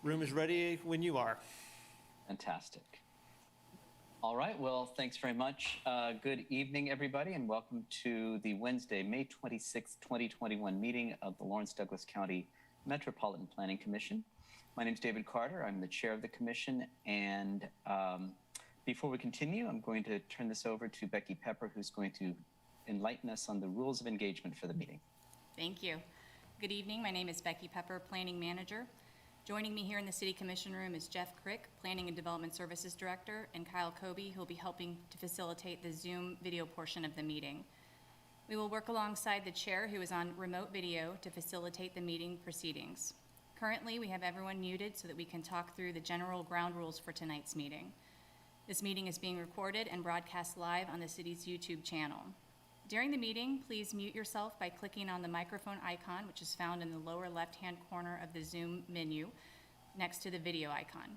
Room is ready when you are. Fantastic. All right, well, thanks very much. Good evening, everybody, and welcome to the Wednesday, May 26th, 2021 meeting of the Lawrence Douglas County Metropolitan Planning Commission. My name is David Carter. I'm the chair of the commission, and before we continue, I'm going to turn this over to Becky Pepper, who's going to enlighten us on the rules of engagement for the meeting. Thank you. Good evening. My name is Becky Pepper, Planning Manager. Joining me here in the City Commission room is Jeff Crick, Planning and Development Services Director, and Kyle Kobe, who will be helping to facilitate the Zoom video portion of the meeting. We will work alongside the chair, who is on remote video, to facilitate the meeting proceedings. Currently, we have everyone muted so that we can talk through the general ground rules for tonight's meeting. This meeting is being recorded and broadcast live on the city's YouTube channel. During the meeting, please mute yourself by clicking on the microphone icon, which is found in the lower left-hand corner of the Zoom menu next to the video icon.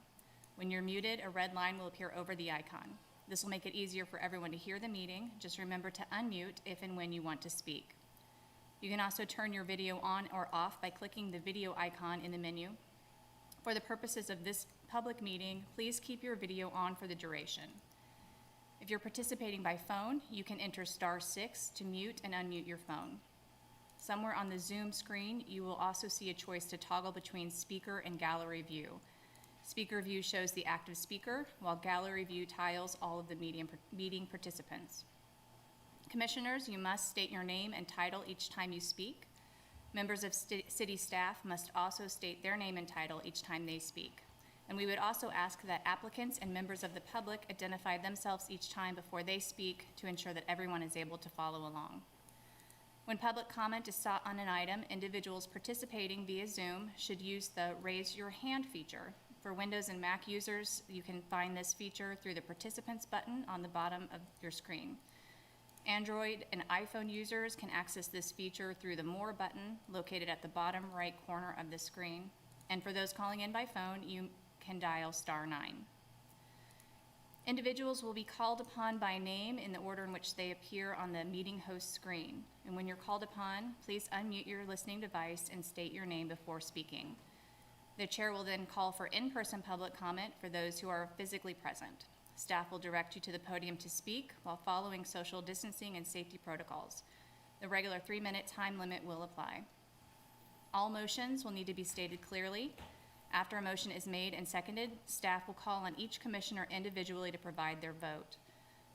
When you're muted, a red line will appear over the icon. This will make it easier for everyone to hear the meeting. Just remember to unmute if and when you want to speak. You can also turn your video on or off by clicking the video icon in the menu. For the purposes of this public meeting, please keep your video on for the duration. If you're participating by phone, you can enter *6 to mute and unmute your phone. Somewhere on the Zoom screen, you will also see a choice to toggle between speaker and gallery view. Speaker view shows the active speaker, while gallery view tiles all of the meeting participants. Commissioners, you must state your name and title each time you speak. Members of city staff must also state their name and title each time they speak. And we would also ask that applicants and members of the public identify themselves each time before they speak to ensure that everyone is able to follow along. When public comment is sought on an item, individuals participating via Zoom should use the Raise Your Hand feature. For Windows and Mac users, you can find this feature through the Participants button on the bottom of your screen. Android and iPhone users can access this feature through the More button located at the bottom right corner of the screen. And for those calling in by phone, you can dial *9. Individuals will be called upon by name in the order in which they appear on the meeting host screen. And when you're called upon, please unmute your listening device and state your name before speaking. The chair will then call for in-person public comment for those who are physically present. Staff will direct you to the podium to speak while following social distancing and safety protocols. The regular 3-minute time limit will apply. All motions will need to be stated clearly. After a motion is made and seconded, staff will call on each commissioner individually to provide their vote.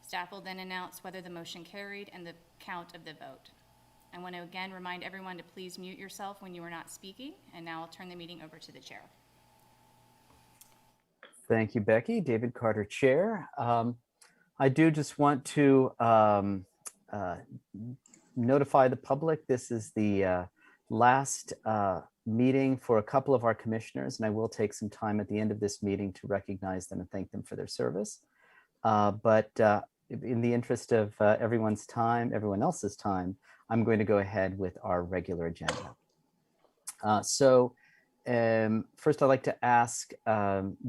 Staff will then announce whether the motion carried and the count of the vote. I want to again remind everyone to please mute yourself when you are not speaking, and now I'll turn the meeting over to the chair. Thank you, Becky. David Carter, Chair. I do just want to notify the public this is the last meeting for a couple of our commissioners, and I will take some time at the end of this meeting to recognize them and thank them for their service. But in the interest of everyone else's time, I'm going to go ahead with our regular agenda. First, I'd like to ask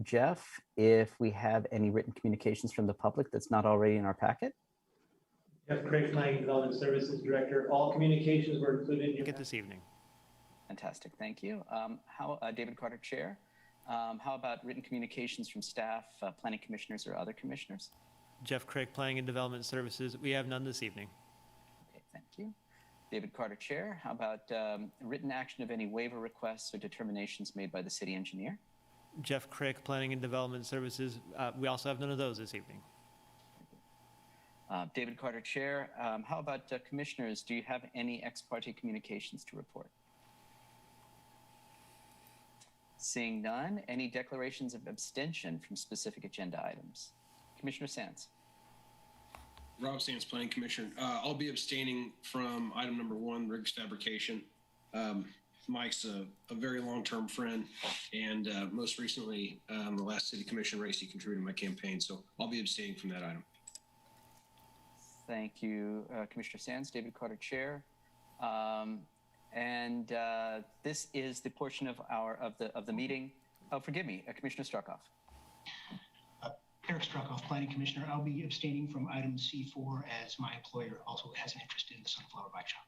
Jeff if we have any written communications from the public that's not already in our packet. Jeff Crick, Planning and Development Services Director. All communications were included in your Get this evening. Fantastic, thank you. David Carter, Chair. How about written communications from staff, planning commissioners, or other commissioners? Jeff Crick, Planning and Development Services. We have none this evening. Okay, thank you. David Carter, Chair. How about written action of any waiver requests or determinations made by the city engineer? Jeff Crick, Planning and Development Services. We also have none of those this evening. David Carter, Chair. How about commissioners? Do you have any ex parte communications to report? Seeing none, any declarations of abstention from specific agenda items? Commissioner Sands. Rob Sands, Planning Commissioner. I'll be abstaining from item number 1, rigs fabrication. Mike's a very long-term friend, and most recently, the last city commission race, he contributed to my campaign, so I'll be abstaining from that item. Thank you, Commissioner Sands. David Carter, Chair. This is the portion of the meeting. Oh, forgive me, Commissioner Starkoff. Eric Struckoff, Planning Commissioner. I'll be abstaining from item C4 as my employer also has an interest in the Sunflower Bike Shop.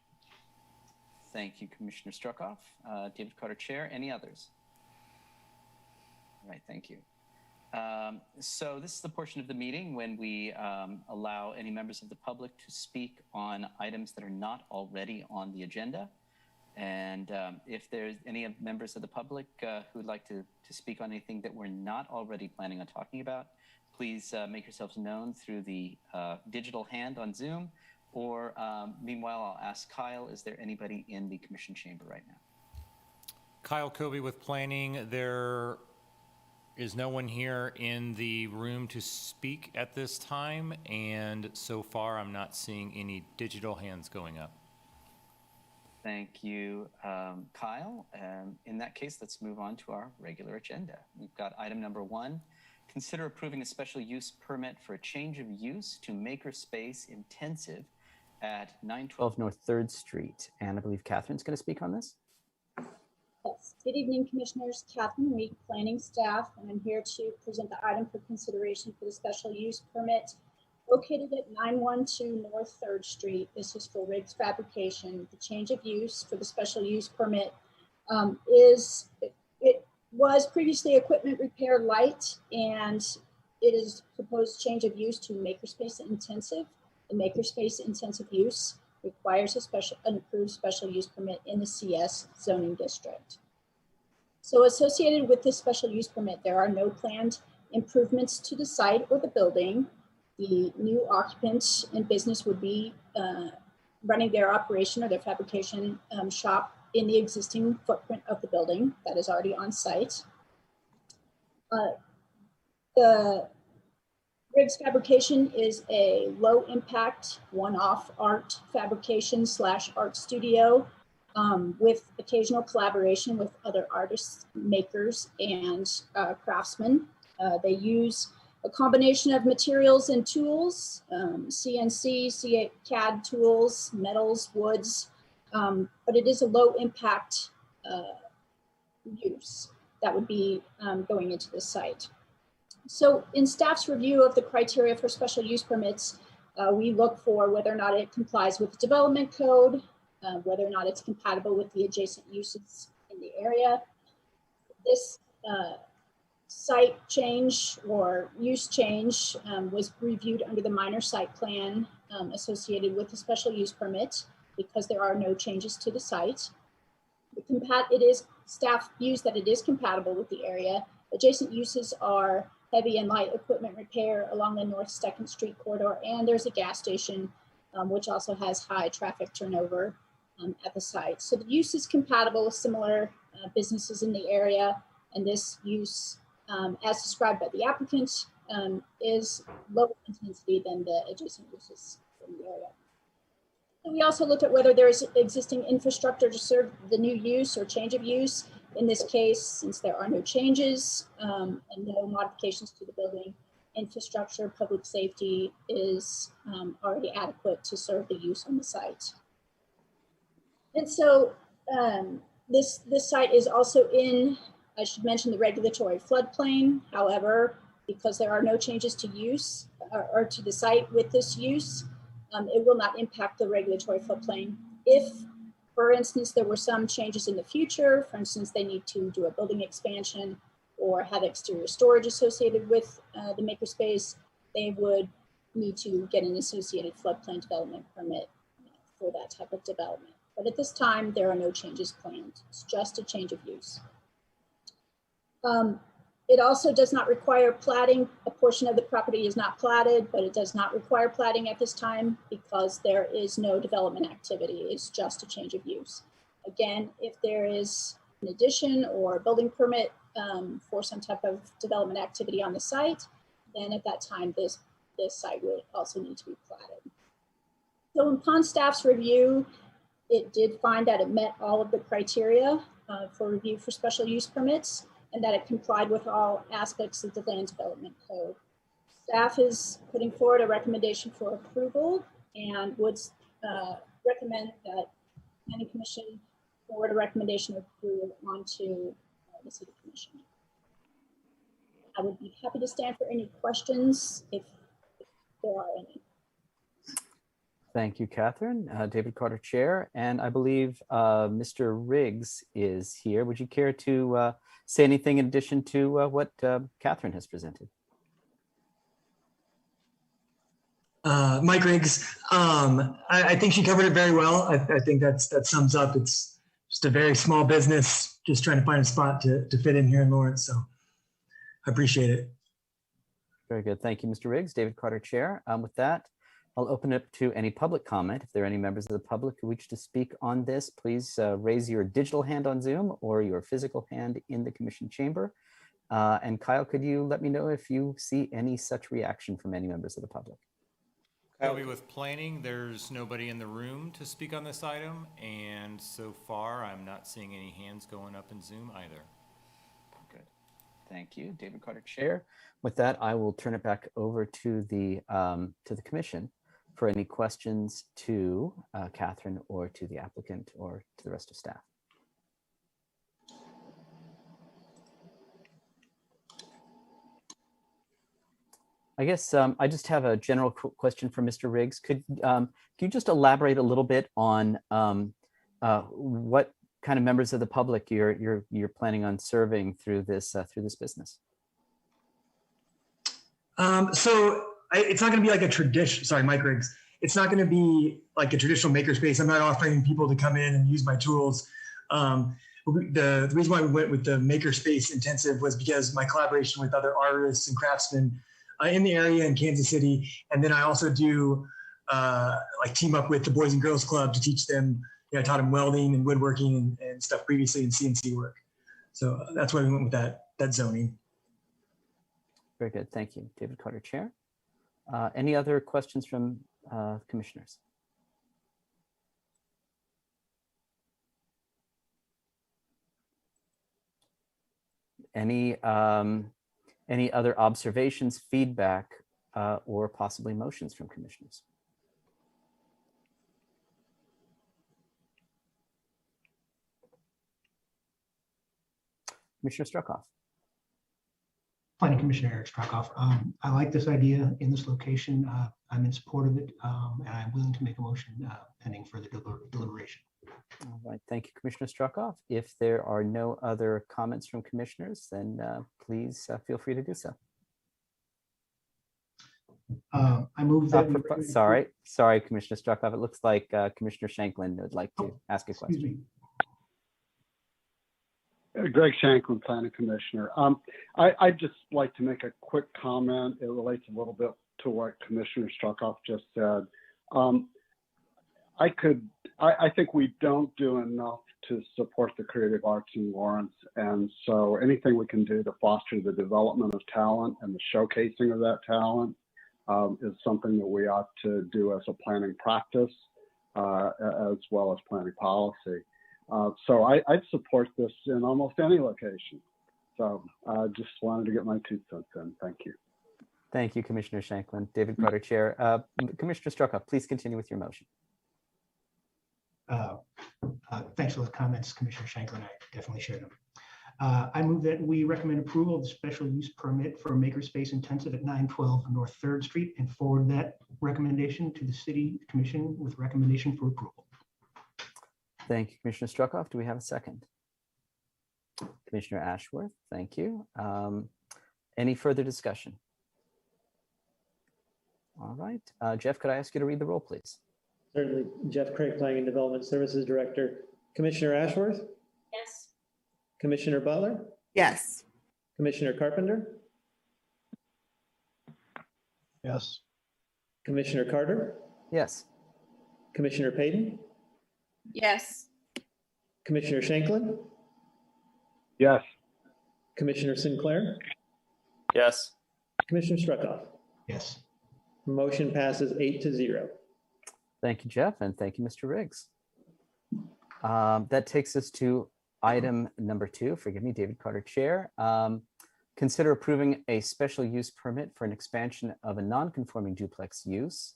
Thank you, Commissioner Struckoff. David Carter, Chair. Any others? All right, thank you. So this is the portion of the meeting when we allow any members of the public to speak on items that are not already on the agenda. And if there's any members of the public who would like to speak on anything that we're not already planning on talking about, please make yourselves known through the digital hand on Zoom. Or meanwhile, I'll ask Kyle, is there anybody in the commission chamber right now? Kyle Kobe with planning. There is no one here in the room to speak at this time, and so far I'm not seeing any digital hands going up. Thank you, Kyle. In that case, let's move on to our regular agenda. We've got item number 1, consider approving a special use permit for a change of use to makerspace intensive at 912 12 North 3rd Street. And I believe Catherine's going to speak on this. Yes. Good evening, Commissioners. Catherine Week, Planning Staff, and I'm here to present the item for consideration for the special use permit located at 912 North 3rd Street. This is for Riggs Fabrication. The change of use for the special use permit it was previously equipment repair light, and it is proposed change of use to makerspace intensive. The makerspace intensive use requires an approved special use permit in the CS zoning district. So associated with this special use permit, there are no planned improvements to the site or the building. The new occupant and business would be running their operation or their fabrication shop in the existing footprint of the building that is already on site. The Riggs Fabrication is a low impact, one-off art fabrication / art studio with occasional collaboration with other artists, makers, and craftsmen. They use a combination of materials and tools, CNC, CAD tools, metals, woods, but it is a low impact use that would be going into the site. So in staff's review of the criteria for special use permits, we look for whether or not it complies with the development code, whether or not it's compatible with the adjacent uses in the area. This site change or use change was reviewed under the minor site plan associated with the special use permit because there are no changes to the site. Staff views that it is compatible with the area. Adjacent uses are heavy and light equipment repair along the North 2nd Street corridor, and there's a gas station which also has high traffic turnover at the site. So the use is compatible with similar businesses in the area, and this use, as described by the applicant, is lower intensity than the adjacent uses in the area. And we also looked at whether there is existing infrastructure to serve the new use or change of use. In this case, since there are no changes and no modifications to the building, infrastructure, public safety is already adequate to serve the use on the site. And so this site is also in, I should mention, the regulatory floodplain. However, because there are no changes to use or to the site with this use, it will not impact the regulatory floodplain. If, for instance, there were some changes in the future, for instance, they need to do a building expansion or have exterior storage associated with the makerspace, they would need to get an associated floodplain development permit for that type of development. But at this time, there are no changes planned. It's just a change of use. It also does not require platting. A portion of the property is not platted, but it does not require platting at this time because there is no development activity. It's just a change of use. Again, if there is an addition or a building permit for some type of development activity on the site, then at that time, this site would also need to be platted. So upon staff's review, it did find that it met all of the criteria for review for special use permits, and that it complied with all aspects of the land development code. Staff is putting forward a recommendation for approval and would recommend that Planning Commission forward a recommendation of approval onto the City Commission. I would be happy to stand for any questions if there are any. Thank you, Catherine. David Carter, Chair, and I believe Mr. Riggs is here. Would you care to say anything in addition to what Catherine has presented? Mike Riggs. I think she covered it very well. I think that sums up. It's just a very small business, just trying to find a spot to fit in here in Lawrence. So I appreciate it. Very good. Thank you, Mr. Riggs. David Carter, Chair. With that, I'll open it up to any public comment. If there are any members of the public who wish to speak on this, please raise your digital hand on Zoom or your physical hand in the commission chamber. And Kyle, could you let me know if you see any such reaction from any members of the public? Kobe with planning, there's nobody in the room to speak on this item, and so far I'm not seeing any hands going up in Zoom either. Good. Thank you, David Carter, Chair. Chair. With that, I will turn it back over to the commission for any questions to Catherine or to the applicant or to the rest of staff. I guess I just have a general question for Mr. Riggs. Could you just elaborate a little bit on what kind of members of the public you're planning on serving through this business? So it's not going to be like a tradition. Sorry, Mike Riggs. It's not going to be like a traditional makerspace. I'm not offering people to come in and use my tools. The reason why we went with the makerspace intensive was because my collaboration with other artists and craftsmen in the area in Kansas City. And then I also do like team up with the Boys and Girls Club to teach them, I taught them welding and woodworking and stuff previously in CNC work. So that's why we went with that zoning. Very good. Thank you. David Carter, Chair. Any other questions from commissioners? Any other observations, feedback, or possibly motions from commissioners? Commissioner Struckoff. Planning Commissioner Eric Strockoff. I like this idea in this location. I'm in support of it, and I'm willing to make a motion pending further deliberation. All right, thank you, Commissioner Struckoff. If there are no other comments from commissioners, then please feel free to do so. I move that. Sorry, Commissioner Struckoff. It looks like Commissioner Shanklin would like to ask a question. Excuse me. Greg Shanklin, Planning Commissioner. I'd just like to make a quick comment. It relates a little bit to what Commissioner Struckoff just said. I think we don't do enough to support the creative arts in Lawrence. And so anything we can do to foster the development of talent and the showcasing of that talent is something that we ought to do as a planning practice, as well as planning policy. So I'd support this in almost any location. So I just wanted to get my 2 cents in. Thank you. Thank you, Commissioner Shanklin. David Carter, Chair. Commissioner Struckoff, please continue with your motion. Thanks for those comments, Commissioner Shanklin. I definitely share them. I move that we recommend approval of the special use permit for Makerspace Intensive at 912 North 3rd Street and forward that recommendation to the City Commission with recommendation for approval. Thank you, Commissioner Struckoff. Do we have a second? Commissioner Ashworth, thank you. Any further discussion? All right. Jeff, could I ask you to read the roll, please? Certainly. Jeff Craig, Planning and Development Services Director. Commissioner Ashworth? Yes. Commissioner Butler? Yes. Commissioner Carpenter? Yes. Commissioner Carter? Yes. Commissioner Payton? Yes. Commissioner Shanklin? Yes. Commissioner Sinclair? Yes. Commissioner Struckoff? Yes. Motion passes 8-0. Thank you, Jeff, and thank you, Mr. Riggs. That takes us to item number 2. Forgive me, David Carter, Chair. Consider approving a special use permit for an expansion of a non-conforming duplex use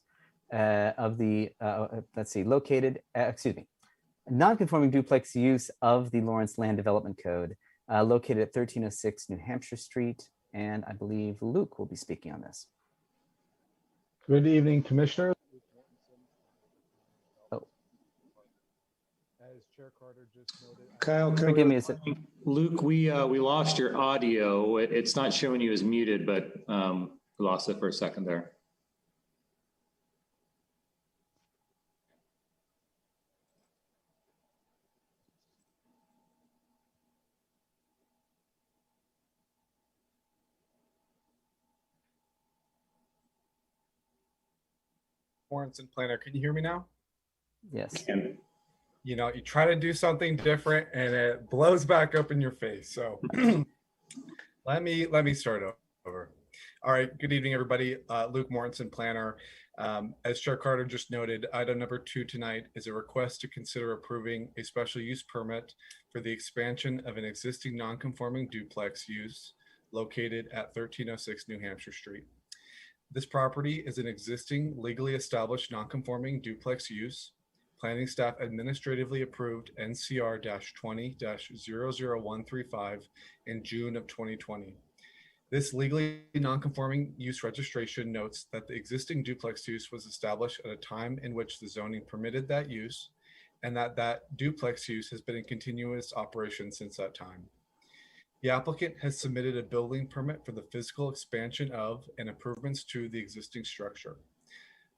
non-conforming duplex use of the Lawrence Land Development Code located at 1306 New Hampshire Street. And I believe Luke will be speaking on this. Good evening, Commissioners. Oh. As Kyle, Forgive me, is it? Luke, we lost your audio. It's not showing you as muted, but we lost it for a second there. Lawrence and Planner, can you hear me now? Yes. You know, you try to do something different and it blows back up in your face. So let me start over. All right, good evening, everybody. Luke Mortensen, Planner. As Chair Carter just noted, item number 2 tonight is a request to consider approving a special use permit for the expansion of an existing non-conforming duplex use located at 1306 New Hampshire Street. This property is an existing legally established non-conforming duplex use. Planning staff administratively approved NCR-20-00135 in June of 2020. This legally non-conforming use registration notes that the existing duplex use was established at a time in which the zoning permitted that use, and that duplex use has been in continuous operation since that time. The applicant has submitted a building permit for the physical expansion of and improvements to the existing structure.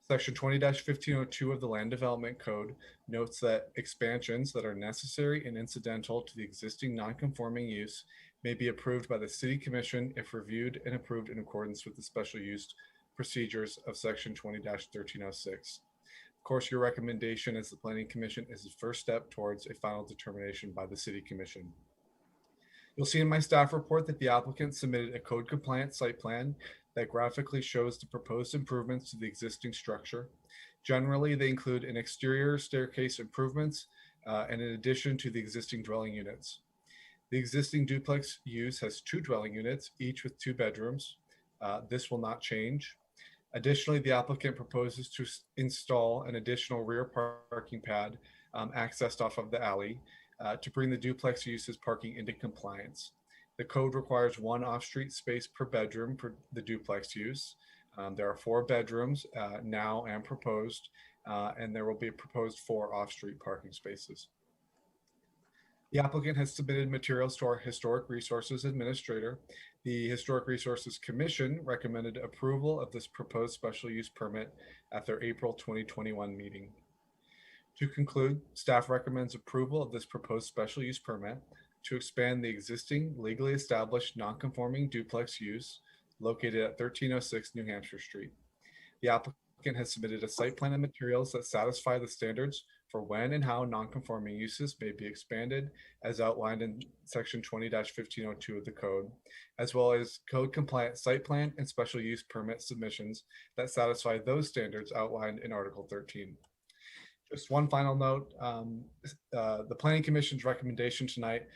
Section 20-1502 of the Land Development Code notes that expansions that are necessary and incidental to the existing non-conforming use may be approved by the City Commission if reviewed and approved in accordance with the special use procedures of Section 20-1306. Of course, your recommendation as the Planning Commission is the first step towards a final determination by the City Commission. You'll see in my staff report that the applicant submitted a code compliant site plan that graphically shows the proposed improvements to the existing structure. Generally, they include an exterior staircase improvements and in addition to the existing dwelling units. The existing duplex use has 2 dwelling units, each with 2 bedrooms. This will not change. Additionally, the applicant proposes to install an additional rear parking pad accessed off of the alley to bring the duplex uses parking into compliance. The code requires 1 off-street space per bedroom for the duplex use. There are 4 bedrooms now and proposed, and there will be proposed 4 off-street parking spaces. The applicant has submitted materials to our Historic Resources Administrator. The Historic Resources Commission recommended approval of this proposed special use permit at their April 2021 meeting. To conclude, staff recommends approval of this proposed special use permit to expand the existing legally established non-conforming duplex use located at 1306 New Hampshire Street. The applicant has submitted a site plan and materials that satisfy the standards for when and how non-conforming uses may be expanded as outlined in section 20-1502 of the code, as well as code compliant site plan and special use permit submissions that satisfy those standards outlined in Article 13. Just one final note, the Planning Commission's recommendation tonight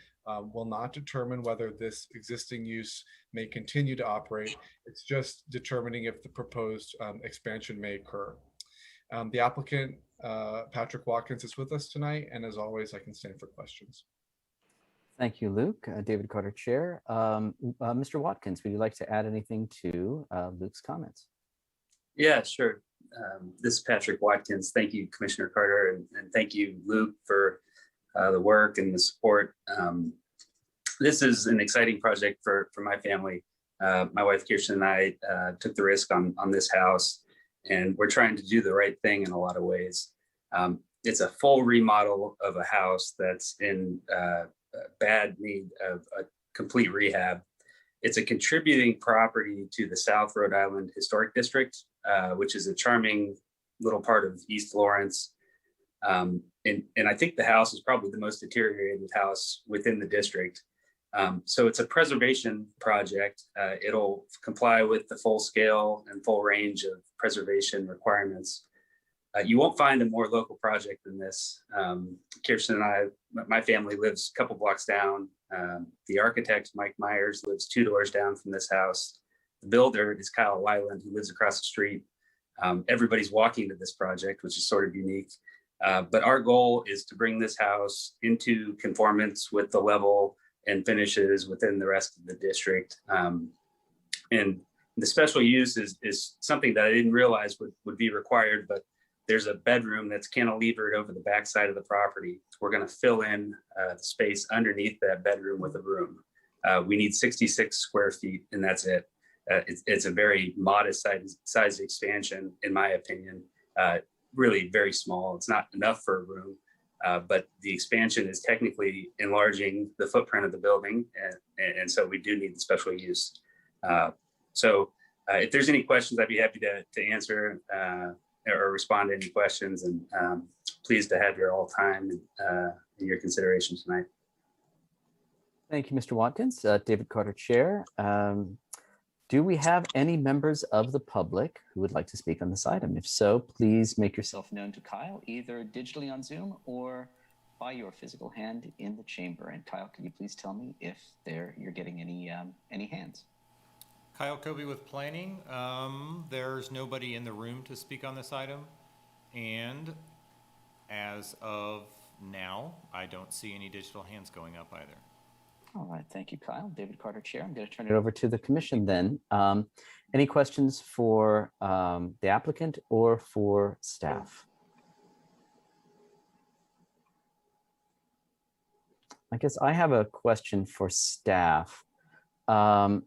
will not determine whether this existing use may continue to operate. It's just determining if the proposed expansion may occur. The applicant, Patrick Watkins, is with us tonight, and as always, I can stand for questions. Thank you, Luke. David Carter, Chair. Mr. Watkins, would you like to add anything to Luke's comments? Yeah, sure. This is Patrick Watkins. Thank you, Commissioner Carter, and thank you, Luke, for the work and the support. This is an exciting project for my family. My wife, Kirsten, and I took the risk on this house, and we're trying to do the right thing in a lot of ways. It's a full remodel of a house that's in bad need of a complete rehab. It's a contributing property to the South Rhode Island Historic District, which is a charming little part of East Lawrence. And I think the house is probably the most deteriorated house within the district. So it's a preservation project. It'll comply with the full scale and full range of preservation requirements. You won't find a more local project than this. Kirsten and I, my family lives a couple blocks down. The architect, Mike Myers, lives 2 doors down from this house. The builder is Kyle Weiland, who lives across the street. Everybody's walking to this project, which is sort of unique. But our goal is to bring this house into conformance with the level and finishes within the rest of the district. And the special use is something that I didn't realize would be required, but there's a bedroom that's cantilevered over the backside of the property. We're going to fill in the space underneath that bedroom with a room. We need 66 square feet, and that's it. It's a very modest size expansion, in my opinion. Really very small. It's not enough for a room, but the expansion is technically enlarging the footprint of the building, and so we do need the special use. So if there's any questions, I'd be happy to answer or respond to any questions, and pleased to have your all time in your consideration tonight. Thank you, Mr. Watkins. David Carter, Chair. Do we have any members of the public who would like to speak on this item? If so, please make yourself Known to Kyle, either digitally on Zoom or by your physical hand in the chamber. And Kyle, can you please tell me if you're getting any hands? Kyle Kobe with planning. There's nobody in the room to speak on this item. And as of now, I don't see any digital hands going up either. All right, thank you, Kyle. David Carter, Chair. I'm going to turn it over to the commission then. Any questions for the applicant or for staff? I guess I have a question for staff. And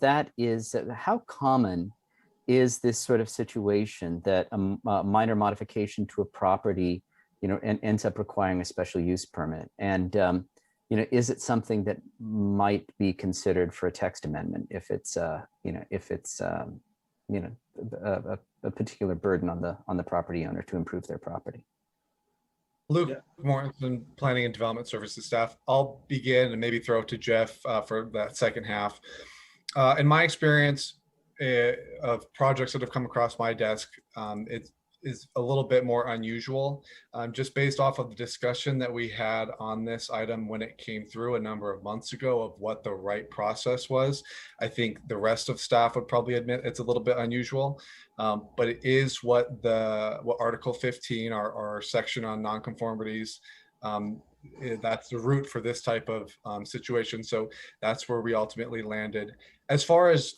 that is, how common is this sort of situation that a minor modification to a property, ends up requiring a special use permit? And is it something that might be considered for a text amendment if it's a particular burden on the property owner to improve their property? Luke Morrison, Planning and Development Services staff. I'll begin and maybe throw it to Jeff for that second half. In my experience of projects that have come across my desk, it is a little bit more unusual, just based off of the discussion that we had on this item when it came through a number of months ago of what the right process was. I think the rest of staff would probably admit it's a little bit unusual, but it is what Article 15, our section on nonconformities, that's the route for this type of situation. So that's where we ultimately landed. As far as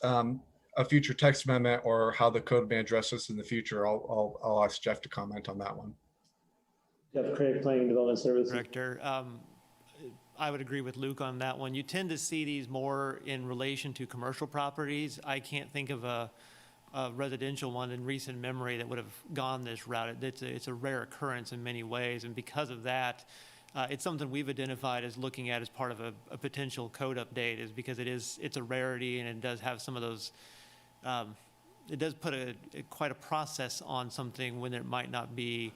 a future text amendment or how the code may address this in the future, I'll ask Jeff to comment on that one. Jeff Craig, Planning and Development Services. Director, I would agree with Luke on that one. You tend to see these more in relation to commercial properties. I can't think of a residential one in recent memory that would have gone this route. It's a rare occurrence in many ways, and because of that, it's something we've identified as looking at as part of a potential code update, is because it's a rarity, and it does have some of those. It does put quite a process on something when there might not be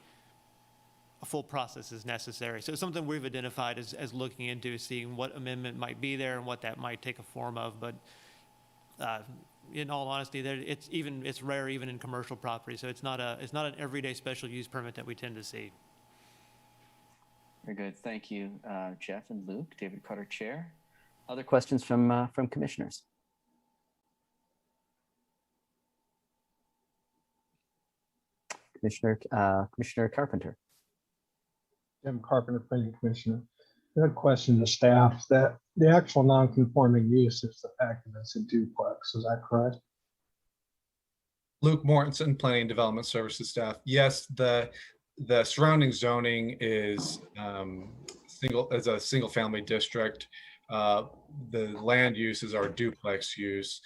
a full process is necessary. So it's something we've identified as looking into, seeing what amendment might be there and what that might take a form of. But in all honesty, it's rare even in commercial property. So it's not an everyday special use permit that we tend to see. Very good. Thank you, Jeff and Luke. David Carter, Chair. Other questions from commissioners? Commissioner Carpenter. Jim Carpenter, Planning Commissioner. Good question to staff. That the actual non-conforming use is the fact that it's a duplex. Is that correct? Luke Mortensen, Planning and Development Services staff. Yes, the surrounding zoning is a single family district. The land uses are duplex use.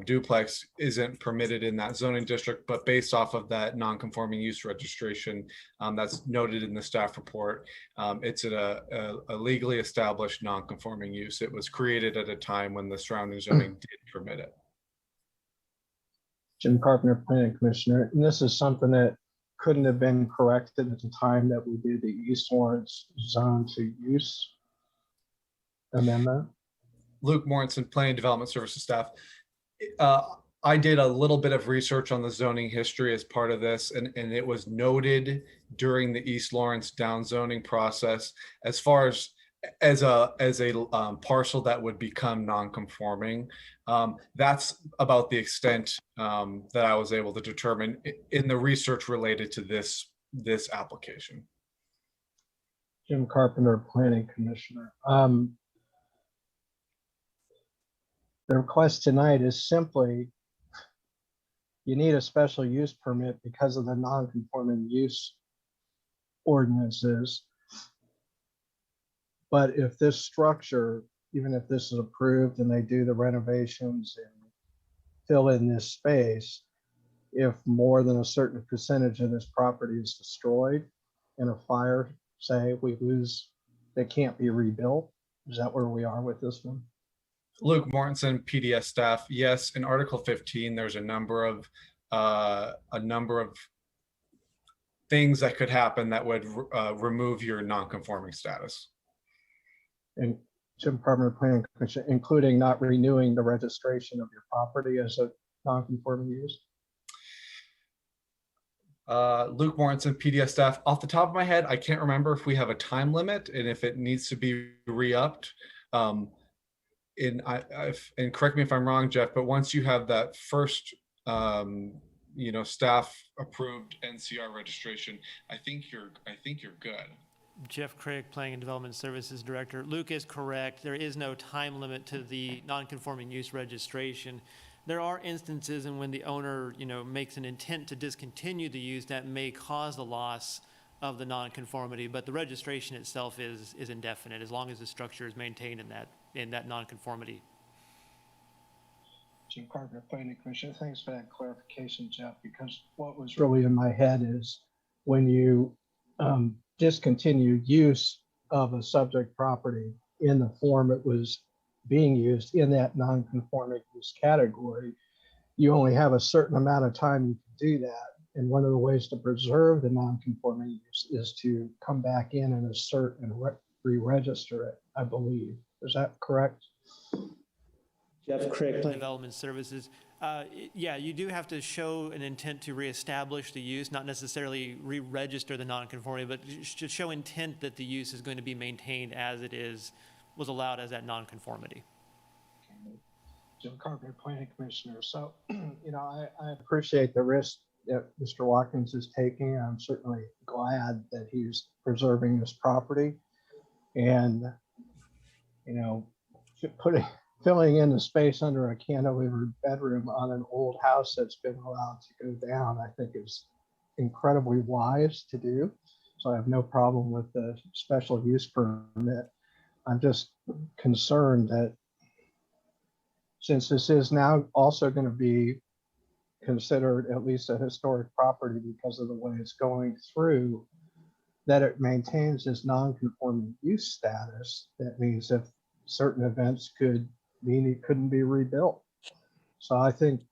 Duplex isn't permitted in that zoning district, but based off of that non-conforming use registration that's noted in the staff report, it's a legally established non-conforming use. It was created at a time when the surrounding zoning did permit it. Jim Carpenter, Planning Commissioner. And this is something that couldn't have been corrected at the time that we did the East Lawrence zone to use amendment. Luke Mortensen, Planning Development Services staff. I did a little bit of research on the zoning history as part of this, and it was noted during the East Lawrence downzoning process as far as a parcel that would become non-conforming. That's about the extent that I was able to determine in the research related to this application. Jim Carpenter, Planning Commissioner. The request tonight is simply you need a special use permit because of the non-conforming use ordinances. But if this structure, even if this is approved and they do the renovations and fill in this space, if more than a certain percentage of this property is destroyed in a fire, say we lose, they can't be rebuilt. Is that where we are with this one? Luke Mortensen, PDS staff. Yes, in Article 15, there's a number of things that could happen that would remove your non-conforming status. And Jim Department of Planning Commission, including not renewing the registration of your property as a non-conforming use? Luke Mortensen, PDS staff. Off the top of my head, I can't remember if we have a time limit and if it needs to be re-upped. And correct me if I'm wrong, Jeff, but once you have that first, staff approved NCR registration, I think you're good. Jeff Crick, Planning and Development Services Director. Luke is correct. There is no time limit to the non-conforming use registration. There are instances in when the owner, makes an intent to discontinue the use that may cause the loss of the nonconformity, but the registration itself is indefinite as long as the structure is maintained in that nonconformity. Jim Carpenter, Planning Commission. Thanks for that clarification, Jeff, because what was really in my head is when you discontinue use of a subject property in the form it was being used in that non-conforming use category, you only have a certain amount of time you can do that. And one of the ways to preserve the non-conforming use is to come back in and assert and re-register it, I believe. Is that correct? Jeff Crick, Development Services. Yeah, you do have to show an intent to reestablish the use, not necessarily re-register the nonconformity, but to show intent that the use is going to be maintained as it was allowed as that nonconformity. Jim Carpenter, Planning Commissioner. So, I appreciate the risk that Mr. Watkins is taking. I'm certainly glad that he's preserving this property and, filling in the space under a cantilevered bedroom on an old house that's been allowed to go down, I think is incredibly wise to do. So I have no problem with the special use permit. I'm just concerned that since this is now also going to be considered at least a historic property because of the way it's going through, that it maintains this non-conforming use status. That means if certain events could mean it couldn't be rebuilt. So I think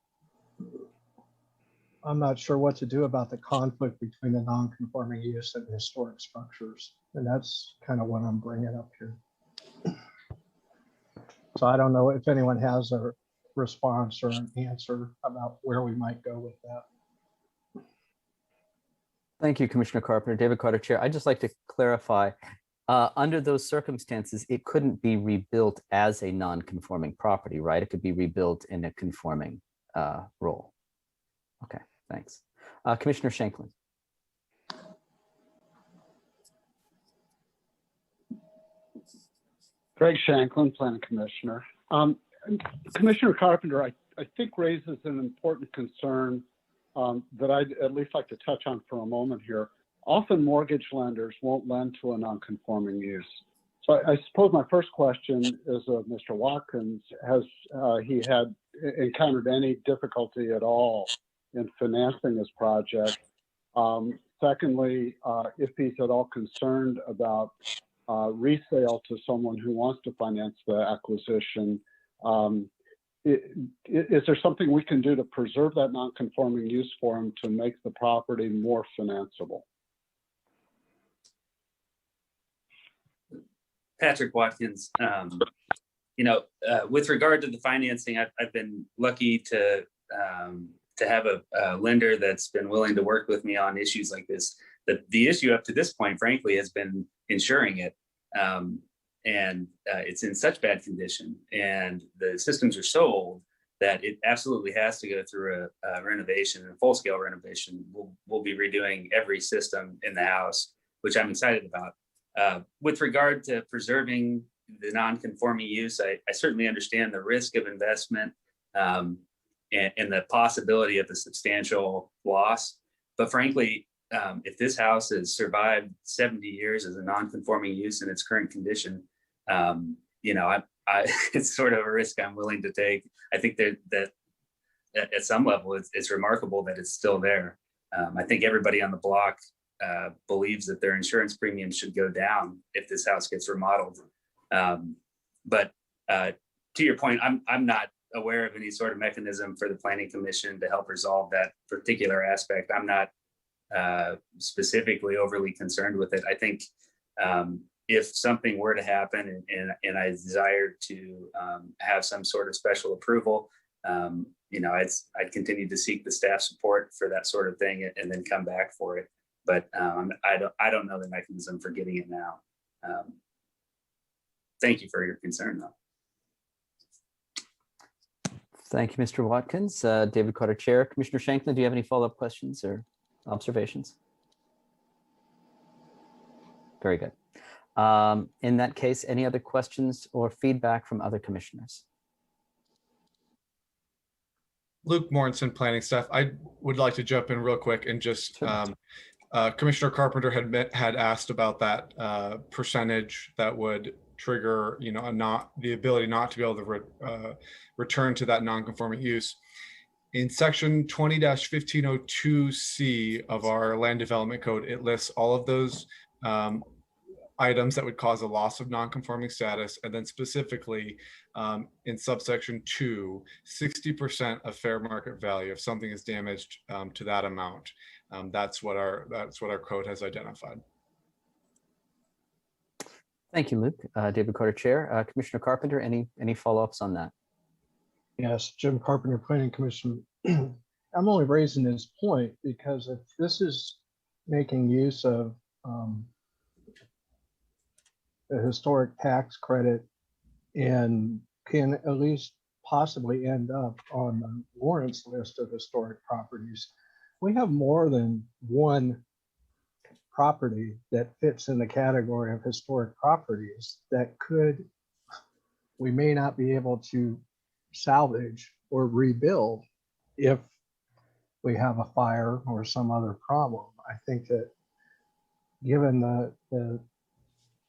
I'm not sure what to do about the conflict between the non-conforming use and historic structures. And that's kind of what I'm bringing up here. So I don't know if anyone has a response or an answer about where we might go with that. Thank you, Commissioner Carpenter. David Carter, Chair. I'd just like to clarify, under those circumstances, it couldn't be rebuilt as a non-conforming property, right? It could be rebuilt in a conforming role. Okay, thanks. Commissioner Shanklin. Greg Shanklin, Planning Commissioner. Commissioner Carpenter, I think raises an important concern that I'd at least like to touch on for a moment here. Often mortgage lenders won't lend to a non-conforming use. So I suppose my first question is of Mr. Watkins. Has he had encountered any difficulty at all in financing this project? Secondly, if he's at all concerned about resale to someone who wants to finance the acquisition, is there something we can do to preserve that non-conforming use for him to make the property more financeable? Patrick Watkins, with regard to the financing, I've been lucky to have a lender that's been willing to work with me on issues like this. The issue up to this point, frankly, has been insuring it. And it's in such bad condition and the systems are so old that it absolutely has to go through a renovation, a full-scale renovation. We'll be redoing every system in the house, which I'm excited about. With regard to preserving the non-conforming use, I certainly understand the risk of investment. and the possibility of a substantial loss. But frankly, if this house has survived 70 years as a non-conforming use in its current condition, it's sort of a risk I'm willing to take. I think that at some level, it's remarkable that it's still there. I think everybody on the block believes that their insurance premium should go down if this house gets remodeled. But to your point, I'm not aware of any sort of mechanism for the Planning Commission to help resolve that particular aspect. I'm not specifically overly concerned with it. I think if something were to happen and I desired to have some sort of special approval, I'd continue to seek the staff support for that sort of thing and then come back for it. But I don't know the mechanism for getting it now. Thank you for your concern, though. Thank you, Mr. Watkins. David Carter, Chair. Commissioner Shanklin, do you have any follow-up questions or observations? Very good. In that case, any other questions or feedback from other commissioners? Luke Morrison, planning staff. I would like to jump in real quick and just Commissioner Carpenter had asked about that percentage that would trigger, the ability not to be able to return to that non-conforming use. In section 20-1502C of our land development code, it lists all of those items that would cause a loss of non-conforming status, and then specifically in subsection 2, 60% of fair market value if something is damaged to that amount. That's what our code has identified. Thank you, Luke. David Carter, Chair. Commissioner Carpenter, any follow-ups on that? Yes, Jim Carpenter, Planning Commission. I'm only raising this point because if this is making use of the historic tax credit and can at least possibly end up on the Lawrence list of historic properties, we have more than one property that fits in the category of historic properties that we may not be able to salvage or rebuild if we have a fire or some other problem. I think that given the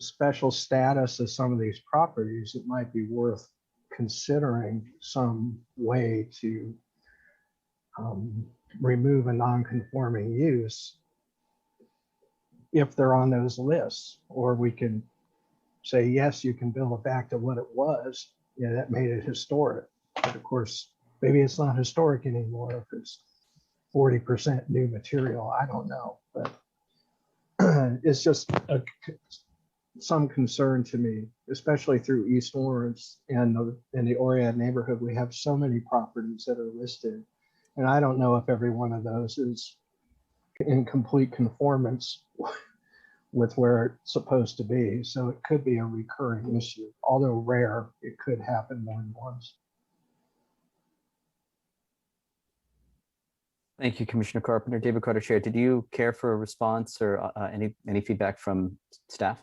special status of some of these properties, it might be worth considering some way to remove a non-conforming use if they're on those lists, or we can say, yes, you can build it back to what it was. Yeah, that made it historic. But of course, maybe it's not historic anymore if it's 40% new material. I don't know, but it's just some concern to me, especially through East Lawrence and in the Oriad neighborhood. We have so many properties that are listed, and I don't know if every one of those is in complete conformance with where it's supposed to be. So it could be a recurring issue. Although rare, it could happen more than once. Thank you, Commissioner Carpenter. David Carter, Chair. Did you care for a response or any feedback from staff?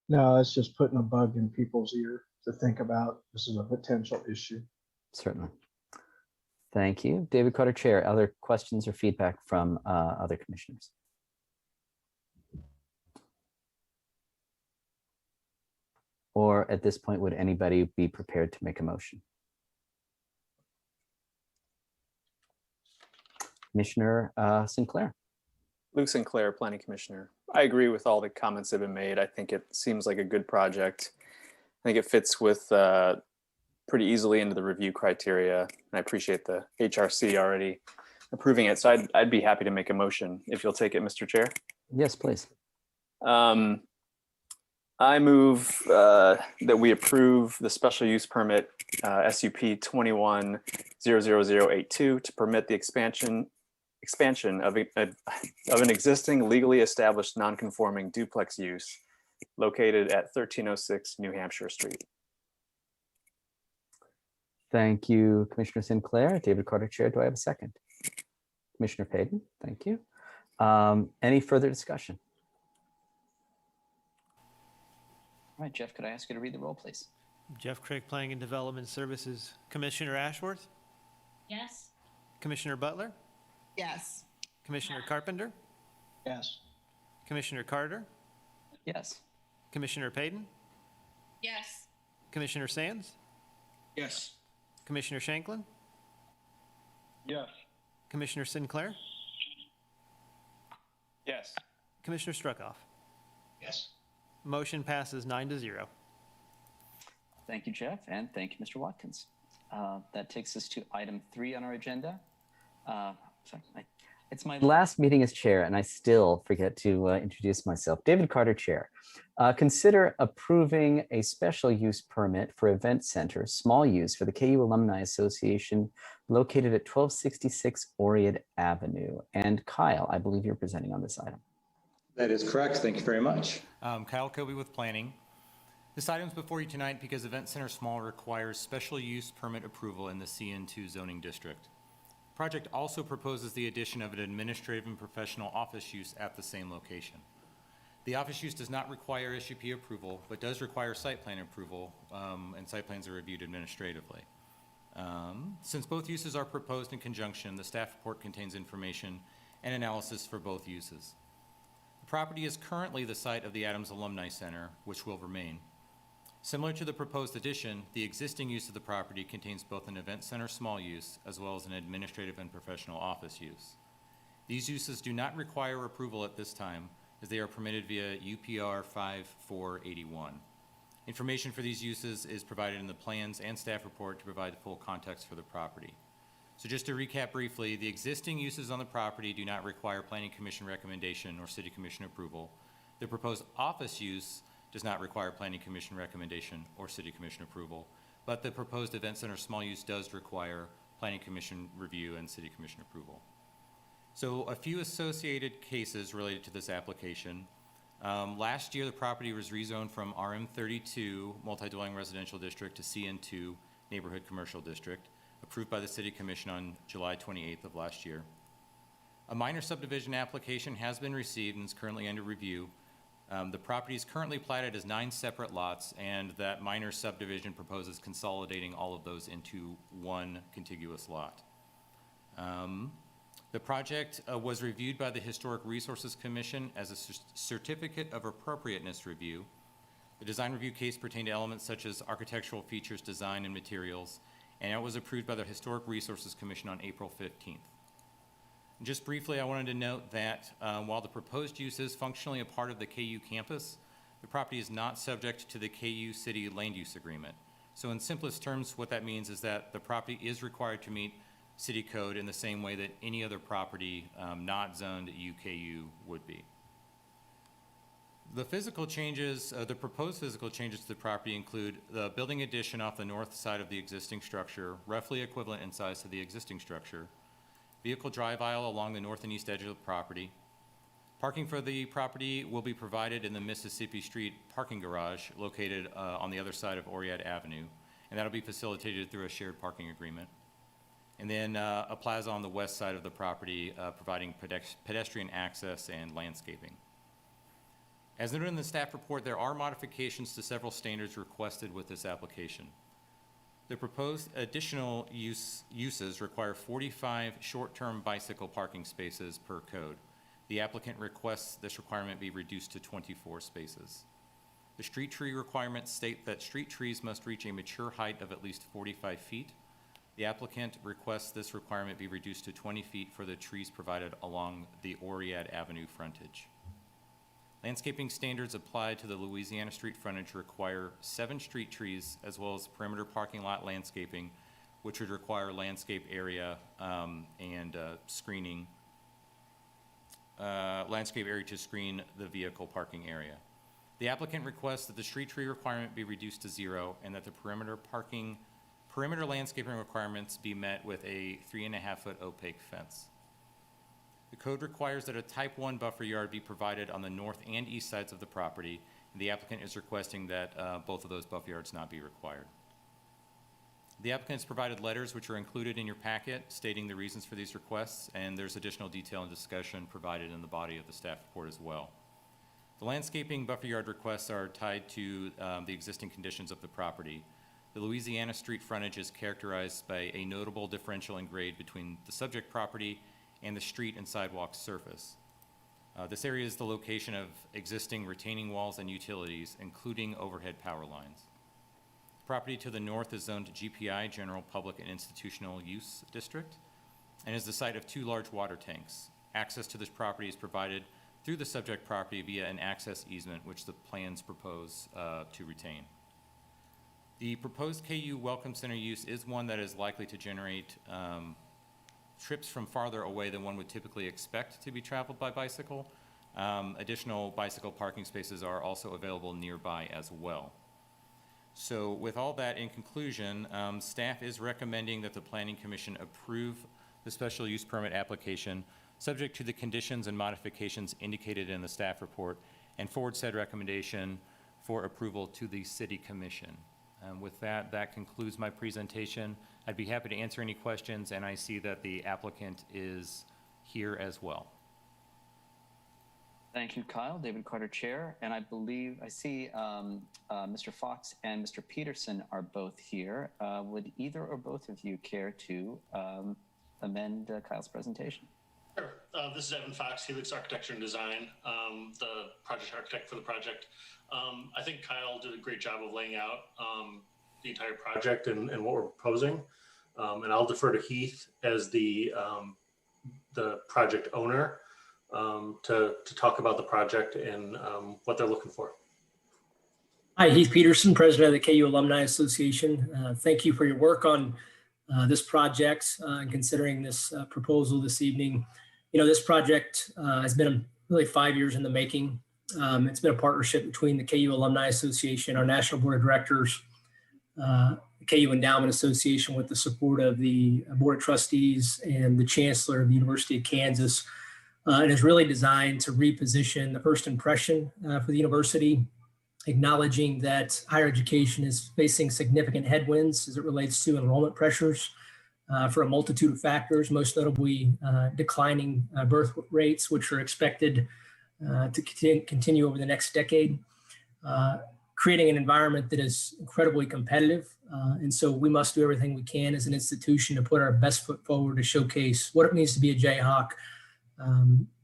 No, it's just putting a bug in people's ear to think about this is a potential issue. Certainly. Thank you. David Carter, Chair. Other questions or feedback from other commissioners? Or at this point, would anybody be prepared to make a motion? Commissioner Sinclair. Luke Sinclair, Planning Commissioner. I agree with all the comments that have been made. I think it seems like a good project. I think it fits with pretty easily into the review criteria. And I appreciate the HRC already approving it. So I'd be happy to make a motion if you'll take it, Mr. Chair. Yes, please. I move that we approve the special use permit SUP 21-00082 to permit the expansion of an existing legally established non-conforming duplex use located at 1306 New Hampshire Street. Thank you, Commissioner Sinclair. David Carter, Chair. Do I have a second? Commissioner Payton, thank you. Any further discussion? All right, Jeff, could I ask you to read the roll, please? Jeff Crick, Planning and Development Services. Commissioner Ashworth? Yes. Commissioner Butler, Yes. Commissioner Carpenter, Yes. Commissioner Carter, Yes. Commissioner Payton, Yes. Commissioner Sands, Yes. Commissioner Shanklin, Yes. Commissioner Sinclair, Yes. Commissioner Struckoff. Yes. Motion passes 9-0. Thank you, Jeff, and thank you, Mr. Watkins. That takes us to item 3 on our agenda. It's my Last meeting as chair, and I still forget to introduce myself. David Carter, chair. Consider approving a special use permit for event center, small use for the KU Alumni Association located at 1266 Oriad Avenue. And Kyle, I believe you're presenting on this item. That is correct. Thank you very much. Kyle Kobe with Planning. This item is before you tonight because Event Center Small requires special use permit approval in the CN2 zoning district. The project also proposes the addition of an administrative and professional office use at the same location. The office use does not require SUP approval, but does require site plan approval, and site plans are reviewed administratively. Since both uses are proposed in conjunction, the staff report contains information and analysis for both uses. The property is currently the site of the Adams Alumni Center, which will remain. Similar to the proposed addition, the existing use of the property contains both an event center small use as well as an administrative and professional office use. These uses do not require approval at this time as they are permitted via UPR 5481. Information for these uses is provided in the plans and staff report to provide the full context for the property. So just to recap briefly, the existing uses on the property do not require Planning Commission recommendation or City Commission approval. The proposed office use does not require Planning Commission recommendation or City Commission approval, but the proposed event center small use does require Planning Commission review and City Commission approval. So a few associated cases related to this application. Last year, the property was rezoned from RM32 multi-dwelling residential district to CN2 neighborhood commercial district, approved by the City Commission on July 28th of last year. A minor subdivision application has been received and is currently under review. The property is currently platted as 9 separate lots, and that minor subdivision proposes consolidating all of those into one contiguous lot. The project was reviewed by the Historic Resources Commission as a certificate of appropriateness review. The design review case pertained to elements such as architectural features, design, and materials, and it was approved by the Historic Resources Commission on April 15th. Just briefly, I wanted to note that while the proposed use is functionally a part of the KU campus, the property is not subject to the KU City Land Use Agreement. So in simplest terms, what that means is that the property is required to meet city code in the same way that any other property not zoned UKU would be. The physical changes, the proposed physical changes to the property include the building addition off the north side of the existing structure, roughly equivalent in size to the existing structure, vehicle drive aisle along the north and east edge of the property. Parking for the property will be provided in the Mississippi Street parking garage located on the other side of Oriad Avenue, and that'll be facilitated through a shared parking agreement. And then a plaza on the west side of the property providing pedestrian access and landscaping. As noted in the staff report, there are modifications to several standards requested with this application. The proposed additional uses require 45 short-term bicycle parking spaces per code. The applicant requests this requirement be reduced to 24 spaces. The street tree requirements state that street trees must reach a mature height of at least 45 feet. The applicant requests this requirement be reduced to 20 feet for the trees provided along the Oriad Avenue frontage. Landscaping standards applied to the Louisiana Street frontage require 7 street trees as well as perimeter parking lot landscaping, which would require landscape area and screening, landscape area to screen the vehicle parking area. The applicant requests that the street tree requirement be reduced to 0 and that the perimeter landscaping requirements be met with a 3.5-foot opaque fence. The code requires that a type 1 buffer yard be provided on the north and east sides of the property, and the applicant is requesting that both of those buffer yards not be required. The applicant has provided letters which are included in your packet stating the reasons for these requests, and there's additional detail and discussion provided in the body of the staff report as well. The landscaping buffer yard requests are tied to the existing conditions of the property. The Louisiana street frontage is characterized by a notable differential in grade between the subject property and the street and sidewalk surface. This area is the location of existing retaining walls and utilities, including overhead power lines. The property to the north is zoned GPI, General Public and Institutional Use District, and is the site of 2 large water tanks. Access to this property is provided through the subject property via an access easement, which the plans propose to retain. The proposed KU Welcome Center use is one that is likely to generate trips from farther away than one would typically expect to be traveled by bicycle. Additional bicycle parking spaces are also available nearby as well. So with all that in conclusion, staff is recommending that the Planning Commission approve the special use permit application subject to the conditions and modifications indicated in the staff report, and forward said recommendation for approval to the City Commission. With that, that concludes my presentation. I'd be happy to answer any questions, and I see that the applicant is here as well. Thank you, Kyle. David Carter, Chair. And I believe I see Mr. Fox and Mr. Peterson are both here. Would either or both of you care to amend Kyle's presentation? Sure. This is Evan Fox, Helix Architecture and Design, the project architect for the project. I think Kyle did a great job of laying out the entire project and what we're proposing. And I'll defer to Heath as the project owner to talk about the project and what they're looking for. Hi, Heath Peterson, president of the KU Alumni Association. Thank you for your work on this project and considering this proposal this evening. You know, this project has been really 5 years in the making. It's been a partnership between the KU Alumni Association, our National Board of Directors, the KU Endowment Association with the support of the Board of Trustees and the Chancellor of the University of Kansas. It is really designed to reposition the first impression for the university, acknowledging that higher education is facing significant headwinds as it relates to enrollment pressures for a multitude of factors, most notably declining birth rates, which are expected to continue over the next decade, creating an environment that is incredibly competitive. And so we must do everything we can as an institution to put our best foot forward to showcase what it means to be a Jayhawk,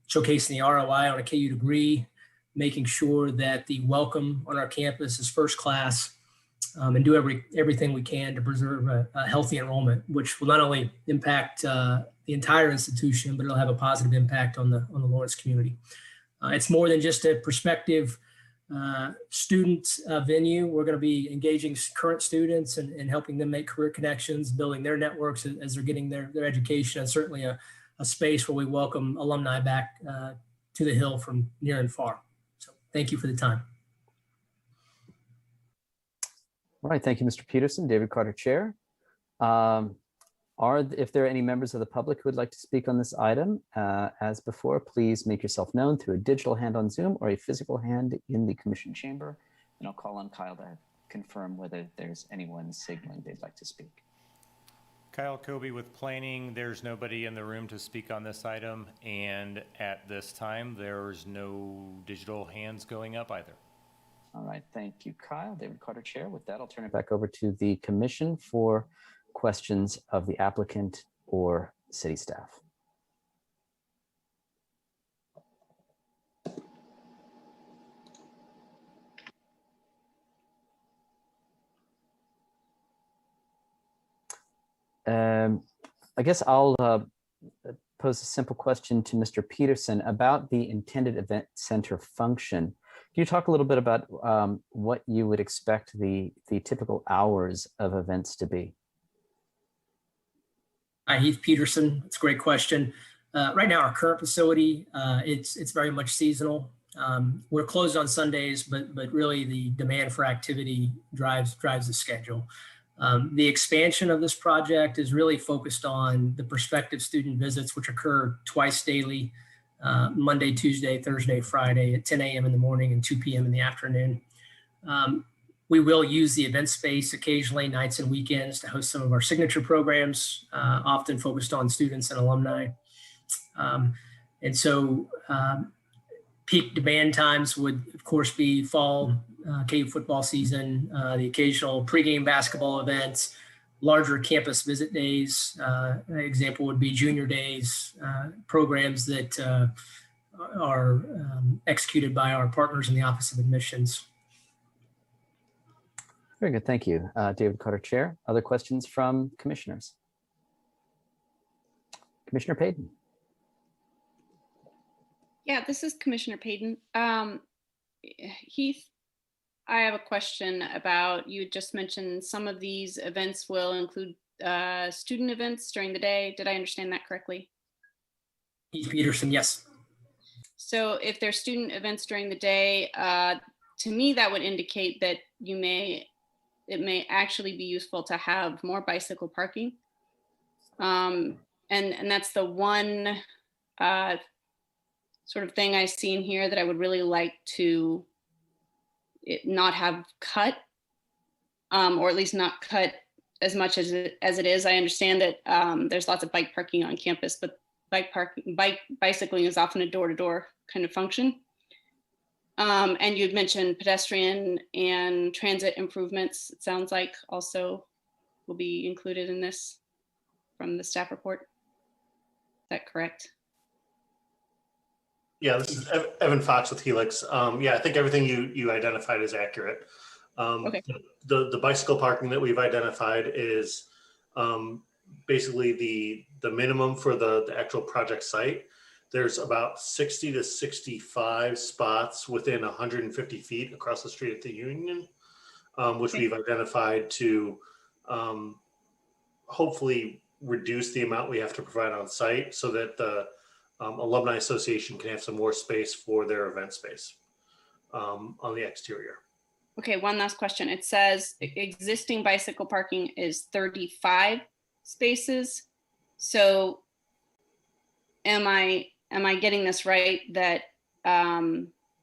showcasing the ROI on a KU degree, making sure that the welcome on our campus is first class, and do everything we can to preserve a healthy enrollment, which will not only impact the entire institution, but it'll have a positive impact on the Lawrence community. It's more than just a prospective student venue. We're going to be engaging current students and helping them make career connections, building their networks as they're getting their education, and certainly a space where we welcome alumni back to the Hill from near and far. So thank you for the time. All right, thank you, Mr. Peterson. David Carter, Chair. If there are any members of the public who would like to speak on this item, as before, please make yourself known through a digital hand on Zoom or a physical hand in the commission chamber. And I'll call on Kyle to confirm whether there's anyone signaling they'd like to speak. Kyle Kobe with Planning. There's nobody in the room to speak on this item, and at this time, there's no digital hands going up either. All right, thank you, Kyle. David Carter, Chair. With that, I'll turn it Back over to the commission for questions of the applicant or city staff. I guess I'll pose a simple question to Mr. Peterson about the intended event center function. Can you talk a little bit about what you would expect the typical hours of events to be? Hi, Heath Peterson. It's a great question. Right now, our current facility, it's very much seasonal. We're closed on Sundays, but really the demand for activity drives the schedule. The expansion of this project is really focused on the prospective student visits, which occur twice daily, Monday, Tuesday, Thursday, Friday at 10 a.m. in the morning and 2 p.m. in the afternoon. We will use the event space occasionally, nights and weekends, to host some of our signature programs, often focused on students and alumni. And so peak demand times would, of course, be fall, KU football season, the occasional pregame basketball events, larger campus visit days. An example would be junior days, programs that are executed by our partners in the Office of Admissions. Very good. Thank you, David Carter, Chair. Other questions from commissioners? Commissioner Payton. Yeah, this is Commissioner Payton. Heath, I have a question about, you just mentioned some of these events will include student events during the day. Did I understand that correctly? Heath Peterson, yes. So if there's student events during the day, to me, that would indicate that it may actually be useful to have more bicycle parking. And that's the one sort of thing I've seen here that I would really like to not have cut, or at least not cut as much as it is. I understand that there's lots of bike parking on campus, but bicycling is often a door-to-door kind of function. And you'd mentioned pedestrian and transit improvements, it sounds like also will be included in this from the staff report. Is that correct? Yeah, this is Evan Fox with Helix. Yeah, I think everything you identified is accurate. Okay. The bicycle parking that we've identified is basically the minimum for the actual project site. There's about 60 to 65 spots within 150 feet across the street at the Union, which we've identified to hopefully reduce the amount we have to provide on site so that the Alumni Association can have some more space for their event space on the exterior. Okay, one last question. It says existing bicycle parking is 35 spaces. So am I getting this right that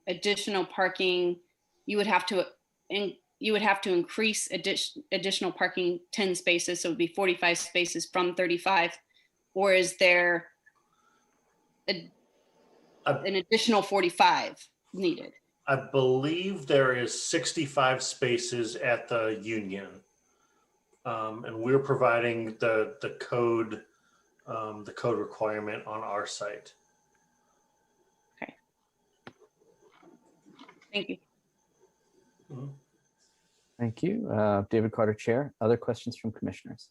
additional parking, you would have to increase additional parking 10 spaces, so it would be 45 spaces from 35, or is there an additional 45 needed? I believe there is 65 spaces at the Union, and we're providing the code requirement on our site. Okay. Thank you. Mm-hmm. Thank you. David Carter, Chair. Other questions from commissioners?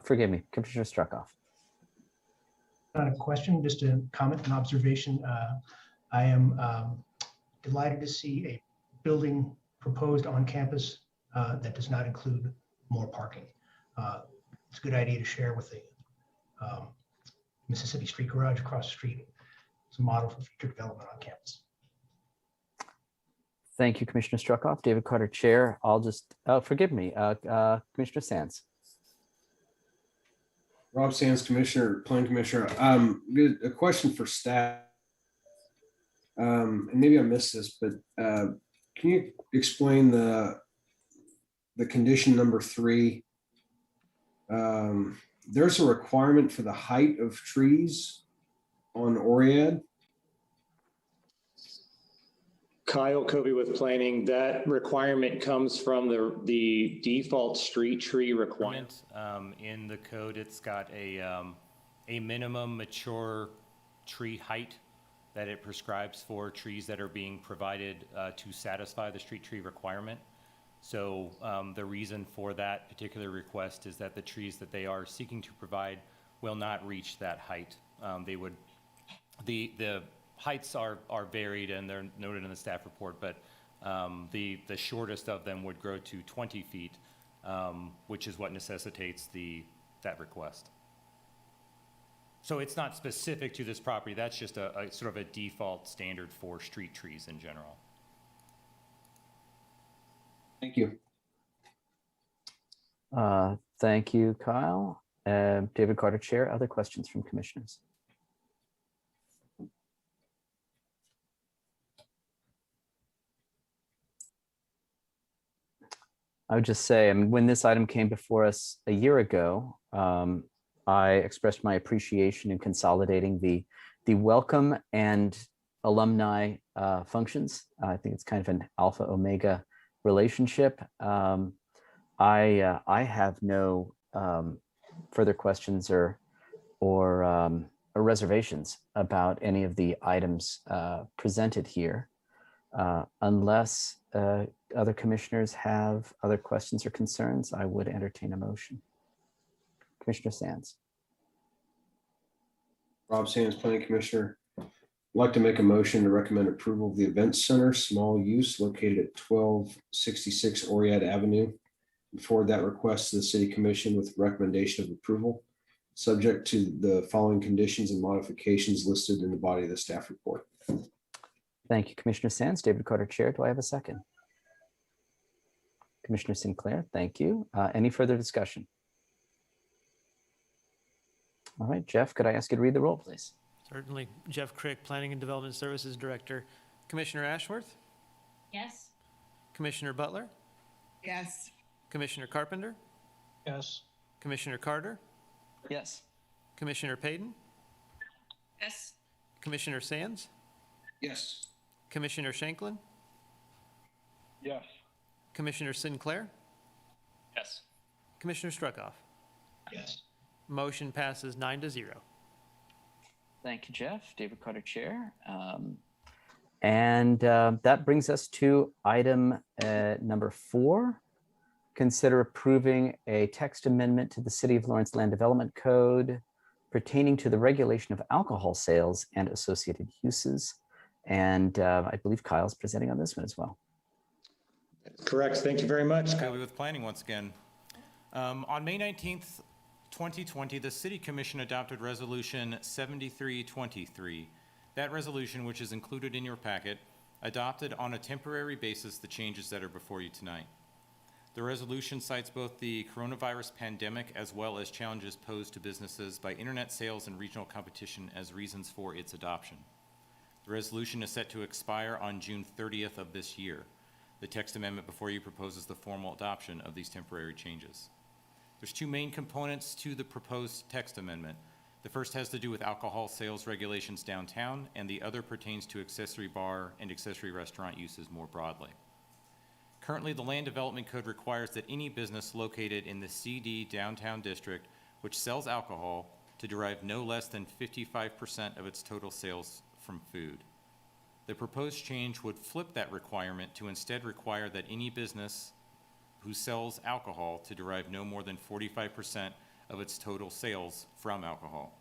Forgive me, Commissioner Struckoff. Not a question, just a comment and observation. I am delighted to see a building proposed on campus that does not include more parking. It's a good idea to share with the Mississippi Street Garage across the street. It's a model for future development on campus. Thank you, Commissioner Struckoff. David Carter, Chair. I'll just, forgive me, Commissioner Sands. Rob Sands, Planning Commissioner. A question for staff. And maybe I missed this, but can you explain the condition number 3? There's a requirement for the height of trees on ORIAD. Kyle Kobe with planning. That requirement comes from the default street tree requirement. In the code, it's got a minimum mature tree height that it prescribes for trees that are being provided to satisfy the street tree requirement. So the reason for that particular request is that the trees that they are seeking to provide will not reach that height. The heights are varied and they're noted in the staff report, but the shortest of them would grow to 20 feet, which is what necessitates that request. So it's not specific to this property. That's just a sort of a default standard for street trees in general. Thank you. Thank you, Kyle. David Carter, Chair. Other questions from commissioners? I would just say, I mean, when this item came before us a year ago, I expressed my appreciation in consolidating the welcome and alumni functions. I think it's kind of an alpha omega relationship. I have no further questions or reservations about any of the items presented here, unless other commissioners have other questions or concerns. I would entertain a motion. Commissioner Sands. Rob Sands, Planning Commissioner. I'd like to make a motion to recommend approval of the Event Center, small use, located at 1266 Oriad Avenue. And forward that request to the City Commission with recommendation of approval, subject to the following conditions and modifications listed in the body of the staff report. Thank you, Commissioner Sands. David Carter, Chair. Do I have a second? Commissioner Sinclair, thank you. Any further discussion? All right, Jeff, could I ask you to read the roll, please? Certainly. Jeff Crick, Planning and Development Services Director. Commissioner Ashworth? Yes. Commissioner Butler? Yes. Commissioner Carpenter? Yes. Commissioner Carter? Yes. Commissioner Payton? Yes. Commissioner Sands? Yes. Commissioner Shanklin? Yes. Commissioner Sinclair? Yes. Commissioner Struckoff? Yes. Motion passes 9-0. Thank you, Jeff. David Carter, Chair. And that brings us to item number 4. Consider approving a text amendment to the City of Lawrence Land Development Code pertaining to the regulation of alcohol sales and associated uses. And I believe Kyle's presenting on this one as well. Correct. Thank you very much. Kobe with planning once again. On May 19th, 2020, the City Commission adopted Resolution 7323. That resolution, which is included in your packet, adopted on a temporary basis the changes that are before you tonight. The resolution cites both the coronavirus pandemic as well as challenges posed to businesses by internet sales and regional competition as reasons for its adoption. The resolution is set to expire on June 30th of this year. The text amendment before you proposes the formal adoption of these temporary changes. There's 2 main components to the proposed text amendment. The first has to do with alcohol sales regulations downtown, and the other pertains to accessory bar and accessory restaurant uses more broadly. Currently, the Land Development Code requires that any business located in the CD downtown district which sells alcohol to derive no less than 55% of its total sales from food. The proposed change would flip that requirement to instead require that any business who sells alcohol to derive no more than 45% of its total sales from alcohol.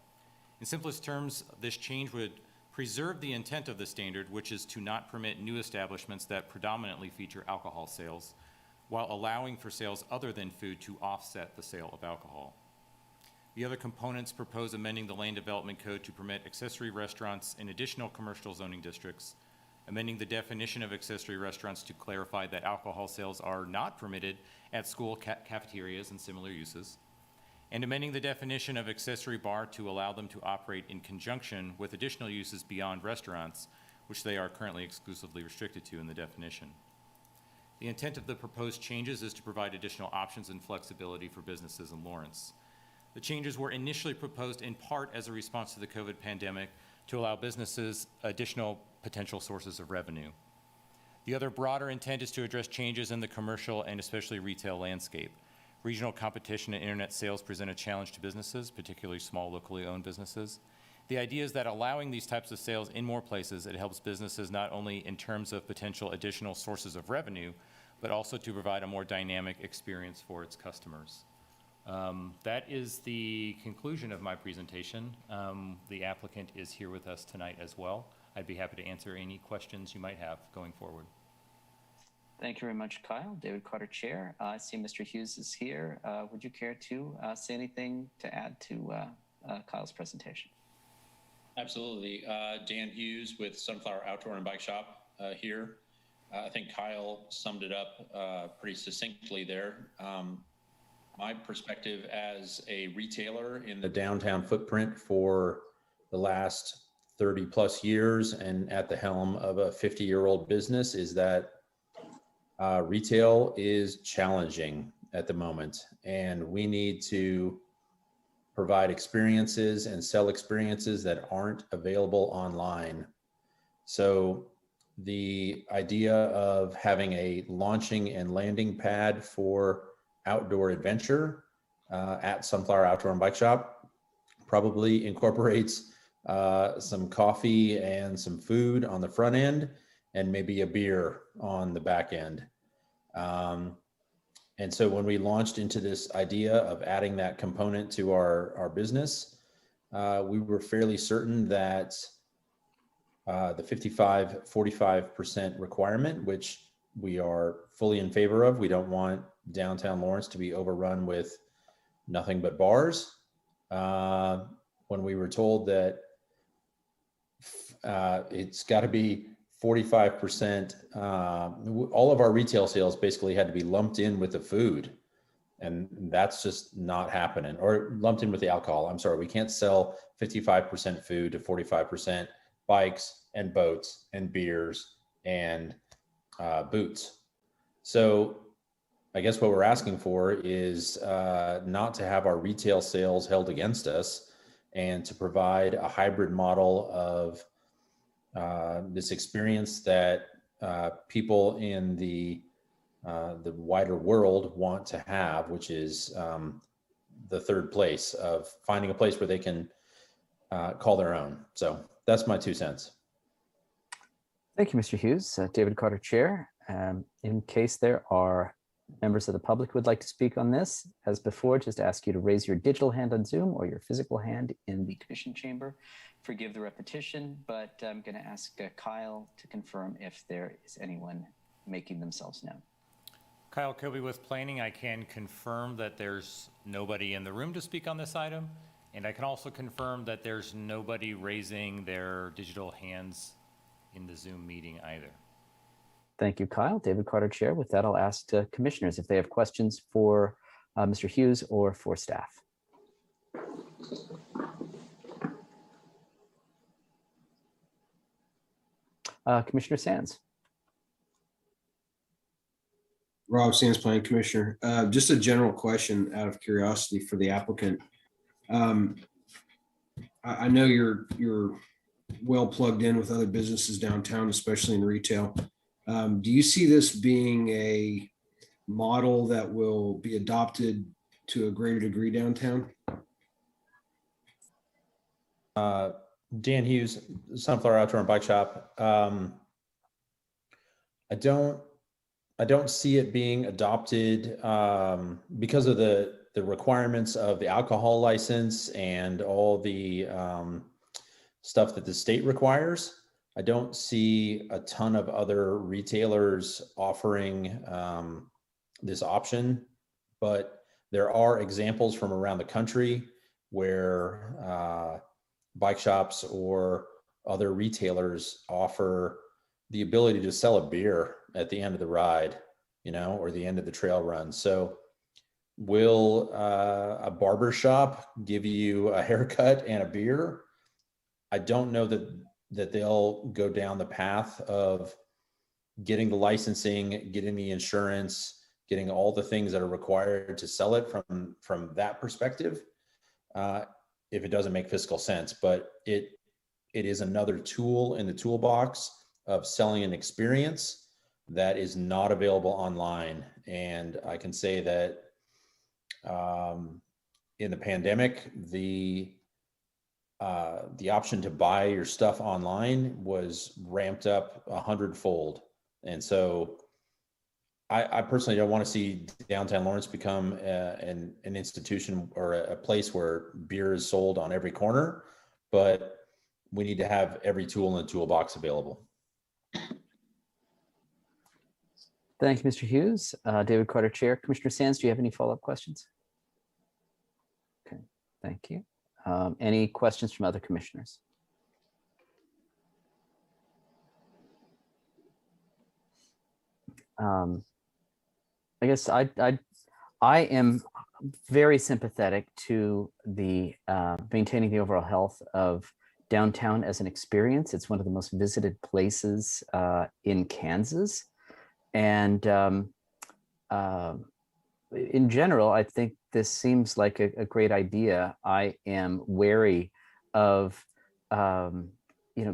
In simplest terms, this change would preserve the intent of the standard, which is to not permit new establishments that predominantly feature alcohol sales, while allowing for sales other than food to offset the sale of alcohol. The other components propose amending the Land Development Code to permit accessory restaurants in additional commercial zoning districts, amending the definition of accessory restaurants to clarify that alcohol sales are not permitted at school cafeterias and similar uses, and amending the definition of accessory bar to allow them to operate in conjunction with additional uses beyond restaurants, which they are currently exclusively restricted to in the definition. The intent of the proposed changes is to provide additional options and flexibility for businesses in Lawrence. The changes were initially proposed in part as a response to the COVID pandemic to allow businesses additional potential sources of revenue. The other broader intent is to address changes in the commercial and especially retail landscape. Regional competition and internet sales present a challenge to businesses, particularly small locally owned businesses. The idea is that allowing these types of sales in more places, it helps businesses not only in terms of potential additional sources of revenue, but also to provide a more dynamic experience for its customers. That is the conclusion of my presentation. The applicant is here with us tonight as well. I'd be happy to answer any questions you might have going forward. Thank you very much, Kyle. David Carter, Chair. I see Mr. Hughes is here. Would you care to say anything to add to Kyle's presentation? Absolutely. Dan Hughes with Sunflower Outdoor and Bike Shop here. I think Kyle summed it up pretty succinctly there. My perspective as a retailer in the downtown footprint for the last 30 plus years and at the helm of a 50-year-old business is that retail is challenging at the moment, and we need to provide experiences and sell experiences that aren't available online. So the idea of having a launching and landing pad for outdoor adventure at Sunflower Outdoor and Bike Shop probably incorporates some coffee and some food on the front end and maybe a beer on the back end. And so when we launched into this idea of adding that component to our business, we were fairly certain that the 55-45% requirement, which we are fully in favor of. We don't want downtown Lawrence to be overrun with nothing but bars. When we were told that it's got to be 45%, all of our retail sales basically had to be lumped in with the food. And that's just not happening, or lumped in with the alcohol. I'm sorry, we can't sell 55% food to 45% bikes and boats and beers and boots. So I guess what we're asking for is not to have our retail sales held against us, and to provide a hybrid model of this experience that people in the wider world want to have, which is the third place of finding a place where they can call their own. So that's my 2 cents. Thank you, Mr. Hughes. David Carter, Chair. In case there are members of the public who would like to speak on this, as before, just ask you to raise your digital hand on Zoom or your physical hand in the Commission chamber. Forgive the repetition, but I'm going to ask Kyle to confirm if there is anyone making themselves known. Kyle Kobe with Planning. I can confirm that there's nobody in the room to speak on this item. And I can also confirm that there's nobody raising their digital hands in the Zoom meeting either. Thank you, Kyle. David Carter, Chair. With that, I'll ask commissioners if they have questions for Mr. Hughes or for staff. Commissioner Sands. Rob Sands, Planning Commissioner. Just a general question out of curiosity for the applicant. I know you're well plugged in with other businesses downtown, especially in retail. Do you see this being a model that will be adopted to a greater degree downtown? Dan Hughes, Sunflower Outdoor and Bike Shop. I don't see it being adopted because of the requirements of the alcohol license and all the stuff that the state requires. I don't see a ton of other retailers offering this option, but there are examples from around the country where bike shops or other retailers offer the ability to sell a beer at the end of the ride, or the end of the trail run. So will a barber shop give you a haircut and a beer? I don't know that they'll go down the path of getting the licensing, getting the insurance, getting all the things that are required to sell it from that perspective, if it doesn't make fiscal sense. But it is another tool in the toolbox of selling an experience that is not available online. And I can say that in the pandemic, the option to buy your stuff online was ramped up 100-fold. And so I personally don't want to see downtown Lawrence become an institution or a place where beer is sold on every corner, but we need to have every tool in the toolbox available. Thank you, Mr. Hughes. David Carter, Chair. Commissioner Sands, do you have any follow-up questions? Okay, thank you. Any questions from other commissioners? I guess I am very sympathetic to the maintaining the overall health of downtown as an experience. It's one of the most visited places in Kansas. And in general, I think this seems like a great idea. I am wary of,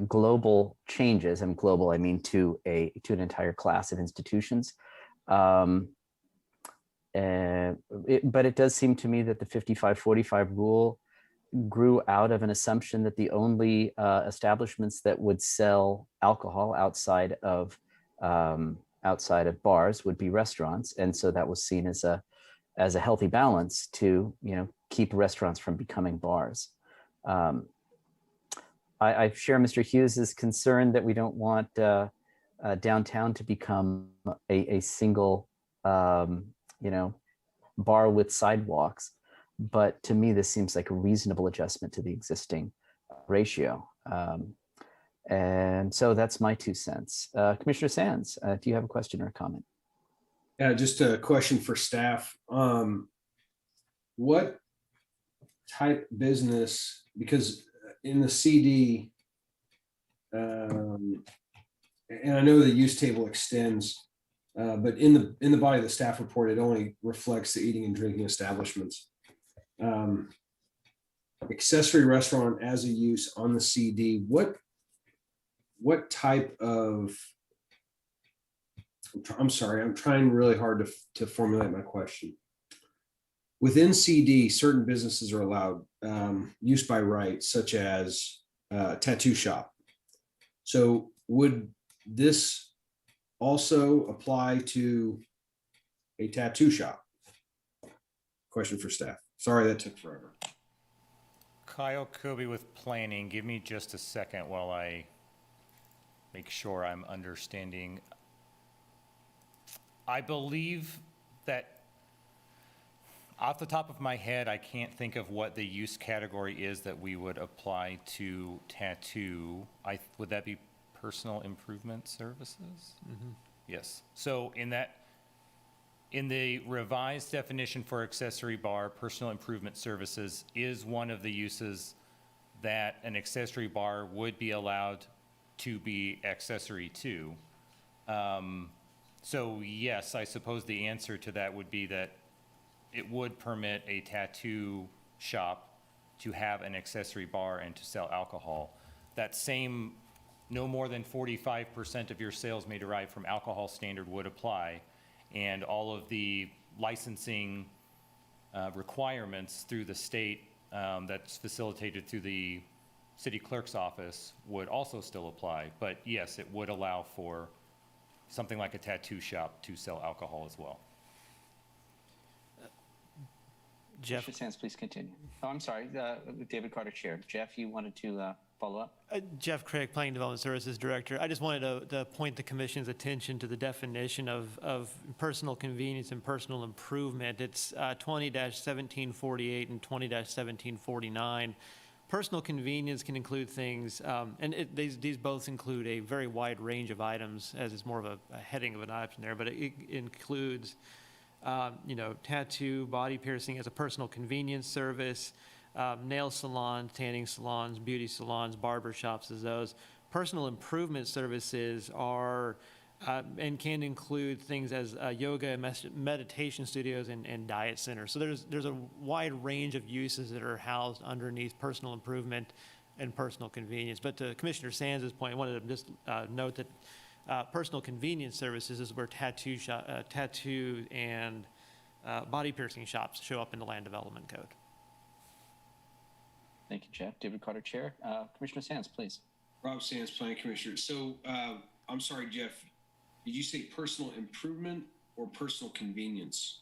global changes. And global, I mean to an entire class of institutions. But it does seem to me that the 55-45 rule grew out of an assumption that the only establishments that would sell alcohol outside of bars would be restaurants, and so that was seen as a healthy balance to keep restaurants from becoming bars. I share Mr. Hughes's concern that we don't want downtown to become a single bar with sidewalks. But to me, this seems like a reasonable adjustment to the existing ratio. And so that's my 2 cents. Commissioner Sands, do you have a question or a comment? Yeah, just a question for staff. What type business, because in the CD, and I know the use table extends, but in the body of the staff report, it only reflects the eating and drinking establishments. Accessory restaurant as a use on the CD, what type of, I'm sorry, I'm trying really hard to formulate my question. Within CD, certain businesses are allowed use by right, such as tattoo shop. So would this also apply to a tattoo shop? Question for staff. Sorry that took forever. Kyle Kobe with planning. Give me just a second while I make sure I'm understanding. I believe that off the top of my head, I can't think of what the use category is that we would apply to tattoo. Would that be personal improvement services? Mm-hmm. Yes. So in the revised definition for accessory bar, personal improvement services is one of the uses that an accessory bar would be allowed to be accessory to. So yes, I suppose the answer to that would be that it would permit a tattoo shop to have an accessory bar and to sell alcohol. That same no more than 45% of your sales may derive from alcohol standard would apply, and all of the licensing requirements through the state that's facilitated through the city clerk's office would also still apply. But yes, it would allow for something like a tattoo shop to sell alcohol as well. Jeff, Sands, please continue. Oh, I'm sorry, David Carter, Chair. Jeff, you wanted to follow up? Jeff Craig, Planning Development Services Director. I just wanted to point the Commission's attention to the definition of personal convenience and personal improvement. It's 20-1748 and 20-1749. Personal convenience can include things, and these both include a very wide range of items, as is more of a heading of an option there, but it includes tattoo, body piercing as a personal convenience service, nail salons, tanning salons, beauty salons, barber shops as those. Personal improvement services are and can include things as yoga and meditation studios and diet centers. So there's a wide range of uses that are housed underneath personal improvement and personal convenience. But to Commissioner Sands' point, I wanted to just note that personal convenience services is where tattoo and body piercing shops show up in the Land Development Code. Thank you, Jeff. David Carter, Chair. Commissioner Sands, please. Rob Sands, Planning Commissioner. So I'm sorry, Jeff, did you say personal improvement or personal convenience?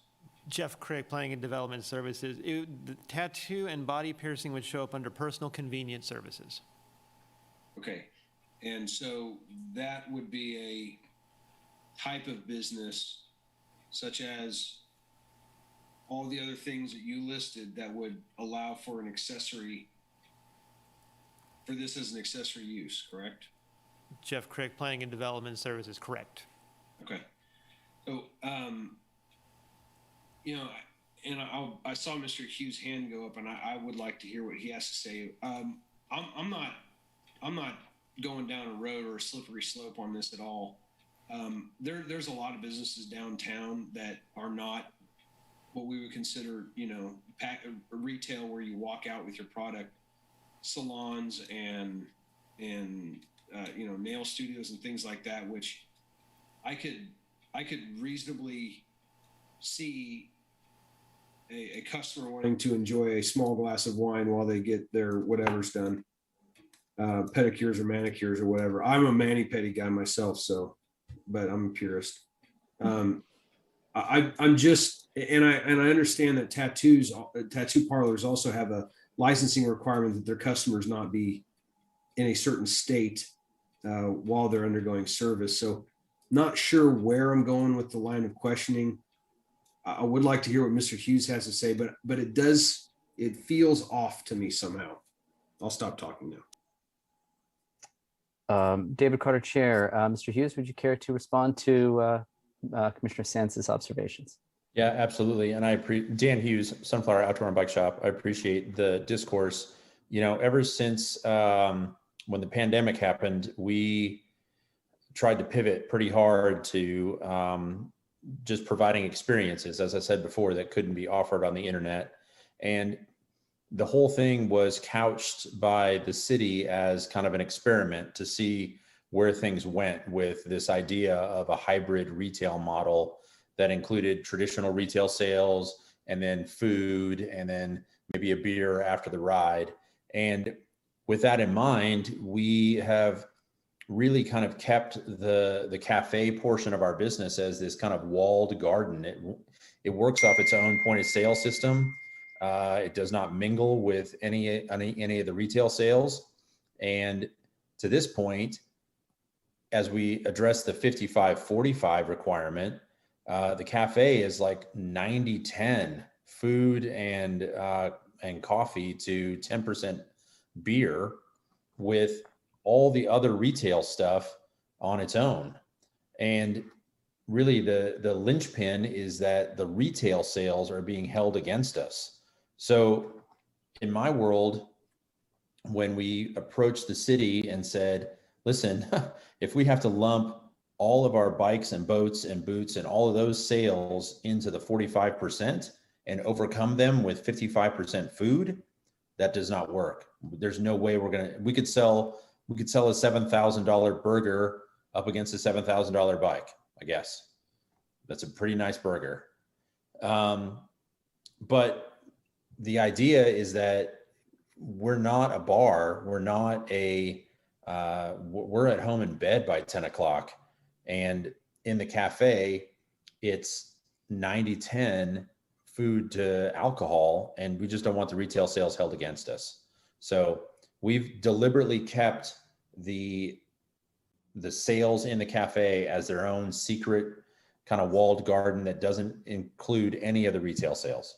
Jeff Craig, Planning and Development Services. The tattoo and body piercing would show up under personal convenience services. Okay. And so that would be a type of business such as all the other things that you listed that would allow for an accessory, for this as an accessory use, correct? Jeff Craig, Planning and Development Services, correct. Okay. So, I saw Mr. Hughes' hand go up, and I would like to hear what he has to say. I'm not going down a road or a slippery slope on this at all. There's a lot of businesses downtown that are not what we would consider, retail where you walk out with your product, salons and nail studios and things like that, which I could reasonably see a customer wanting to enjoy a small glass of wine while they get their whatever's done, pedicures or manicures or whatever. I'm a mani-pedi guy myself, but I'm a purist. I'm just, and I understand that tattoo parlors also have a licensing requirement that their customers not be in a certain state while they're undergoing service. So not sure where I'm going with the line of questioning. I would like to hear what Mr. Hughes has to say, but it feels off to me somehow. I'll stop talking now. David Carter, Chair. Mr. Hughes, would you care to respond to Commissioner Sands' observations? Yeah, absolutely. And Dan Hughes, Sunflower Outdoor and Bike Shop. I appreciate the discourse. Ever since when the pandemic happened, we tried to pivot pretty hard to just providing experiences, as I said before, that couldn't be offered on the internet. And the whole thing was couched by the city as kind of an experiment to see where things went with this idea of a hybrid retail model that included traditional retail sales and then food and then maybe a beer after the ride. And with that in mind, we have really kind of kept the cafe portion of our business as this kind of walled garden. It works off its own point of sale system. It does not mingle with any of the retail sales. And to this point, as we address the 55-45 requirement, the cafe is like 90-10 food and coffee to 10% beer, with all the other retail stuff on its own. And really the linchpin is that the retail sales are being held against us. So in my world, when we approached the city and said, listen, if we have to lump all of our bikes and boats and boots and all of those sales into the 45% and overcome them with 55% food, that does not work. There's no way we could sell a $7,000 burger up against a $7,000 bike, I guess. That's a pretty nice burger. But the idea is that we're not a bar. We're not we're at home in bed by 10 o'clock. And in the cafe, it's 90-10 food to alcohol, and we just don't want the retail sales held against us. So we've deliberately kept the sales in the cafe as their own secret kind of walled garden that doesn't include any of the retail sales.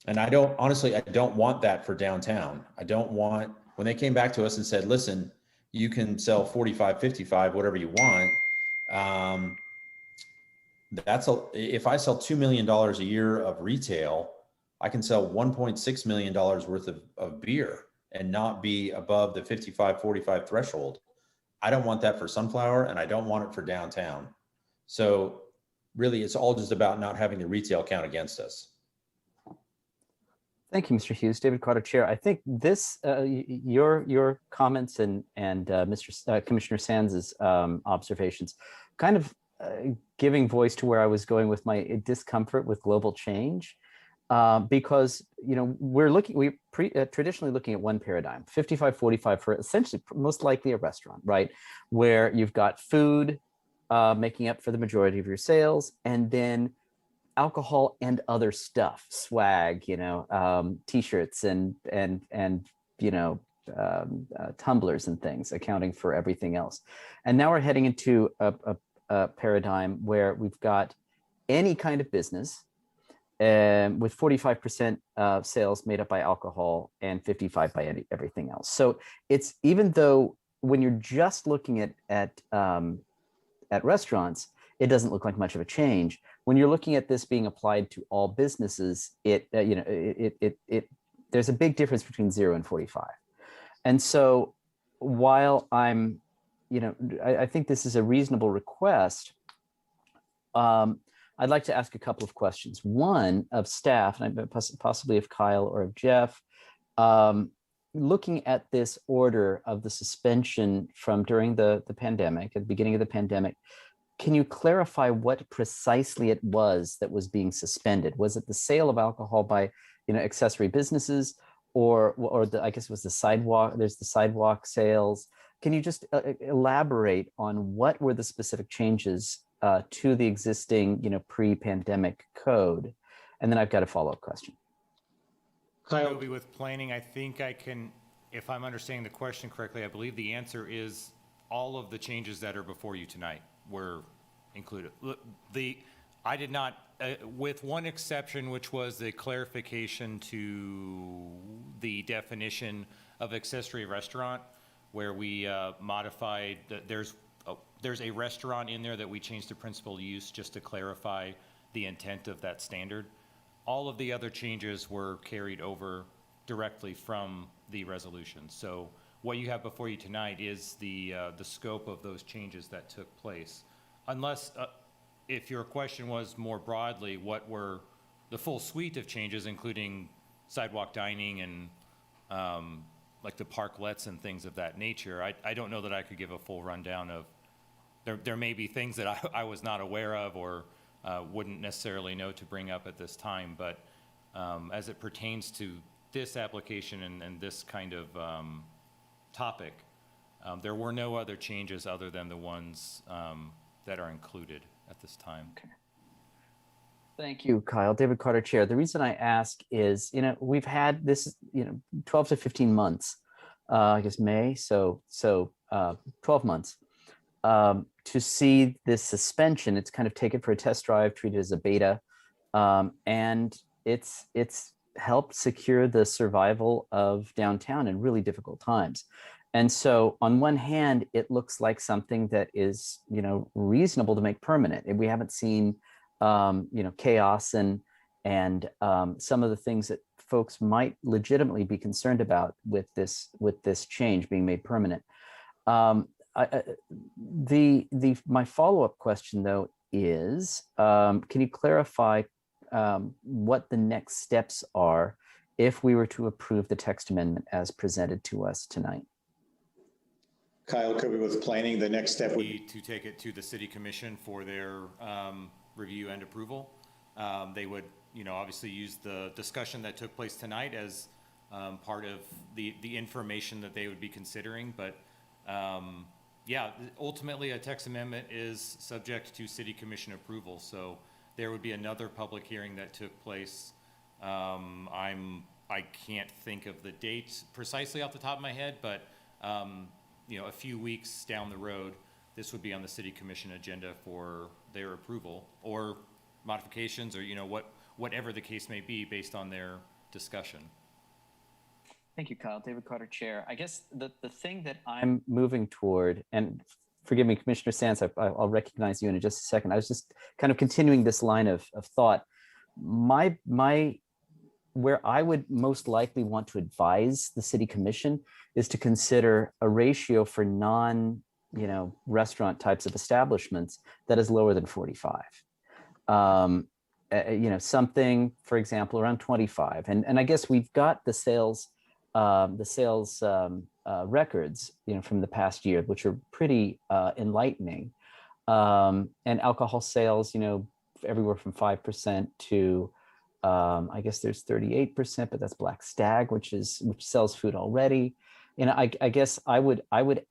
And I don't want that for downtown. When they came back to us and said, listen, you can sell 45, 55, whatever you want. If I sell $2 million a year of retail, I can sell $1.6 million worth of beer and not be above the 55-45 threshold. I don't want that for Sunflower, and I don't want it for downtown. So really, it's all just about not having the retail count against us. Thank you, Mr. Hughes. David Carter, Chair. I think this, your comments and Commissioner Sands' observations kind of giving voice to where I was going with my discomfort with global change. Because we're traditionally looking at one paradigm, 55-45 for essentially most likely a restaurant, right? Where you've got food making up for the majority of your sales, and then alcohol and other stuff, swag, t-shirts and tumblers and things accounting for everything else. And now we're heading into a paradigm where we've got any kind of business with 45% sales made up by alcohol and 55% by everything else. So it's, even though when you're just looking at restaurants, it doesn't look like much of a change. When you're looking at this being applied to all businesses, there's a big difference between 0 and 45. And so while I think this is a reasonable request, I'd like to ask a couple of questions. One of staff, and possibly of Kyle or of Jeff, looking at this order of the suspension from during the pandemic, at the beginning of the pandemic, can you clarify what precisely it was that was being suspended? Was it the sale of alcohol by, accessory businesses, or I guess it was the sidewalk? There's the sidewalk sales. Can you just elaborate on what were the specific changes to the existing, pre-pandemic code? And then I've got a follow-up question. Kyle, with planning, I think I can, if I'm understanding the question correctly, I believe the answer is all of the changes that are before you tonight were included. I did not, with one exception, which was the clarification to the definition of accessory restaurant, where we modified, there's a restaurant in there that we changed to principal use just to clarify the intent of that standard. All of the other changes were carried over directly from the resolution. So what you have before you tonight is the scope of those changes that took place. Unless, if your question was more broadly, what were the full suite of changes, including sidewalk dining and like the parklets and things of that nature, I don't know that I could give a full rundown of, there may be things that I was not aware of or wouldn't necessarily know to bring up at this time, but as it pertains to this application and this kind of topic, there were no other changes other than the ones that are included at this time. Okay. Thank you, Kyle. David Carter, Chair. The reason I ask is, we've had this, 12 to 15 months, I guess May, so 12 months to see this suspension. It's kind of taken for a test drive, treated as a beta, and it's helped secure the survival of downtown in really difficult times. And so on one hand, it looks like something that is, reasonable to make permanent. And we haven't seen, chaos and some of the things that folks might legitimately be concerned about with this change being made permanent. My follow-up question, though, is can you clarify what the next steps are if we were to approve the text amendment as presented to us tonight? Kyle Kobe with planning. The next step would be to take it to the city commission for their review and approval. They would, obviously use the discussion that took place tonight as part of the information that they would be considering. But yeah, ultimately a text amendment is subject to city commission approval. So there would be another public hearing that took place. I can't think of the date precisely off the top of my head, but a few weeks down the road, this would be on the city commission agenda for their approval or modifications or, whatever the case may be based on their discussion. Thank you, Kyle. David Carter, Chair. I guess the thing that I'm moving toward, and forgive me, Commissioner Sands, I'll recognize you in just a second. I was just kind of continuing this line of thought. Where I would most likely want to advise the city commission is to consider a ratio for restaurant types of establishments that is lower than 45. Something, for example, around 25. And I guess we've got the sales records, from the past year, which are pretty enlightening. And alcohol sales, everywhere from 5% to I guess there's 38%, but that's Black Stag, which sells food already. I guess I would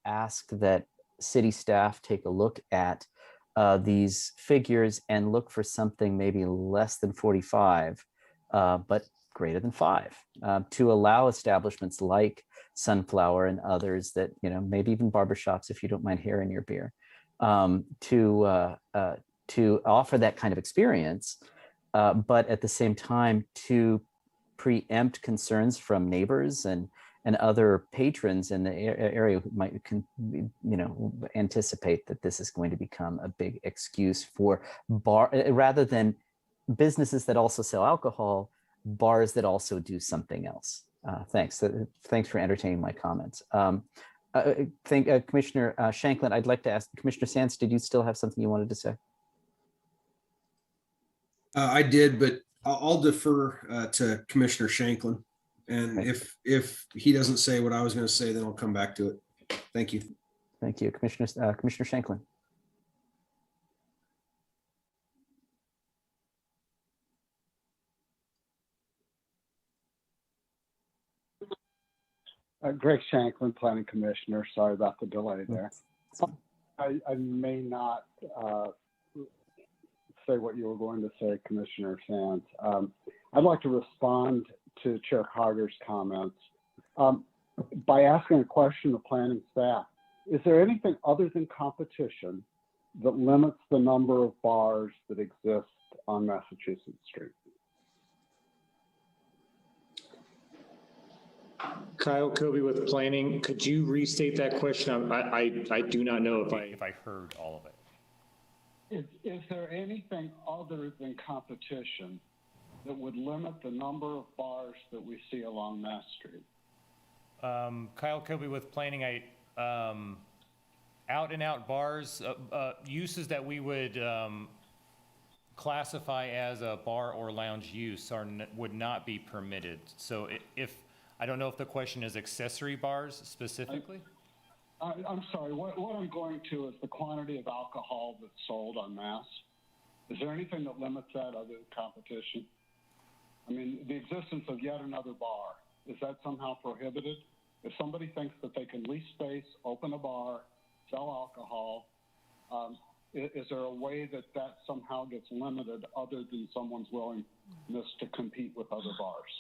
ask that city staff take a look at these figures and look for something maybe less than 45, but greater than 5, to allow establishments like Sunflower and others that, maybe even barbershops, if you don't mind hair in your beer, to offer that kind of experience. But at the same time, to preempt concerns from neighbors and other patrons in the area who might anticipate that this is going to become a big excuse for rather than businesses that also sell alcohol, bars that also do something else. Thanks for entertaining my comments. Commissioner Shanklin, I'd like to ask Commissioner Sands, did you still have something you wanted to say? I did, but I'll defer to Commissioner Shanklin. And Okay. if he doesn't say what I was going to say, then I'll come back to it. Thank you. Thank you, Commissioner Shanklin. Greg Shanklin, Planning Commissioner. Sorry about the delay there. I may not say what you were going to say, Commissioner Sands. I'd like to respond to Chair Carter's comments by asking a question of planning staff. Is there anything other than competition that limits the number of bars that exist on Massachusetts Street? Kyle Kobe with planning. Could you restate that question? I do not know if I heard all of it. Is there anything other than competition that would limit the number of bars that we see along Mass Street? Kyle Kobe with planning. Out and out bars, uses that we would classify as a bar or lounge use would not be permitted. So if I don't know if the question is accessory bars specifically. I'm sorry, what I'm going to is the quantity of alcohol that's sold on Mass. Is there anything that limits that other than competition? I mean, the existence of yet another bar, is that somehow prohibited? If somebody thinks that they can lease space, open a bar, sell alcohol, is there a way that that somehow gets limited other than someone's willingness to compete with other bars?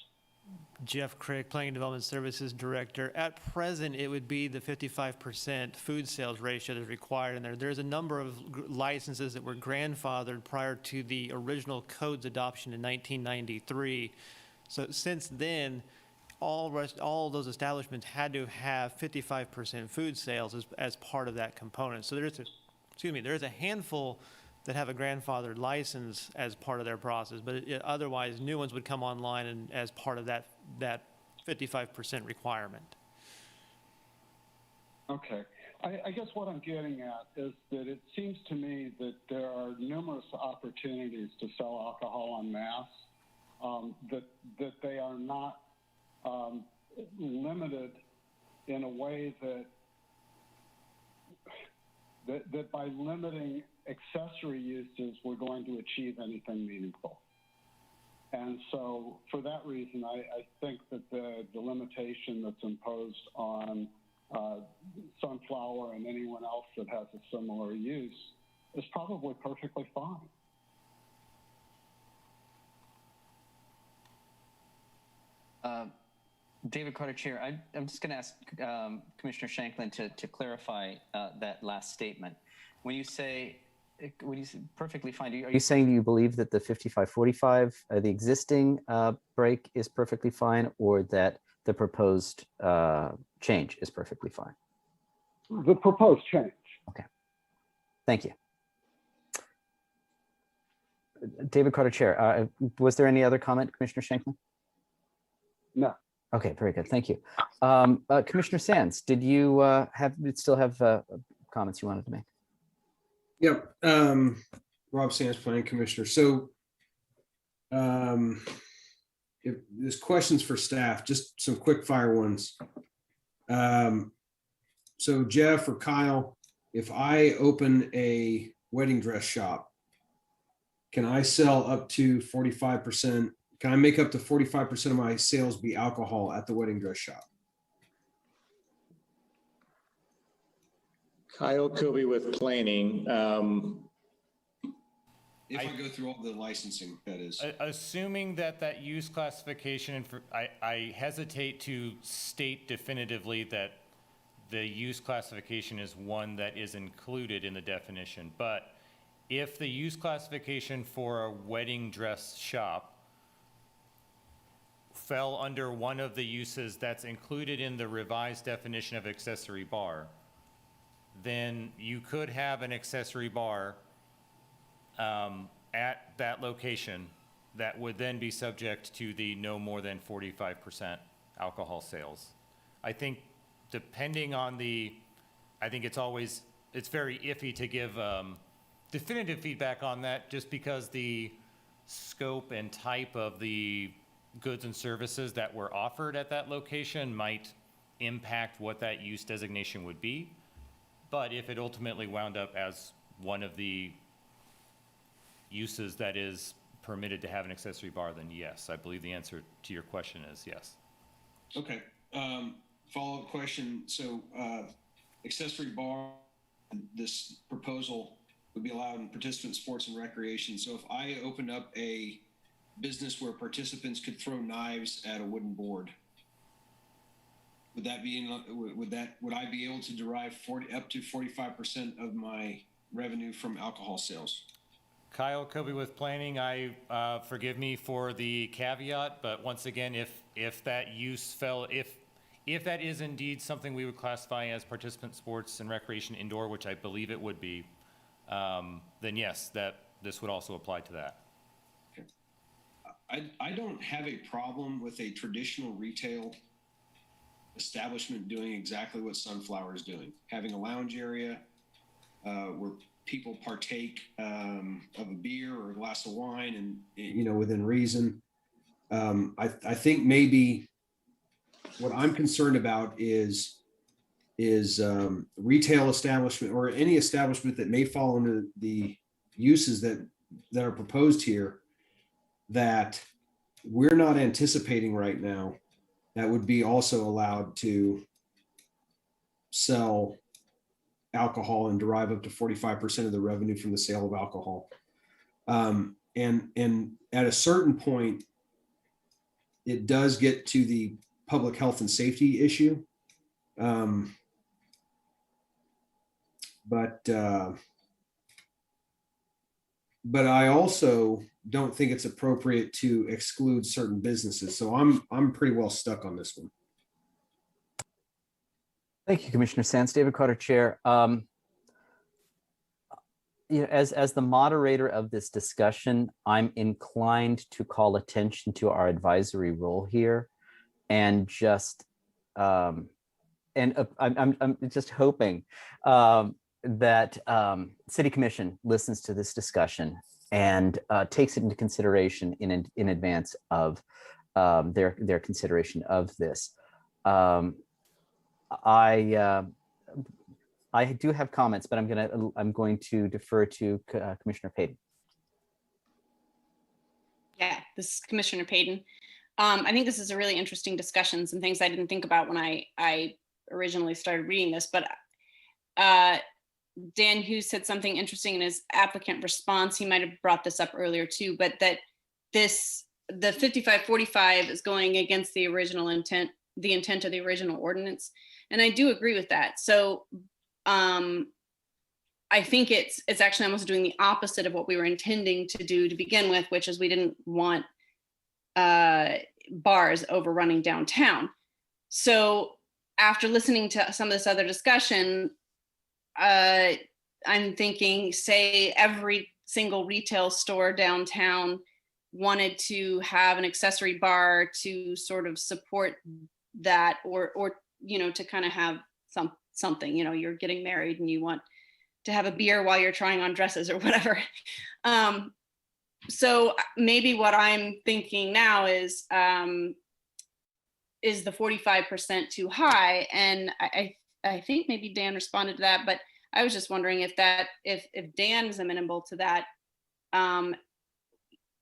Jeff Crick, Planning and Development Services Director. At present, it would be the 55% food sales ratio that is required in there. There's a number of licenses that were grandfathered prior to the original code's adoption in 1993. So since then, all those establishments had to have 55% food sales as part of that component. So there's a handful that have a grandfathered license as part of their process, but otherwise new ones would come online and as part of that 55% requirement. Okay. I guess what I'm getting at is that it seems to me that there are numerous opportunities to sell alcohol en masse, that they are not limited in a way that by limiting accessory uses, we're going to achieve anything meaningful. And so for that reason, I think that the limitation that's imposed on Sunflower and anyone else that has a similar use is probably perfectly fine. David Carter, Chair, I'm just going to ask Commissioner Shanklin to clarify that last statement. When you say perfectly fine, Are you saying you believe that the 55-45, the existing break is perfectly fine, or that the proposed change is perfectly fine? The proposed change. Okay. Thank you. David Carter, Chair. Was there any other comment, Commissioner Shanklin? No. Okay, very good. Thank you. Commissioner Sands, did you still have comments you wanted to make? Yep. Rob Sands, Planning Commissioner. So if there's questions for staff, just some quick fire ones. So Jeff or Kyle, if I open a wedding dress shop, can I sell up to 45%? Can I make up to 45% of my sales be alcohol at the wedding dress shop? Kyle Kobe with planning. If I go through all the licensing, that is. Assuming that use classification, and I hesitate to state definitively that the use classification is one that is included in the definition, but if the use classification for a wedding dress shop fell under one of the uses that's included in the revised definition of accessory bar, then you could have an accessory bar at that location that would then be subject to the no more than 45% alcohol sales. I think depending on I think it's very iffy to give definitive feedback on that, just because the scope and type of the goods and services that were offered at that location might impact what that use designation would be. But if it ultimately wound up as one of the uses that is permitted to have an accessory bar, then yes, I believe the answer to your question is yes. Okay. Follow-up question. So accessory bar, this proposal would be allowed in participant sports and recreation. So if I opened up a business where participants could throw knives at a wooden board, would that be would I be able to derive up to 45% of my revenue from alcohol sales? Kyle Kobe with planning, forgive me for the caveat, but once again, if that use fell, if that is indeed something we would classify as participant sports and recreation indoor, which I believe it would be, then yes, this would also apply to that. Okay. I don't have a problem with a traditional retail establishment doing exactly what Sunflower is doing, having a lounge area where people partake of a beer or a glass of wine, and within reason. I think maybe what I'm concerned about is retail establishment or any establishment that may fall under the uses that are proposed here that we're not anticipating right now that would be also allowed to sell alcohol and derive up to 45% of the revenue from the sale of alcohol. And at a certain point, it does get to the public health and safety issue. But I also don't think it's appropriate to exclude certain businesses. So I'm pretty well stuck on this one. Thank you, Commissioner Sands. David Carter, Chair. As the moderator of this discussion, I'm inclined to call attention to our advisory role here, and just I'm just hoping that City Commission listens to this discussion and takes it into consideration in advance of their consideration of this. I do have comments, but I'm going to defer to Commissioner Payton. Yeah, this is Commissioner Payton. I think this is a really interesting discussion, some things I didn't think about when I originally started reading this, but Dan Hughes said something interesting in his applicant response. He might have brought this up earlier too, but that the 5545 is going against the original intent, the intent of the original ordinance. And I do agree with that. So I think it's actually almost doing the opposite of what we were intending to do to begin with, which is we didn't want bars overrunning downtown. So after listening to some of this other discussion, I'm thinking, say every single retail store downtown wanted to have an accessory bar to sort of support that, or to kind of have something, you're getting married and you want to have a beer while you're trying on dresses or whatever. So maybe what I'm thinking now is the 45% too high? And I think maybe Dan responded to that, but I was just wondering if Dan's amenable to that,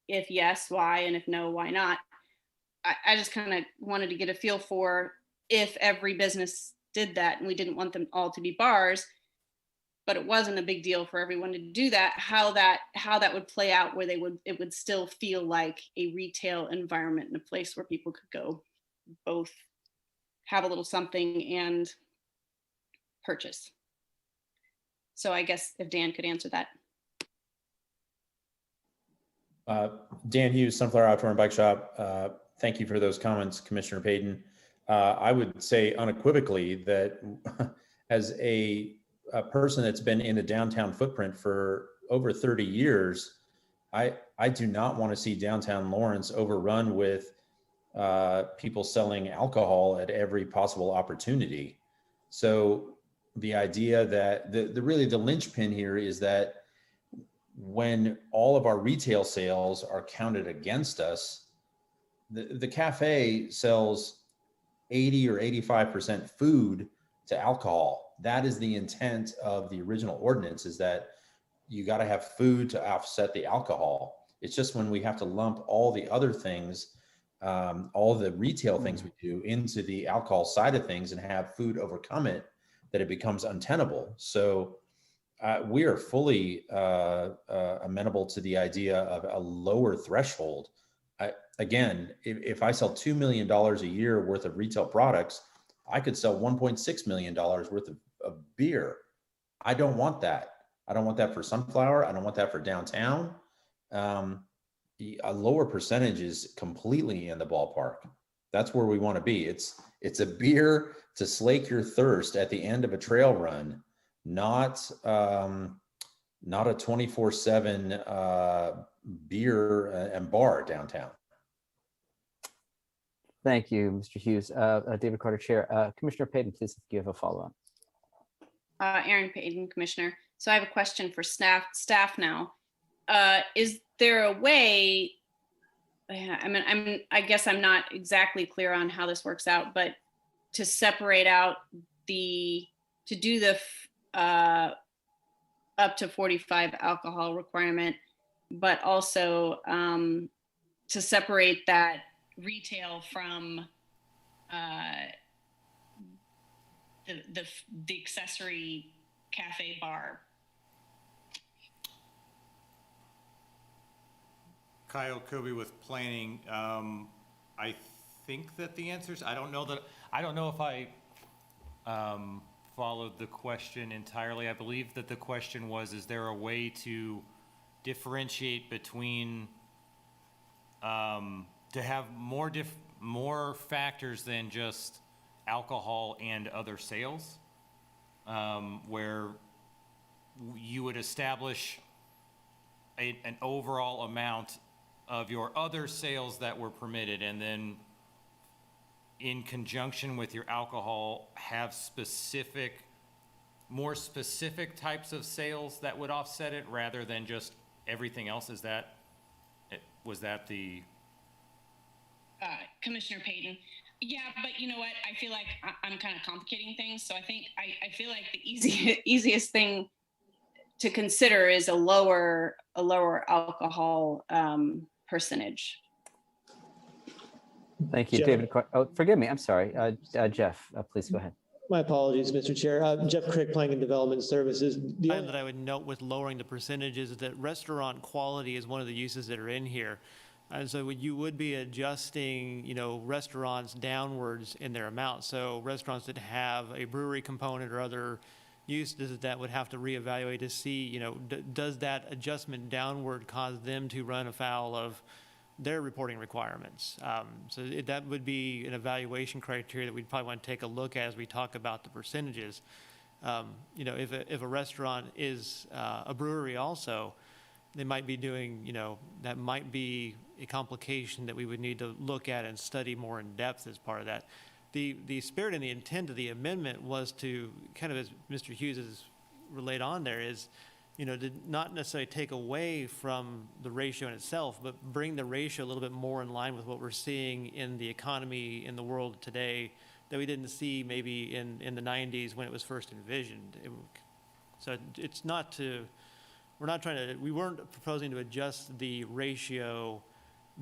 if yes, why, and if no, why not? I just kind of wanted to get a feel for if every business did that and we didn't want them all to be bars, but it wasn't a big deal for everyone to do that, how that would play out, where it would still feel like a retail environment and a place where people could go both have a little something and purchase. So I guess if Dan could answer that. Dan Hughes, Sunflower Outdoor and Bike Shop. Thank you for those comments, Commissioner Payton. I would say unequivocally that as a person that's been in the downtown footprint for over 30 years, I do not want to see downtown Lawrence overrun with people selling alcohol at every possible opportunity. So the idea that the linchpin here is that when all of our retail sales are counted against us, the cafe sells 80 or 85% food to alcohol. That is the intent of the original ordinance, is that you got to have food to offset the alcohol. It's just when we have to lump all the other things, all the retail things we do into the alcohol side of things and have food overcome it, that it becomes untenable. So we are fully amenable to the idea of a lower threshold. Again, if I sell $2 million a year worth of retail products, I could sell $1.6 million worth of beer. I don't want that. I don't want that for Sunflower. I don't want that for downtown. A lower percentage is completely in the ballpark. That's where we want to be. It's a beer to slake your thirst at the end of a trail run, not a 24/7 beer and bar downtown. Thank you, Mr. Hughes. David Carter, Chair. Commissioner Payton, please, if you have a follow-up. Aaron Payton, Commissioner. So I have a question for staff now. Is there a way, I guess I'm not exactly clear on how this works out, but to separate out to do the up to 45 alcohol requirement, but also to separate that retail from the accessory cafe bar? Kyle Kobe with planning. I think that the answers, I don't know if I followed the question entirely. I believe that the question was, is there a way to differentiate between, to have more factors than just alcohol and other sales, where you would establish an overall amount of your other sales that were permitted, and then in conjunction with your alcohol have more specific types of sales that would offset it rather than just everything else? Was that the... Commissioner Payton. Yeah, but you know what? I feel like I'm kind of complicating things. So I think I feel like the easiest thing to consider is a lower alcohol percentage. Thank you, Jeff. David. Oh, forgive me. I'm sorry. Jeff, please go ahead. My apologies, Mr. Chair. Jeff Crick, Planning and Development Services. The item that I would note with lowering the percentages is that restaurant quality is one of the uses that are in here. And so you would be adjusting, restaurants downwards in their amount. So restaurants that have a brewery component or other uses that would have to reevaluate to see, does that adjustment downward cause them to run afoul of their reporting requirements? That would be an evaluation criteria that we'd probably want to take a look at as we talk about the percentages. If a restaurant is a brewery also, they might be doing, that might be a complication that we would need to look at and study more in depth as part of that. The spirit and the intent of the amendment was to kind of, as Mr. Hughes has relayed on there, is, to not necessarily take away from the ratio in itself, but bring the ratio a little bit more in line with what we're seeing in the economy in the world today that we didn't see maybe in the 90s when it was first envisioned. We weren't proposing to adjust the ratio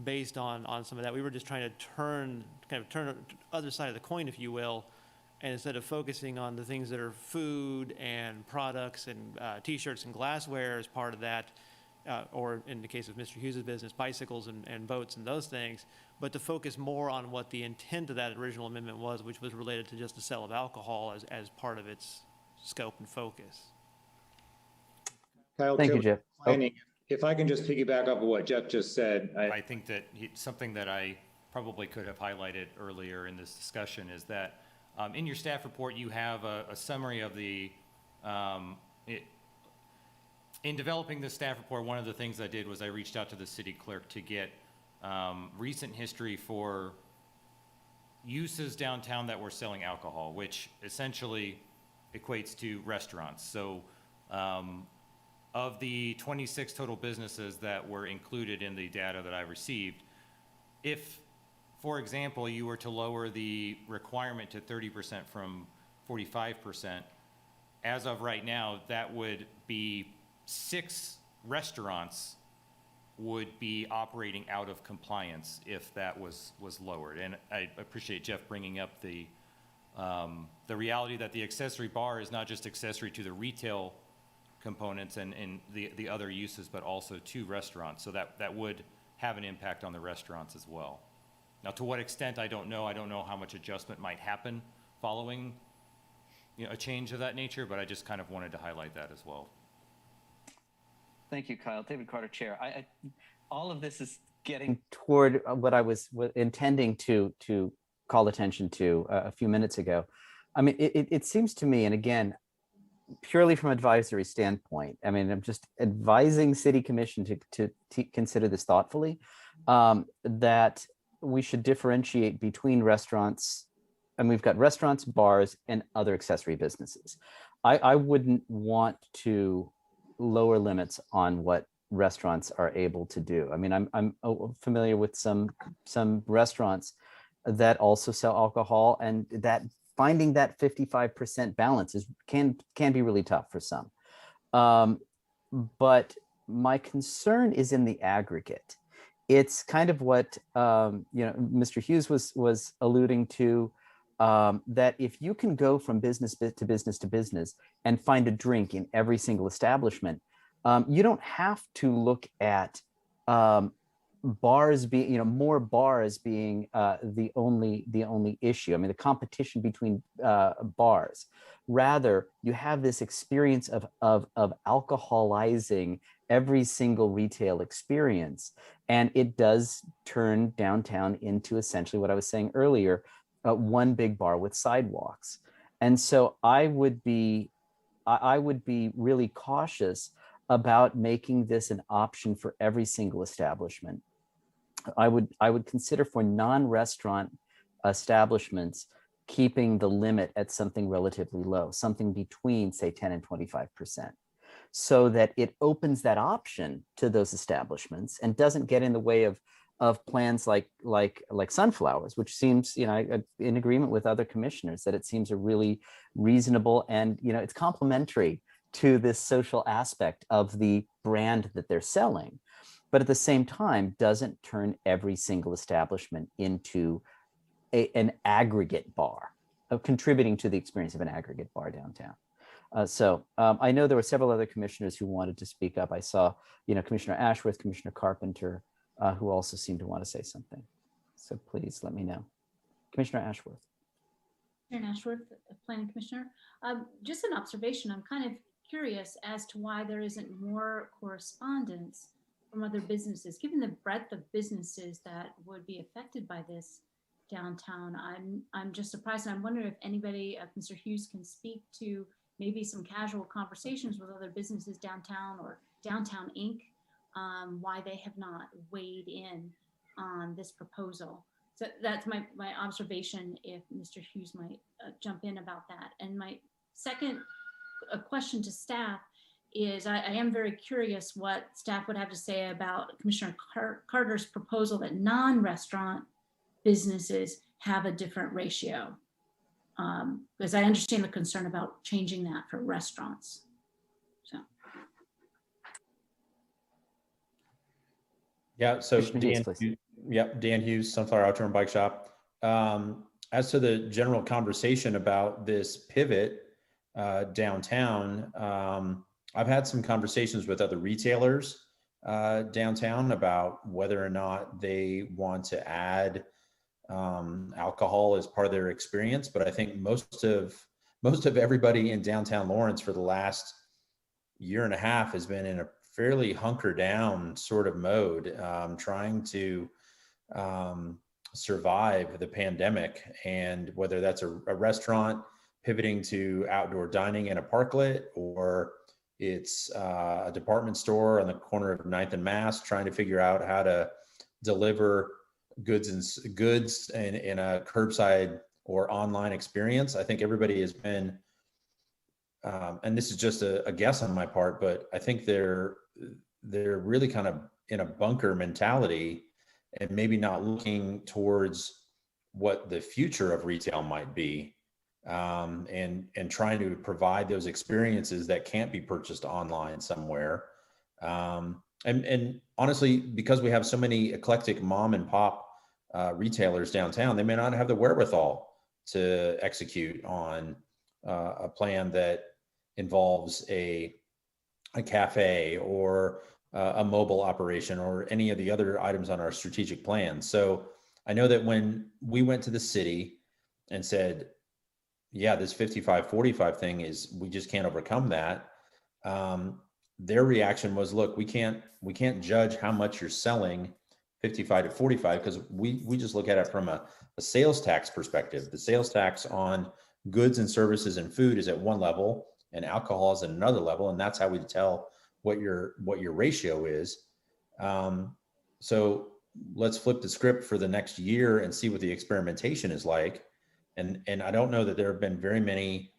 based on some of that. We were just trying to turn the other side of the coin, if you will, and instead of focusing on the things that are food and products and t-shirts and glassware as part of that, or in the case of Mr. Hughes' business, bicycles and boats and those things, but to focus more on what the intent of that original amendment was, which was related to just the sale of alcohol as part of its scope and focus. Kyle, Thank you, Jeff. If I can just piggyback off of what Jeff just said. I think that something that I probably could have highlighted earlier in this discussion is that in your staff report, you have a summary of the, in developing the staff report, one of the things I did was I reached out to the city clerk to get recent history for uses downtown that were selling alcohol, which essentially equates to restaurants. So of the 26 total businesses that were included in the data that I received, if, for example, you were to lower the requirement to 30% from 45%, as of right now, that would be 6 restaurants would be operating out of compliance if that was lowered. And I appreciate Jeff bringing up the reality that the accessory bar is not just accessory to the retail components and the other uses, but also to restaurants. So that would have an impact on the restaurants as well. Now, to what extent, I don't know. I don't know how much adjustment might happen following, you know, a change of that nature, but I just kind of wanted to highlight that as well. Thank you, Kyle. David Carter, Chair. All of this is getting toward what I was intending to call attention to a few minutes ago. I mean, it seems to me, and again, purely from advisory standpoint, I mean, I'm just advising City Commission to consider this thoughtfully, that we should differentiate between restaurants, and we've got restaurants, bars, and other accessory businesses. I wouldn't want to lower limits on what restaurants are able to do. I mean, I'm familiar with some restaurants that also sell alcohol, and that finding that 55% balance can be really tough for some. But my concern is in the aggregate. It's kind of what Mr. Hughes was alluding to, that if you can go from business to business to business and find a drink in every single establishment, you don't have to look at bars being, more bars being the only issue. I mean, the competition between bars. Rather, you have this experience of alcoholizing every single retail experience, and it does turn downtown into essentially what I was saying earlier, one big bar with sidewalks. And so I would be really cautious about making this an option for every single establishment. I would consider for non-restaurant establishments keeping the limit at something relatively low, something between, say, 10 and 25%, so that it opens that option to those establishments and doesn't get in the way of plans like Sunflowers, which seems, in agreement with other commissioners, that it seems a really reasonable and, it's complementary to this social aspect of the brand that they're selling, but at the same time doesn't turn every single establishment into an aggregate bar, contributing to the experience of an aggregate bar downtown. So I know there were several other commissioners who wanted to speak up. I saw, Commissioner Ashworth, Commissioner Carpenter, who also seemed to want to say something. So please let me know. Commissioner Ashworth. Commissioner Ashworth, Planning Commissioner. Just an observation. I'm kind of curious as to why there isn't more correspondence from other businesses, given the breadth of businesses that would be affected by this downtown. I'm just surprised, and I'm wondering if anybody, Mr. Hughes, can speak to maybe some casual conversations with other businesses downtown or Downtown Inc., why they have not weighed in on this proposal. So that's my observation, if Mr. Hughes might jump in about that. And my second question to staff is, I am very curious what staff would have to say about Commissioner Carter's proposal that non-restaurant businesses have a different ratio. Because I understand the concern about changing that for restaurants. So. Yeah, so Dan Hughes, Sunflower Outdoor and Bike Shop. As to the general conversation about this pivot downtown, I've had some conversations with other retailers downtown about whether or not they want to add alcohol as part of their experience. But I think most of everybody in downtown Lawrence for the last year and a half has been in a fairly hunker down sort of mode, trying to survive the pandemic. And whether that's a restaurant pivoting to outdoor dining in a parklet, or it's a department store on the corner of 9th and Mass trying to figure out how to deliver goods in a curbside or online experience. I think everybody has been and this is just a guess on my part, but I think they're really kind of in a bunker mentality and maybe not looking towards what the future of retail might be, and trying to provide those experiences that can't be purchased online somewhere. And honestly, because we have so many eclectic mom and pop retailers downtown, they may not have the wherewithal to execute on a plan that involves a cafe or a mobile operation or any of the other items on our strategic plan. So I know that when we went to the city and said, yeah, this 55-45 thing is, we just can't overcome that. Their reaction was, look, we can't judge how much you're selling 55 to 45 because we just look at it from a sales tax perspective. The sales tax on goods and services and food is at one level and alcohol is at another level. And that's how we tell what your ratio is. So let's flip the script for the next year and see what the experimentation is like. And I don't know that there have been very many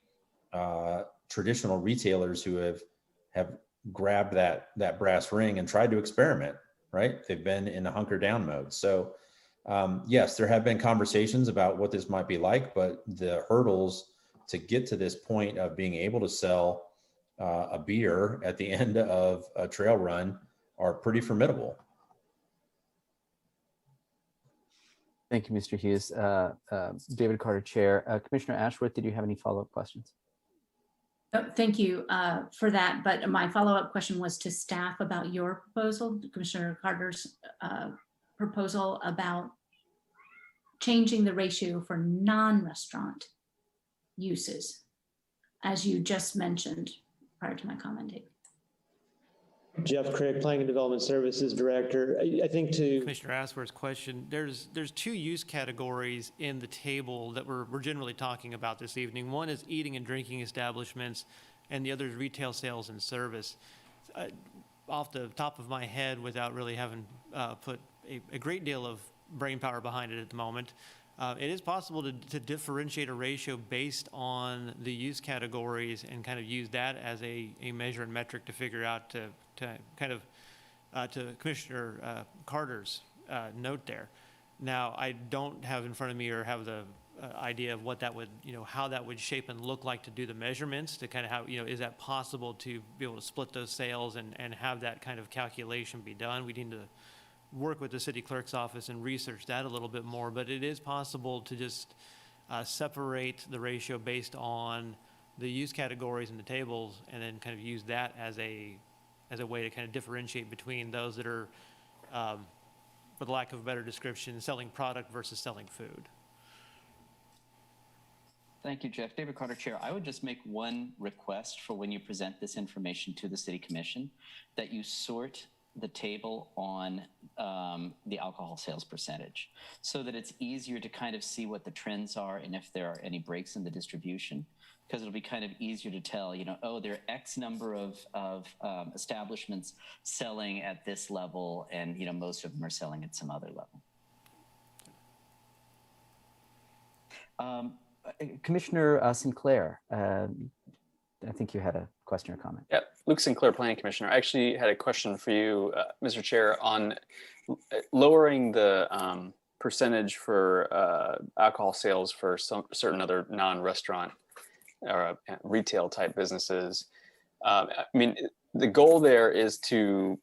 traditional retailers who have grabbed that brass ring and tried to experiment, right? They've been in a hunker down mode. So yes, there have been conversations about what this might be like, but the hurdles to get to this point of being able to sell a beer at the end of a trail run are pretty formidable. Thank you, Mr. Hughes. David Carter, Chair. Commissioner Ashworth, did you have any follow-up questions? Thank you for that. But my follow-up question was to staff about your proposal, Commissioner Carter's proposal about changing the ratio for non-restaurant uses, as you just mentioned prior to my commenting. Jeff Craig, Planning and Development Services Director. I think to Commissioner Ashworth's question, there's two use categories in the table that we're generally talking about this evening. One is eating and drinking establishments, and the other is retail sales and service. Off the top of my head, without really having put a great deal of brain power behind it at the moment, it is possible to differentiate a ratio based on the use categories and kind of use that as a measure and metric to figure out to kind of to Commissioner Carter's note there. Now, I don't have in front of me or have the idea of what that would, how that would shape and look like to do the measurements to kind of how, is that possible to be able to split those sales and have that kind of calculation be done? We need to work with the city clerk's office and research that a little bit more, but it is possible to just separate the ratio based on the use categories in the tables and then kind of use that as a way to kind of differentiate between those that are, for the lack of a better description, selling product versus selling food. Thank you, Jeff. David Carter, Chair. I would just make one request for when you present this information to the City Commission, that you sort the table on the alcohol sales percentage so that it's easier to kind of see what the trends are and if there are any breaks in the distribution, because it'll be kind of easier to tell, oh, there are X number of establishments selling at this level and, most of them are selling at some other level. Commissioner Sinclair, I think you had a question or comment. Yeah, Luke Sinclair, Planning Commissioner. I actually had a question for you, Mr. Chair, on lowering the percentage for alcohol sales for some certain other non-restaurant or retail type businesses. I mean, the goal there is it to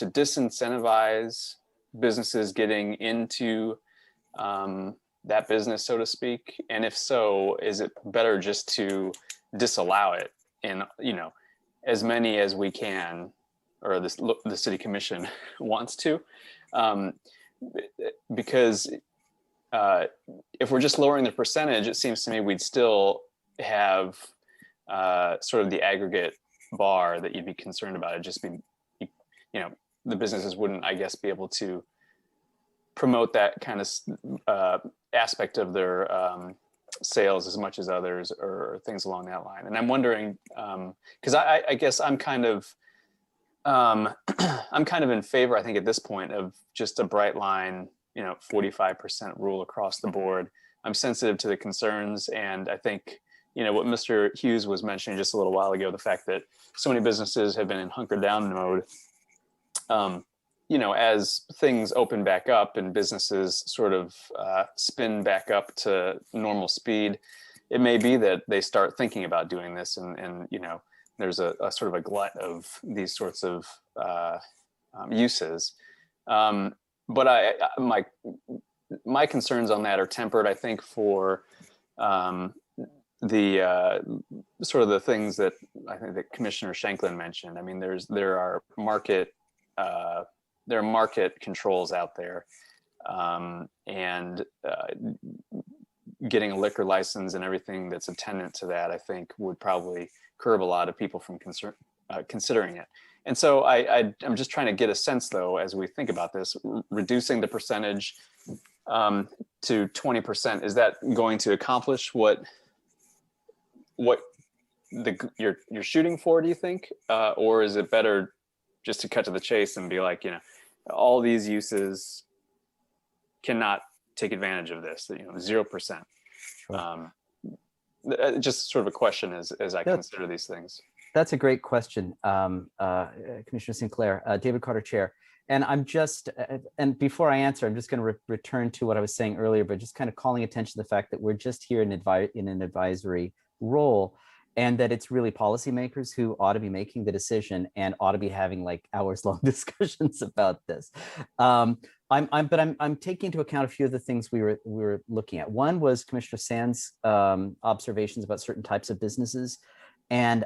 disincentivize businesses getting into that business, so to speak? And if so, is it better just to disallow it in, as many as we can, or the City Commission wants to? Because if we're just lowering the percentage, it seems to me we'd still have sort of the aggregate bar that you'd be concerned about. It'd just be, the businesses wouldn't, I guess, be able to promote that kind of aspect of their sales as much as others, or things along that line. And I'm wondering, because I guess I'm kind of in favor, I think at this point, of just a bright line, 45% rule across the board. I'm sensitive to the concerns, and I think what Mr. Hughes was mentioning just a little while ago, the fact that so many businesses have been in hunker down mode. As things open back up and businesses sort of spin back up to normal speed, it may be that they start thinking about doing this, and there's a sort of a glut of these sorts of uses. But my concerns on that are tempered, I think, for the sort of the things that I think that Commissioner Shanklin mentioned. I mean, there are market controls out there, and getting a liquor license and everything that's attendant to that, I think, would probably curb a lot of people from considering it. And so I'm just trying to get a sense, though, as we think about this, reducing the percentage to 20%, is that going to accomplish what you're shooting for, do you think? Or is it better just to cut to the chase and be like, all these uses cannot take advantage of this, 0%? Sure. Just sort of a question as I consider these things. That's a great question, Commissioner Sinclair. David Carter, Chair. And and before I answer, I'm just going to return to what I was saying earlier, but just kind of calling attention to the fact that we're just here in an advisory role, and that it's really policymakers who ought to be making the decision and ought to be having like hours-long discussions about this. I'm taking into account a few of the things we were looking at. One was Commissioner Sand's observations about certain types of businesses, and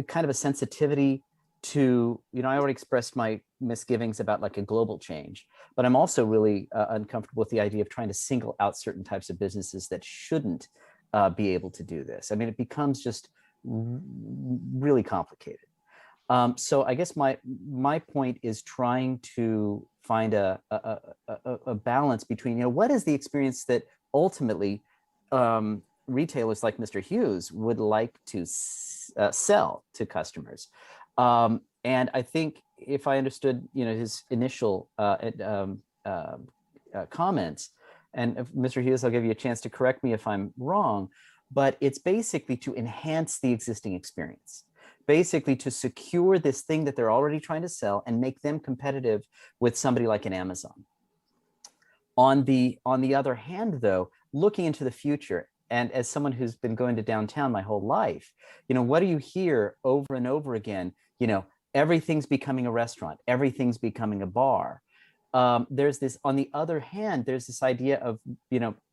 kind of a sensitivity to, I already expressed my misgivings about like a global change, but I'm also really uncomfortable with the idea of trying to single out certain types of businesses that shouldn't be able to do this. I mean, it becomes just really complicated. So I guess my point is trying to find a balance between, what is the experience that ultimately retailers like Mr. Hughes would like to sell to customers. And I think if I understood, his initial comments, and if Mr. Hughes, I'll give you a chance to correct me if I'm wrong, but it's basically to enhance the existing experience, basically to secure this thing that they're already trying to sell and make them competitive with somebody like an Amazon. On the other hand, though, looking into the future, and as someone who's been going to downtown my whole life, what do you hear over and over again? Everything's becoming a restaurant, everything's becoming a bar. There's this, on the other hand, there's this idea of,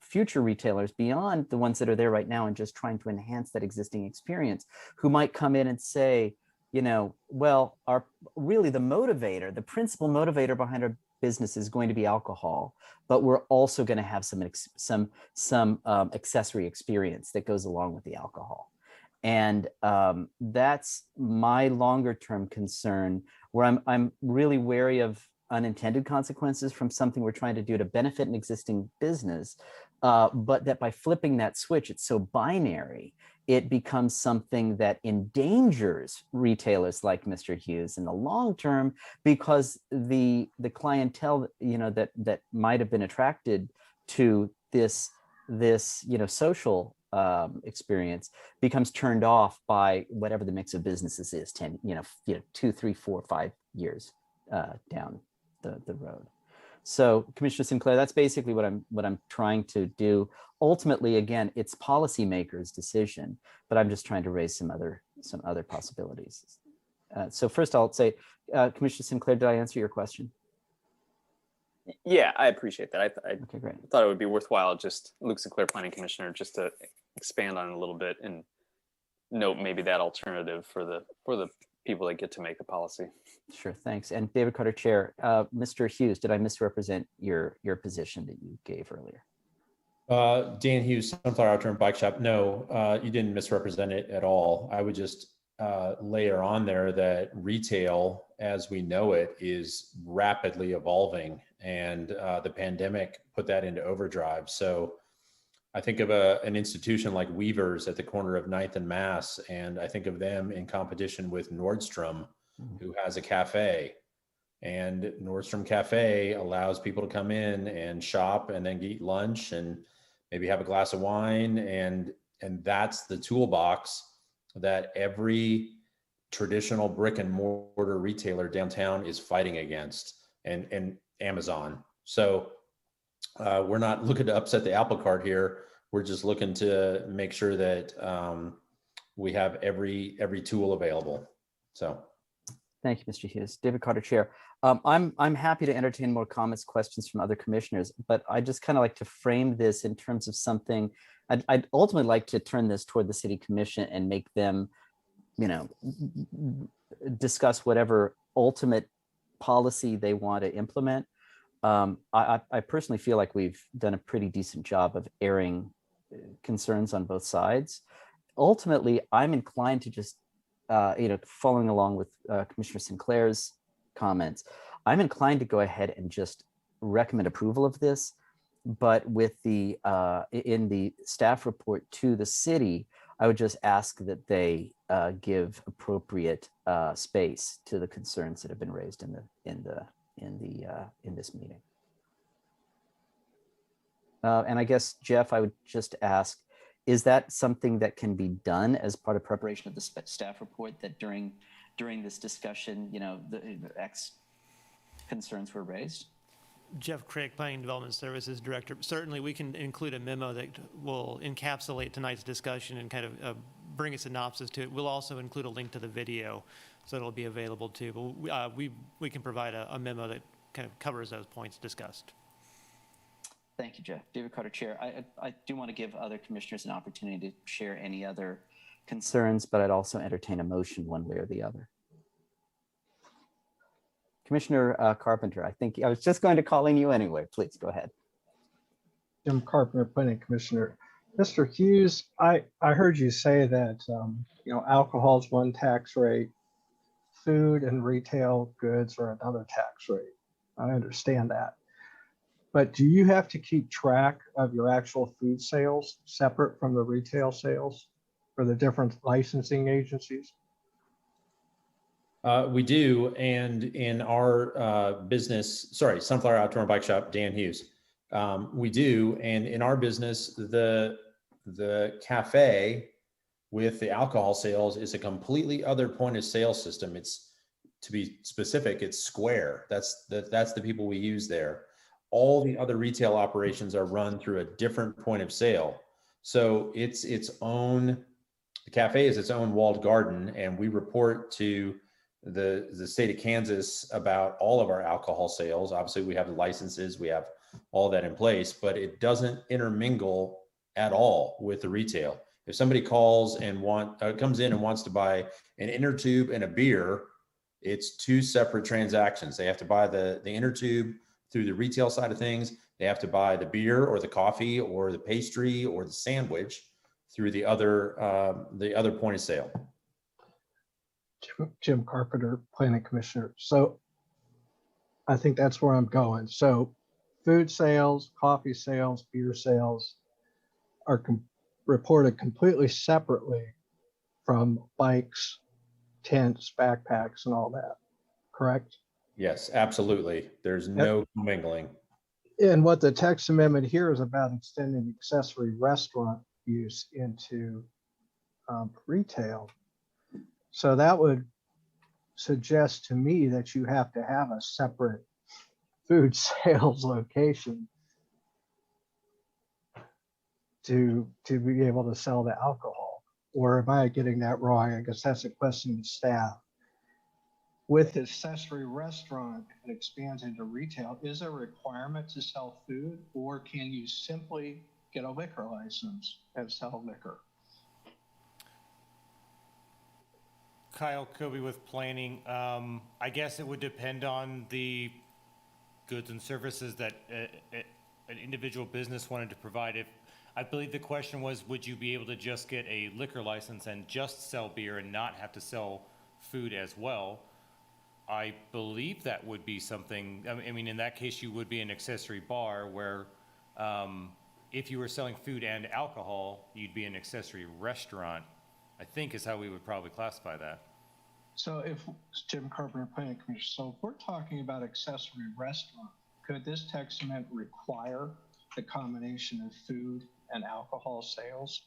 future retailers beyond the ones that are there right now and just trying to enhance that existing experience, who might come in and say, well, really the principal motivator behind our business is going to be alcohol, but we're also going to have some accessory experience that goes along with the alcohol. And that's my longer term concern, where I'm really wary of unintended consequences from something we're trying to do to benefit an existing business, but that by flipping that switch, it's so binary, it becomes something that endangers retailers like Mr. Hughes in the long term, because the clientele that might have been attracted to this social experience becomes turned off by whatever the mix of businesses is 2, 3, 4, 5 years down the road. So Commissioner Sinclair, that's basically what I'm trying to do. Ultimately, again, it's policymakers' decision, but I'm just trying to raise some other possibilities. So first I'll say, Commissioner Sinclair, did I answer your question? Yeah, I appreciate that. Okay, great. I thought it would be worthwhile, just Luke Sinclair, Planning Commissioner, just to expand on it a little bit and note maybe that alternative for the people that get to make the policy. Sure, thanks. And David Carter, Chair. Mr. Hughes, did I misrepresent your position that you gave earlier? Dan Hughes, Sunflower Outdoor and Bike Shop. No, you didn't misrepresent it at all. I would just layer on there that retail, as we know it, is rapidly evolving, and the pandemic put that into overdrive. So I think of an institution like Weaver's at the corner of 9th and Mass, and I think of them in competition with Nordstrom, who has a cafe. And Nordstrom Cafe allows people to come in and shop and then eat lunch and maybe have a glass of wine. And And that's the toolbox that every traditional brick and mortar retailer downtown is fighting against, and Amazon. So we're not looking to upset the apple cart here. We're just looking to make sure that we have every tool available. So. Thank you, Mr. Hughes. David Carter, Chair. I'm happy to entertain more comments, questions from other commissioners, but I just kind of like to frame this in terms of something. I'd ultimately like to turn this toward the City Commission and make them, discuss whatever ultimate policy they want to implement. I personally feel like we've done a pretty decent job of airing concerns on both sides. Ultimately, I'm inclined to just, following along with Commissioner Sinclair's comments, I'm inclined to go ahead and just recommend approval of this, but with the in the staff report to the city, I would just ask that they give appropriate space to the concerns that have been raised in this meeting. And I guess, Jeff, I would just ask, is that something that can be done as part of preparation of the staff report, that during this discussion, the X concerns were raised? Jeff Crick, Planning and Development Services Director. Certainly, we can include a memo that will encapsulate tonight's discussion and kind of bring a synopsis to it. We'll also include a link to the video, so it'll be available too. But we can provide a memo that kind of covers those points discussed. Thank you, Jeff. David Carter, Chair. I do want to give other commissioners an opportunity to share any other concerns, but I'd also entertain a motion one way or the other. Commissioner Carpenter, I think I was just going to call in you anyway. Please go ahead. Jim Carpenter, Planning Commissioner. Mr. Hughes, I heard you say that alcohol is one tax rate, food and retail goods are another tax rate. I understand that. But do you have to keep track of your actual food sales separate from the retail sales for the different licensing agencies? We do, and in our business, Sunflower Outdoor and Bike Shop, Dan Hughes, we do, and in our business, the cafe with the alcohol sales is a completely other point of sale system. It's, to be specific, it's Square. That's the people we use there. All the other retail operations are run through a different point of sale. So it's its own, the cafe is its own walled garden, and we report to the state of Kansas about all of our alcohol sales. Obviously, we have the licenses, we have all that in place, but it doesn't intermingle at all with the retail. If somebody calls and comes in and wants to buy an inner tube and a beer, it's two separate transactions. They have to buy the inner tube through the retail side of things. They have to buy the beer or the coffee or the pastry or the sandwich through the other point of sale. Jim Carpenter, Planning Commissioner. So I think that's where I'm going. So food sales, coffee sales, beer sales are reported completely separately from bikes, tents, backpacks, and all that, correct? Yes, absolutely. There's no commingling. And what the text amendment here is about extending accessory restaurant use into retail. So that would suggest to me that you have to have a separate food sales location to be able to sell the alcohol. Or am I getting that wrong? I guess that's a question to staff. With accessory restaurant that expands into retail, is there a requirement to sell food, or can you simply get a liquor license and sell liquor? Kyle Kobe with Planning. I guess it would depend on the goods and services that an individual business wanted to provide. If I believe the question was, would you be able to just get a liquor license and just sell beer and not have to sell food as well? I believe that would be something. I mean, in that case, you would be an accessory bar where if you were selling food and alcohol, you'd be an accessory restaurant, I think is how we would probably classify that. So if Jim Carpenter, Planning Commission, so if we're talking about accessory restaurant, could this text amendment require the combination of food and alcohol sales?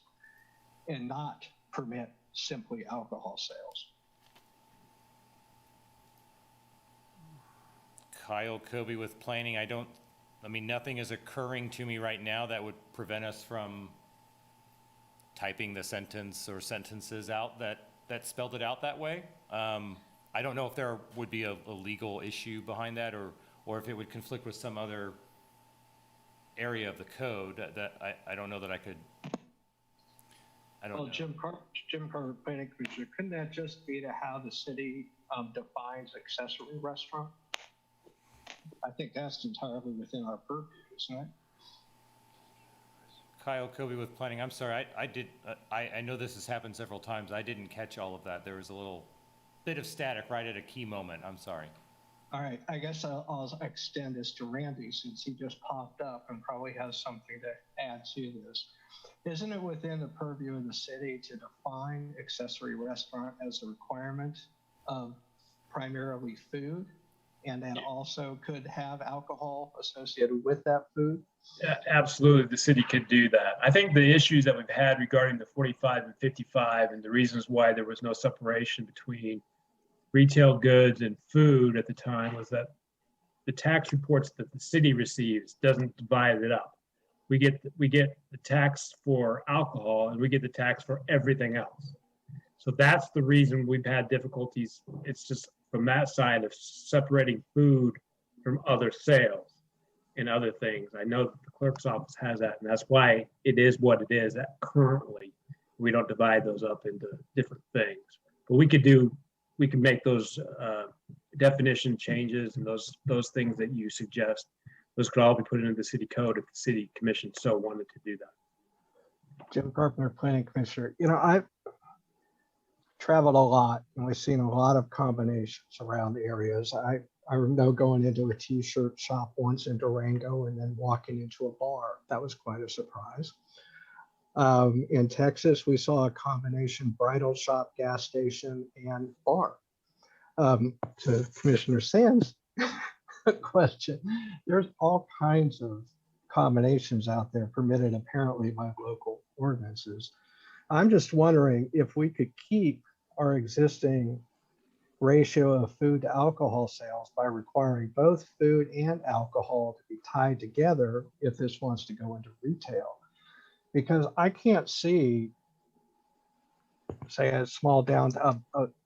and not permit simply alcohol sales. Kyle Kobe with planning. I mean, nothing is occurring to me right now that would prevent us from typing the sentence or sentences out that spelled it out that way. I don't know if there would be a legal issue behind that, or if it would conflict with some other area of the code that I don't know that I could. I don't know. Jim Carter, planning commissioner, couldn't that just be to how the city defines accessory restaurant? I think that's entirely within our purview, isn't it? Kyle Kobe with planning. I'm sorry, I know this has happened several times. I didn't catch all of that. There was a little bit of static right at a key moment. I'm sorry. All right, I guess I'll extend this to Randy since he just popped up and probably has something to add to this. Isn't it within the purview of the city to define accessory restaurant as a requirement of primarily food, and then also could have alcohol associated with that food? Yeah, absolutely, the city could do that. I think the issues that we've had regarding the 45 and 55 and the reasons why there was no separation between retail goods and food at the time was that the tax reports that the city receives doesn't divide it up. We get the tax for alcohol and we get the tax for everything else. So that's the reason we've had difficulties. It's just from that side of separating food from other sales and other things. I know that the clerk's office has that, and that's why it is what it is that currently we don't divide those up into different things. But we can make those definition changes and those things that you suggest. Those could all be put into the city code if the city commission so wanted to do that. Jim Carpenter, planning commissioner. I've traveled a lot and we've seen a lot of combinations around the areas. I know going into a t-shirt shop once in Durango and then walking into a bar. That was quite a surprise. In Texas, we saw a combination bridal shop, gas station, and bar. To Commissioner Sands' question, there's all kinds of combinations out there permitted apparently by local ordinances. I'm just wondering if we could keep our existing ratio of food to alcohol sales by requiring both food and alcohol to be tied together if this wants to go into retail. Because I can't see, say, a small down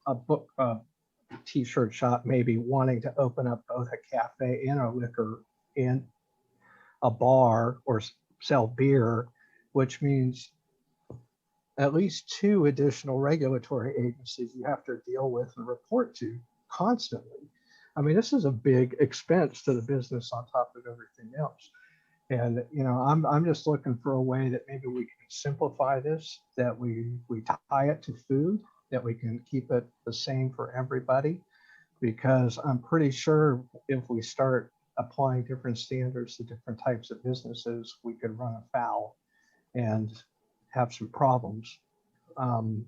a t-shirt shop maybe wanting to open up both a cafe and a liquor and a bar or sell beer, which means at least 2 additional regulatory agencies you have to deal with and report to constantly. I mean, this is a big expense to the business on top of everything else. And, I'm just looking for a way that maybe we can simplify this, that we tie it to food, that we can keep it the same for everybody, because I'm pretty sure if we start applying different standards to different types of businesses, we could run afoul and have some problems. So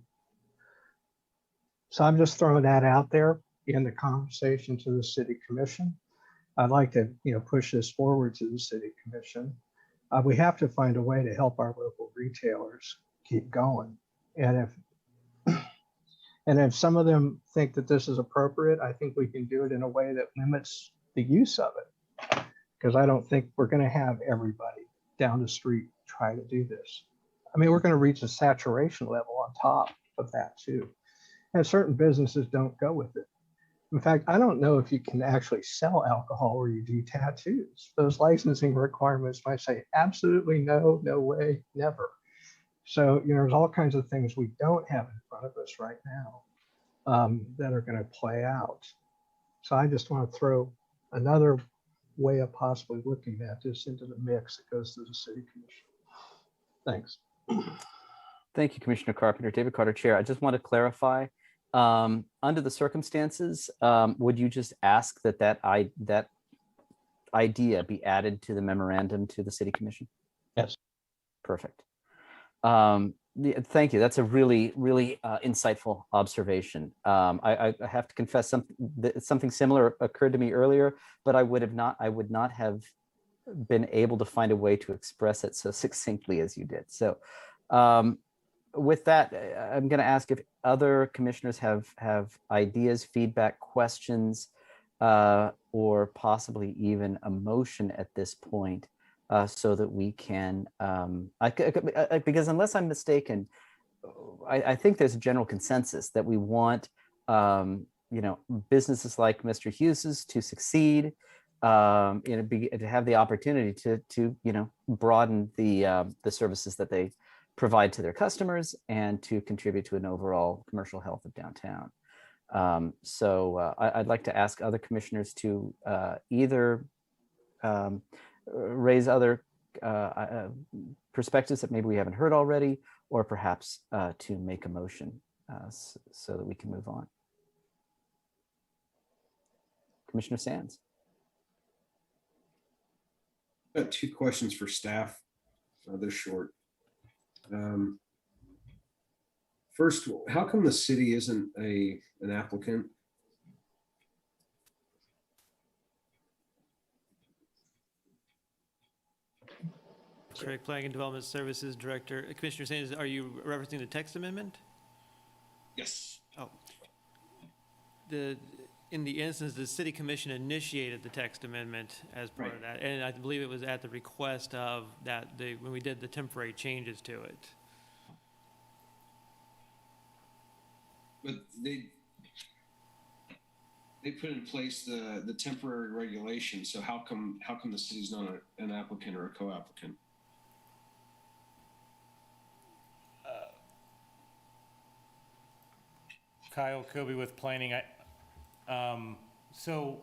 I'm just throwing that out there in the conversation to the city commission. I'd like to, push this forward to the city commission. We have to find a way to help our local retailers keep going. And if some of them think that this is appropriate, I think we can do it in a way that limits the use of it. Because I don't think we're going to have everybody down the street try to do this. I mean, we're going to reach a saturation level on top of that too. And certain businesses don't go with it. In fact, I don't know if you can actually sell alcohol where you do tattoos. Those licensing requirements might say absolutely no, no way, never. So, there's all kinds of things we don't have in front of us right now that are going to play out. So I just want to throw another way of possibly looking at this into the mix that goes to the city commission. Thanks. Thank you, Commissioner Carpenter. David Carter, Chair. I just want to clarify, under the circumstances, would you just ask that idea be added to the memorandum to the City Commission? Yes. Perfect. Thank you. That's a really, really insightful observation. I have to confess something similar occurred to me earlier, but I would not have been able to find a way to express it so succinctly as you did. So with that, I'm going to ask if other commissioners have ideas, feedback, questions, or possibly even a motion at this point, so that we can, because unless I'm mistaken, I think there's a general consensus that we want, businesses like Mr. Hughes's to succeed, to have the opportunity to broaden the services that they provide to their customers and to contribute to an overall commercial health of downtown. So I'd like to ask other commissioners to either raise other perspectives that maybe we haven't heard already, or perhaps to make a motion so that we can move on. Commissioner Sands. I've got 2 questions for staff. They're short. First, how come the city isn't an applicant? Craig, Planning and Development Services Director. Commissioner Sanders, are you referencing the text amendment? Yes. Oh. In the instance, the city commission initiated the text amendment as part of that. And I believe it was at the request of that, when we did the temporary changes to it. But they put in place the temporary regulation. So how come the city's not an applicant or a co-applicant? Kyle Kobe with planning. So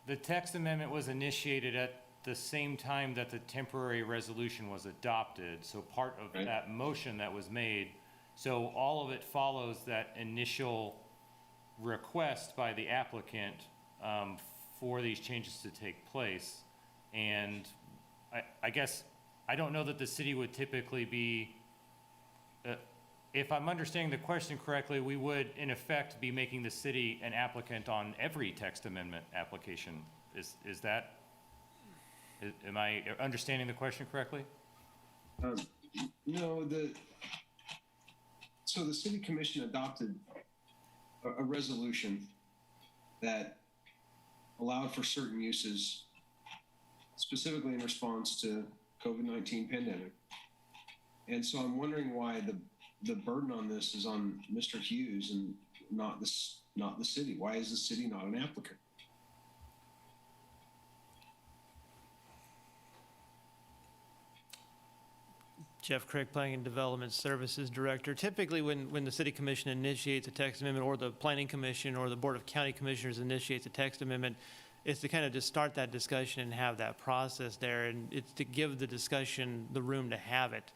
the text amendment was initiated at the same time that the temporary resolution was adopted. So part of that motion that was made. So all of it follows that initial request by the applicant for these changes to take place. And I guess, I don't know that the city would typically be, if I'm understanding the question correctly, we would in effect be making the city an applicant on every text amendment application. Is that, am I understanding the question correctly? No, so the city commission adopted a resolution that allowed for certain uses, specifically in response to COVID-19 pandemic. And so I'm wondering why the burden on this is on Mr. Hughes and not the city. Why is the city not an applicant? Jeff Craig, Planning and Development Services Director. Typically, when the City Commission initiates a text amendment, or the Planning Commission or the Board of County Commissioners initiates a text amendment, it's to kind of just start that discussion and have that process there, and it's to give the discussion the room to have it.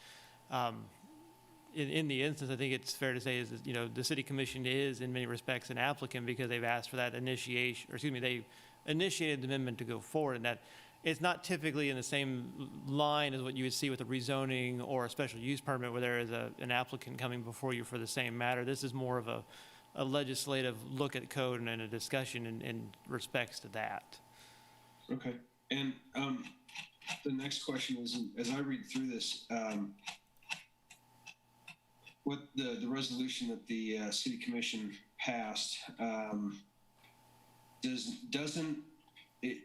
In the instance, I think it's fair to say is that, the City Commission is in many respects an applicant because they've asked for that initiation, or excuse me, they initiated the amendment to go forward, and that it's not typically in the same line as what you would see with a rezoning or a special use permit where there is an applicant coming before you for the same matter. This is more of a legislative look at code and a discussion in respects to that. Okay. And the next question is, as I read through this, what the resolution that the City Commission passed doesn't it,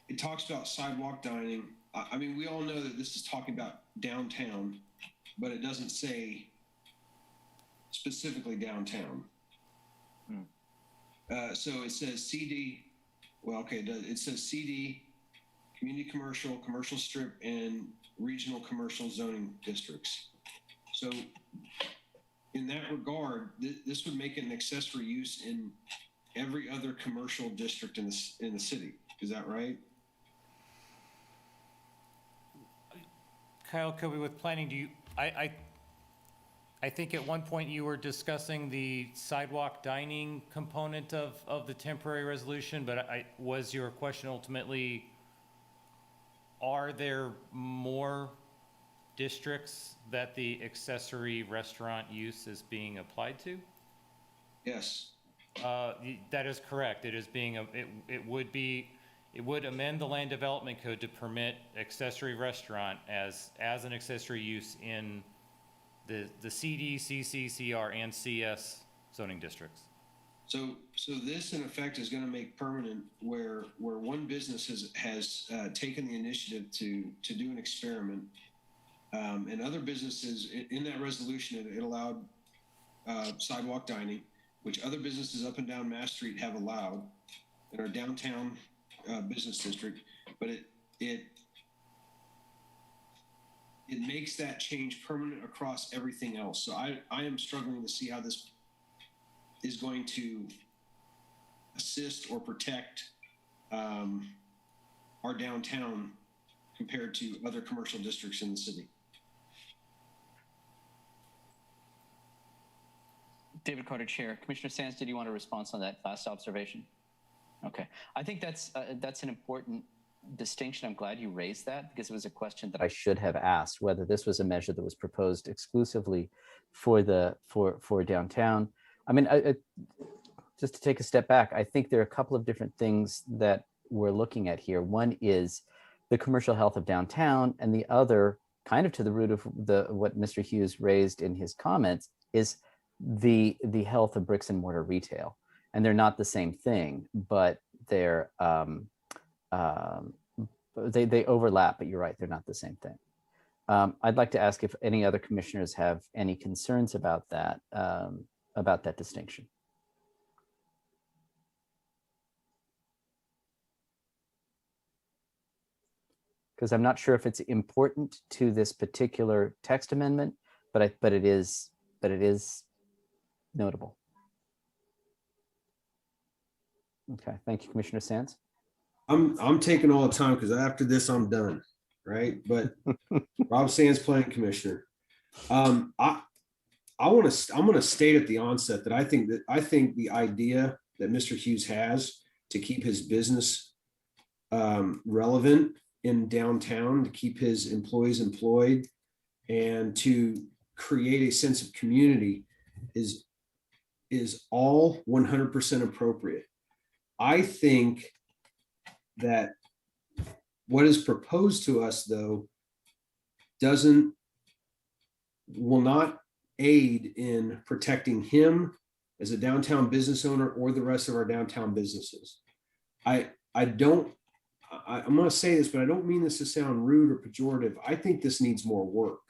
it talks about sidewalk dining. I mean, we all know that this is talking about downtown, but it doesn't say specifically downtown. So it says CD, well, okay, it says CD, community commercial strip, and regional commercial zoning districts. So in that regard, this would make it an accessory use in every other commercial district in the city. Is that right? Kyle Kobe with planning, I think at one point you were discussing the sidewalk dining component of the temporary resolution, but was your question ultimately, are there more districts that the accessory restaurant use is being applied to? Yes. That is correct. It is being, it would amend the land development code to permit accessory restaurant as an accessory use in the CD, CC, CR, and CS zoning districts. So this in effect is going to make permanent where one business has taken the initiative to do an experiment, and other businesses in that resolution it allowed sidewalk dining, which other businesses up and down Mass Street have allowed in our downtown business district, but it makes that change permanent across everything else. So I am struggling to see how this is going to assist or protect our downtown compared to other commercial districts in the city. David Carter, Chair. Commissioner Sands, did you want a response on that last observation? Okay. I think that's an important distinction. I'm glad you raised that because it was a question that I should have asked whether this was a measure that was proposed exclusively for downtown. I mean, just to take a step back, I think there are a couple of different things that we're looking at here. One is the commercial health of downtown, and the other, kind of to the root of what Mr. Hughes raised in his comments, is the health of bricks and mortar retail. And they're not the same thing, but they're they overlap. But you're right, they're not the same thing. I'd like to ask if any other commissioners have any concerns about that distinction. Because I'm not sure if it's important to this particular text amendment, but it is notable. Okay, thank you, Commissioner Sands. I'm taking all the time because after this I'm done, right? But Rob Sands, Planning Commissioner. I'm going to state at the onset that I think the idea that Mr. Hughes has to keep his business relevant in downtown, to keep his employees employed, and to create a sense of community is all 100% appropriate. I think that what is proposed to us, though, will not aid in protecting him as a downtown business owner or the rest of our downtown businesses. I'm going to say this, but I don't mean this to sound rude or pejorative. I think this needs more work.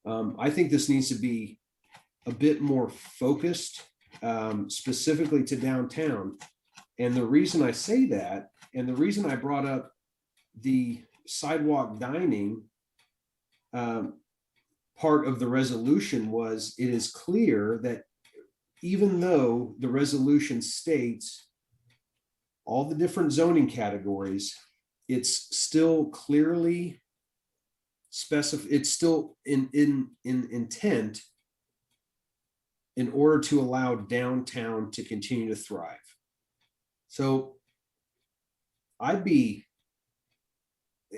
I think this needs to be a bit more focused, specifically to downtown. And the reason I say that, and the reason I brought up the sidewalk dining part of the resolution was it is clear that even though the resolution states all the different zoning categories, it's still clearly specified. It's still in intent in order to allow downtown to continue to thrive. So I'd be,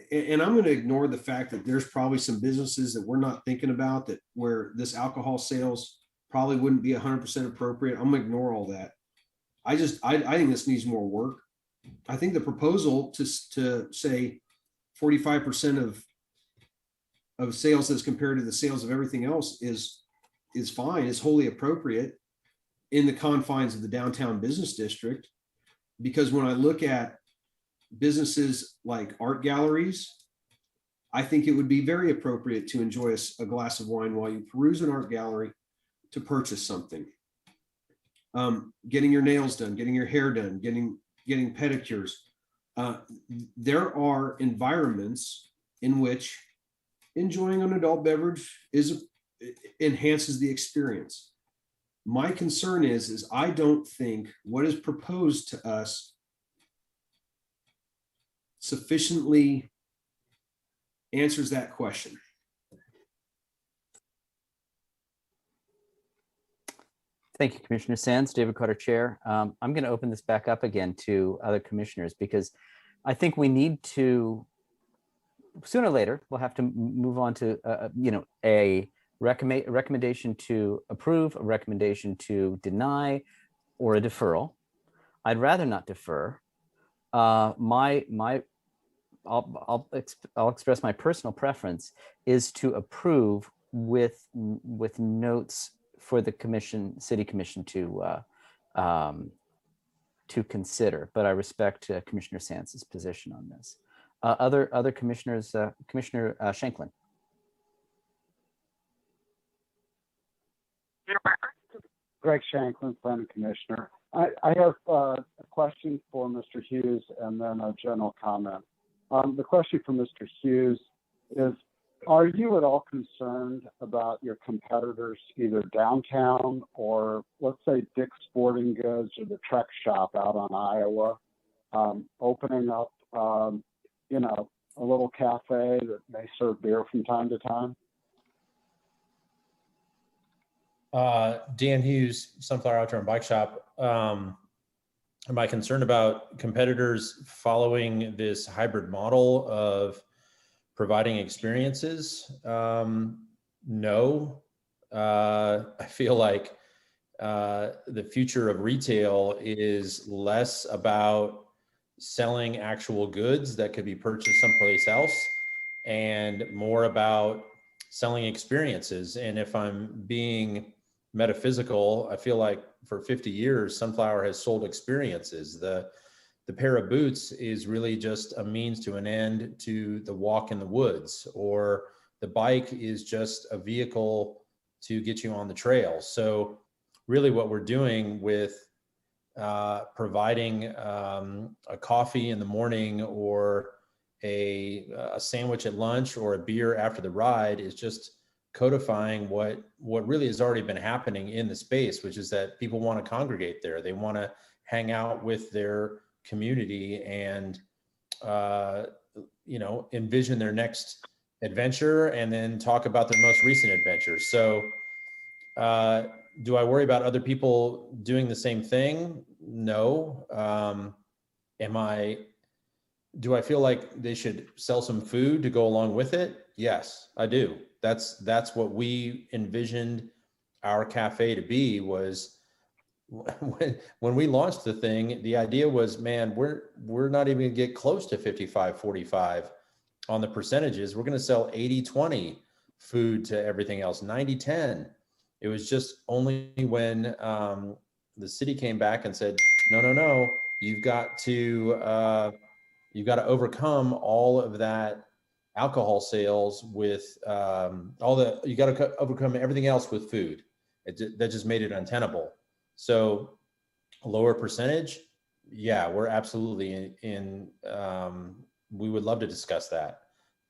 and I'm going to ignore the fact that there's probably some businesses that we're not thinking about that where this alcohol sales probably wouldn't be 100% appropriate. I'm going to ignore all that. I think this needs more work. I think the proposal to say 45% of sales as compared to the sales of everything else is fine, is wholly appropriate in the confines of the downtown business district. Because when I look at businesses like art galleries, I think it would be very appropriate to enjoy a glass of wine while you peruse an art gallery to purchase something. Getting your nails done, getting your hair done, getting pedicures. There are environments in which enjoying an adult beverage enhances the experience. My concern is I don't think what is proposed to us sufficiently answers that question. Thank you, Commissioner Sands. David Carter, Chair. I'm going to open this back up again to other commissioners because I think we need to, sooner or later, we'll have to move on to, a recommendation to approve, a recommendation to deny, or a deferral. I'd rather not defer. I'll express my personal preference is to approve with notes for the commission, city commission to consider, but I respect Commissioner Sands's position on this. Other commissioners, Commissioner Shanklin. Greg Shanklin, Planning Commissioner. I have a question for Mr. Hughes and then a general comment. The question for Mr. Hughes is, are you at all concerned about your competitors, either downtown or let's say Dick's Sporting Goods or the Trek Shop out on Iowa, opening up, a little cafe that may serve beer from time to time? Dan Hughes, Sunflower Outdoor and Bike Shop. Am I concerned about competitors following this hybrid model of providing experiences? No. I feel like the future of retail is less about selling actual goods that could be purchased someplace else and more about selling experiences. And if I'm being metaphysical, I feel like for 50 years, Sunflower has sold experiences. The pair of boots is really just a means to an end to the walk in the woods, or the bike is just a vehicle to get you on the trail. So really what we're doing with providing a coffee in the morning or a sandwich at lunch or a beer after the ride is just codifying what really has already been happening in the space, which is that people want to congregate there. They want to hang out with their community and envision their next adventure and then talk about their most recent adventure. So do I worry about other people doing the same thing? No. Do I feel like they should sell some food to go along with it? Yes, I do. That's what we envisioned our cafe to be. Was when we launched the thing, the idea was, man, we're not even gonna get close to 55-45 on the percentages. We're gonna sell 80-20 food to everything else, 90-10. It was just only when the city came back and said, no, you've got to overcome all of that alcohol sales with you got to overcome everything else with food. That just made it untenable. So a lower percentage, yeah, we're absolutely in we would love to discuss that.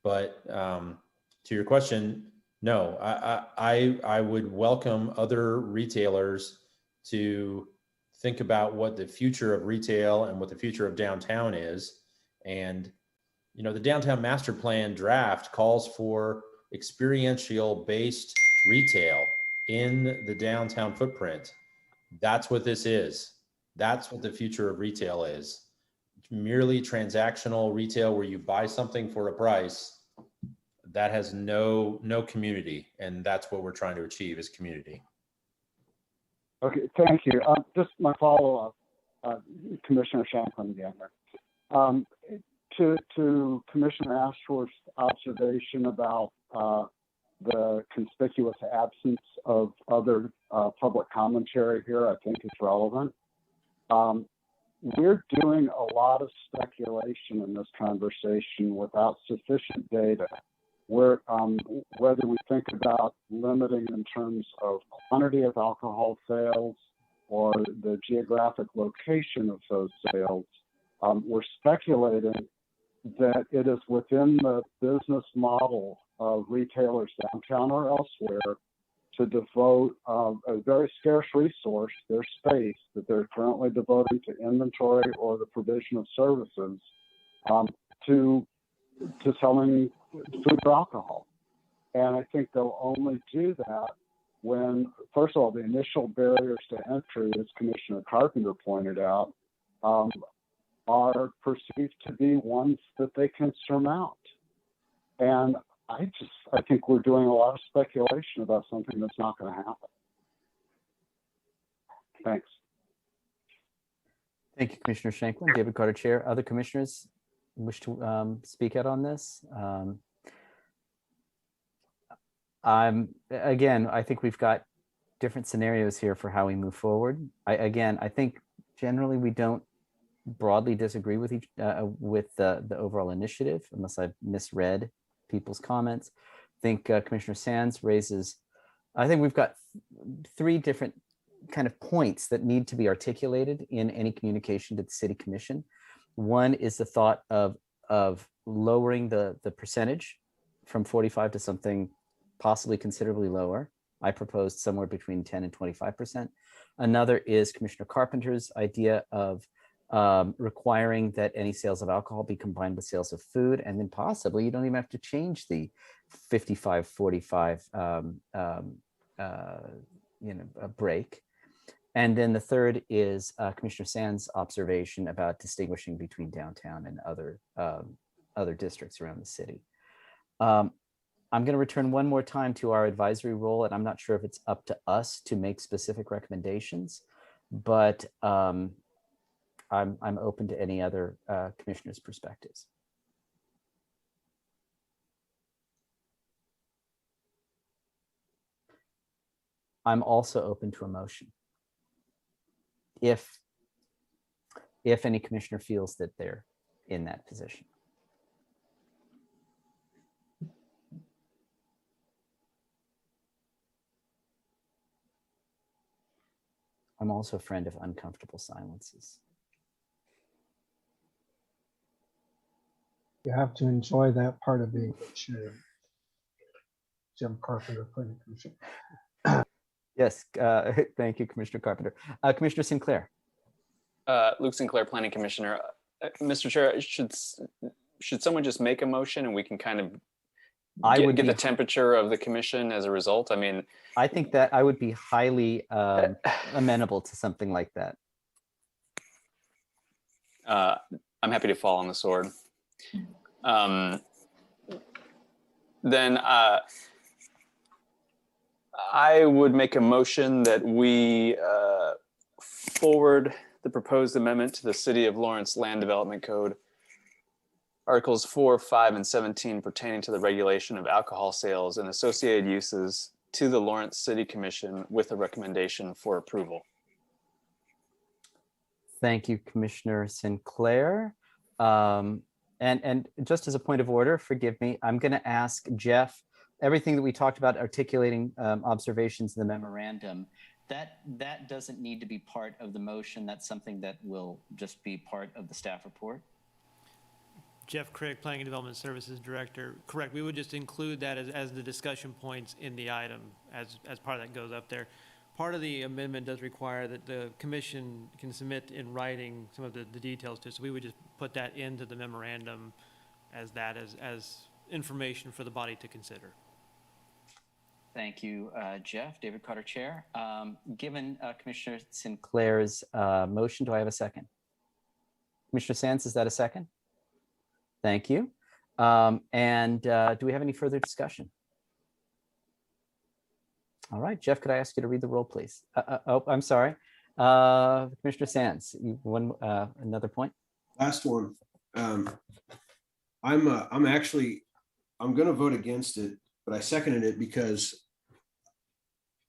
But to your question, no, I would welcome other retailers to think about what the future of retail and what the future of downtown is. And, the downtown master plan draft calls for experiential based retail in the downtown footprint. That's what this is. That's what the future of retail is. Merely transactional retail where you buy something for a price that has no community. And that's what we're trying to achieve is community. Okay, thank you. Just my follow-up, Commissioner Shanklin again. To Commissioner Ashworth's observation about the conspicuous absence of other public commentary here, I think is relevant. We're doing a lot of speculation in this conversation without sufficient data. Whether we think about limiting in terms of quantity of alcohol sales or the geographic location of those sales, we're speculating that it is within the business model of retailers downtown or elsewhere to devote a very scarce resource, their space that they're currently devoting to inventory or the provision of services, to selling food or alcohol. And I think they'll only do that when, first of all, the initial barriers to entry, as Commissioner Carpenter pointed out, are perceived to be ones that they can surmount. And I think we're doing a lot of speculation about something that's not going to happen. Thanks. Thank you, Commissioner Shanklin. David Carter, Chair. Other commissioners wish to speak out on this? Again, I think we've got different scenarios here for how we move forward. I think generally we don't broadly disagree with the overall initiative, unless I've misread people's comments. I think Commissioner Sands raises, I think we've got three different kind of points that need to be articulated in any communication to the City Commission. One is the thought of lowering the percentage from 45 to something possibly considerably lower. I proposed somewhere between 10 and 25%. Another is Commissioner Carpenter's idea of requiring that any sales of alcohol be combined with sales of food, and then possibly you don't even have to change the 55-45 break. And then the third is Commissioner Sands' observation about distinguishing between downtown and other districts around the city. I'm going to return one more time to our advisory role, and I'm not sure if it's up to us to make specific recommendations, but I'm open to any other commissioners' perspectives. I'm also open to a motion if any commissioner feels that they're in that position. I'm also a friend of uncomfortable silences. You have to enjoy that part of being the chair. Jim Carpenter, Planning Commission. Yes, thank you, Commissioner Carpenter. Commissioner Sinclair. Luke Sinclair, Planning Commissioner. Mr. Chair, should someone just make a motion and we can kind of get the temperature of the commission as a result? I mean, I think that I would be highly amenable to something like that. I'm happy to fall on the sword. Then I would make a motion that we forward the proposed amendment to the City of Lawrence Land Development Code, Articles 4, 5, and 17 pertaining to the regulation of alcohol sales and associated uses to the Lawrence City Commission with a recommendation for approval. Thank you, Commissioner Sinclair. And just as a point of order, forgive me, I'm going to ask Jeff, everything that we talked about articulating observations in the memorandum, That doesn't need to be part of the motion. That's something that will just be part of the staff report. Jeff Craig, Planning and Development Services Director. Correct. We would just include that as the discussion points in the item as part of that goes up there. Part of the amendment does require that the commission can submit in writing some of the details to us. So we would just put that into the memorandum as information for the body to consider. Thank you, Jeff. David Carter, Chair. Given Commissioner Sinclair's motion, do I have a second? Commissioner Sands, is that a second? Thank you. Do we have any further discussion? All right, Jeff, could I ask you to read the roll, please? Oh, I'm sorry. Commissioner Sands, another point? Last one. I'm going to vote against it, but I seconded it because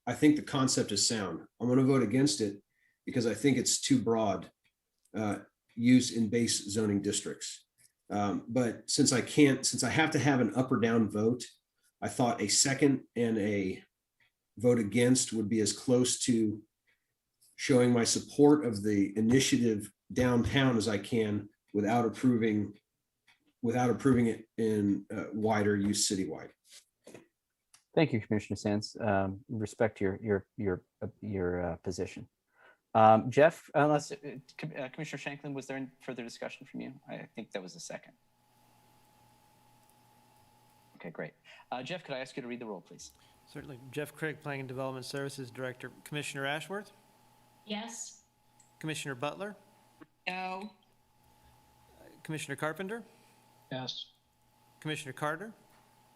I think the concept is sound. I'm going to vote against it because I think it's too broad use in base zoning districts. But since I have to have an up or down vote, I thought a second and a vote against would be as close to showing my support of the initiative downtown as I can without approving it in wider use citywide. Thank you, Commissioner Sands. Respect your position. Jeff, unless Commissioner Shanklin, was there any further discussion from you? I think that was a second. Okay, great. Jeff, could I ask you to read the roll, please? Certainly. Jeff Craig, Planning and Development Services Director. Commissioner Ashworth? Yes. Commissioner Butler? No. Commissioner Carpenter? Yes. Commissioner Carter?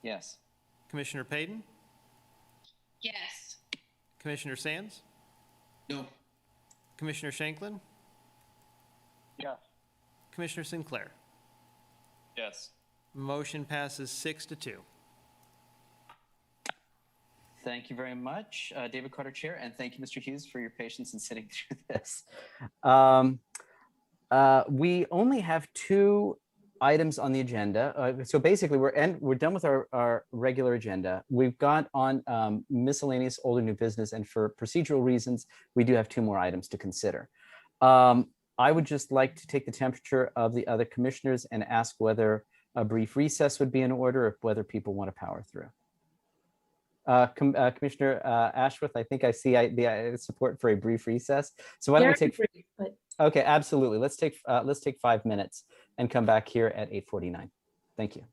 Yes. Commissioner Payton? Yes. Commissioner Sands? No. Commissioner Shanklin? Yes. Commissioner Sinclair? Yes. Motion passes 6-2. Thank you very much, David Carter, Chair, and thank you, Mr. Hughes, for your patience in sitting through this. We only have 2 items on the agenda. So basically, we're done with our regular agenda. We've got on miscellaneous old and new business, and for procedural reasons, we do have 2 more items to consider. I would just like to take the temperature of the other commissioners and ask whether a brief recess would be in order, or whether people want to power through. Commissioner Ashworth, I think I see the support for a brief recess. So why don't we take? Okay, absolutely. Let's take 5 minutes and come back here at 8:49. Thank you.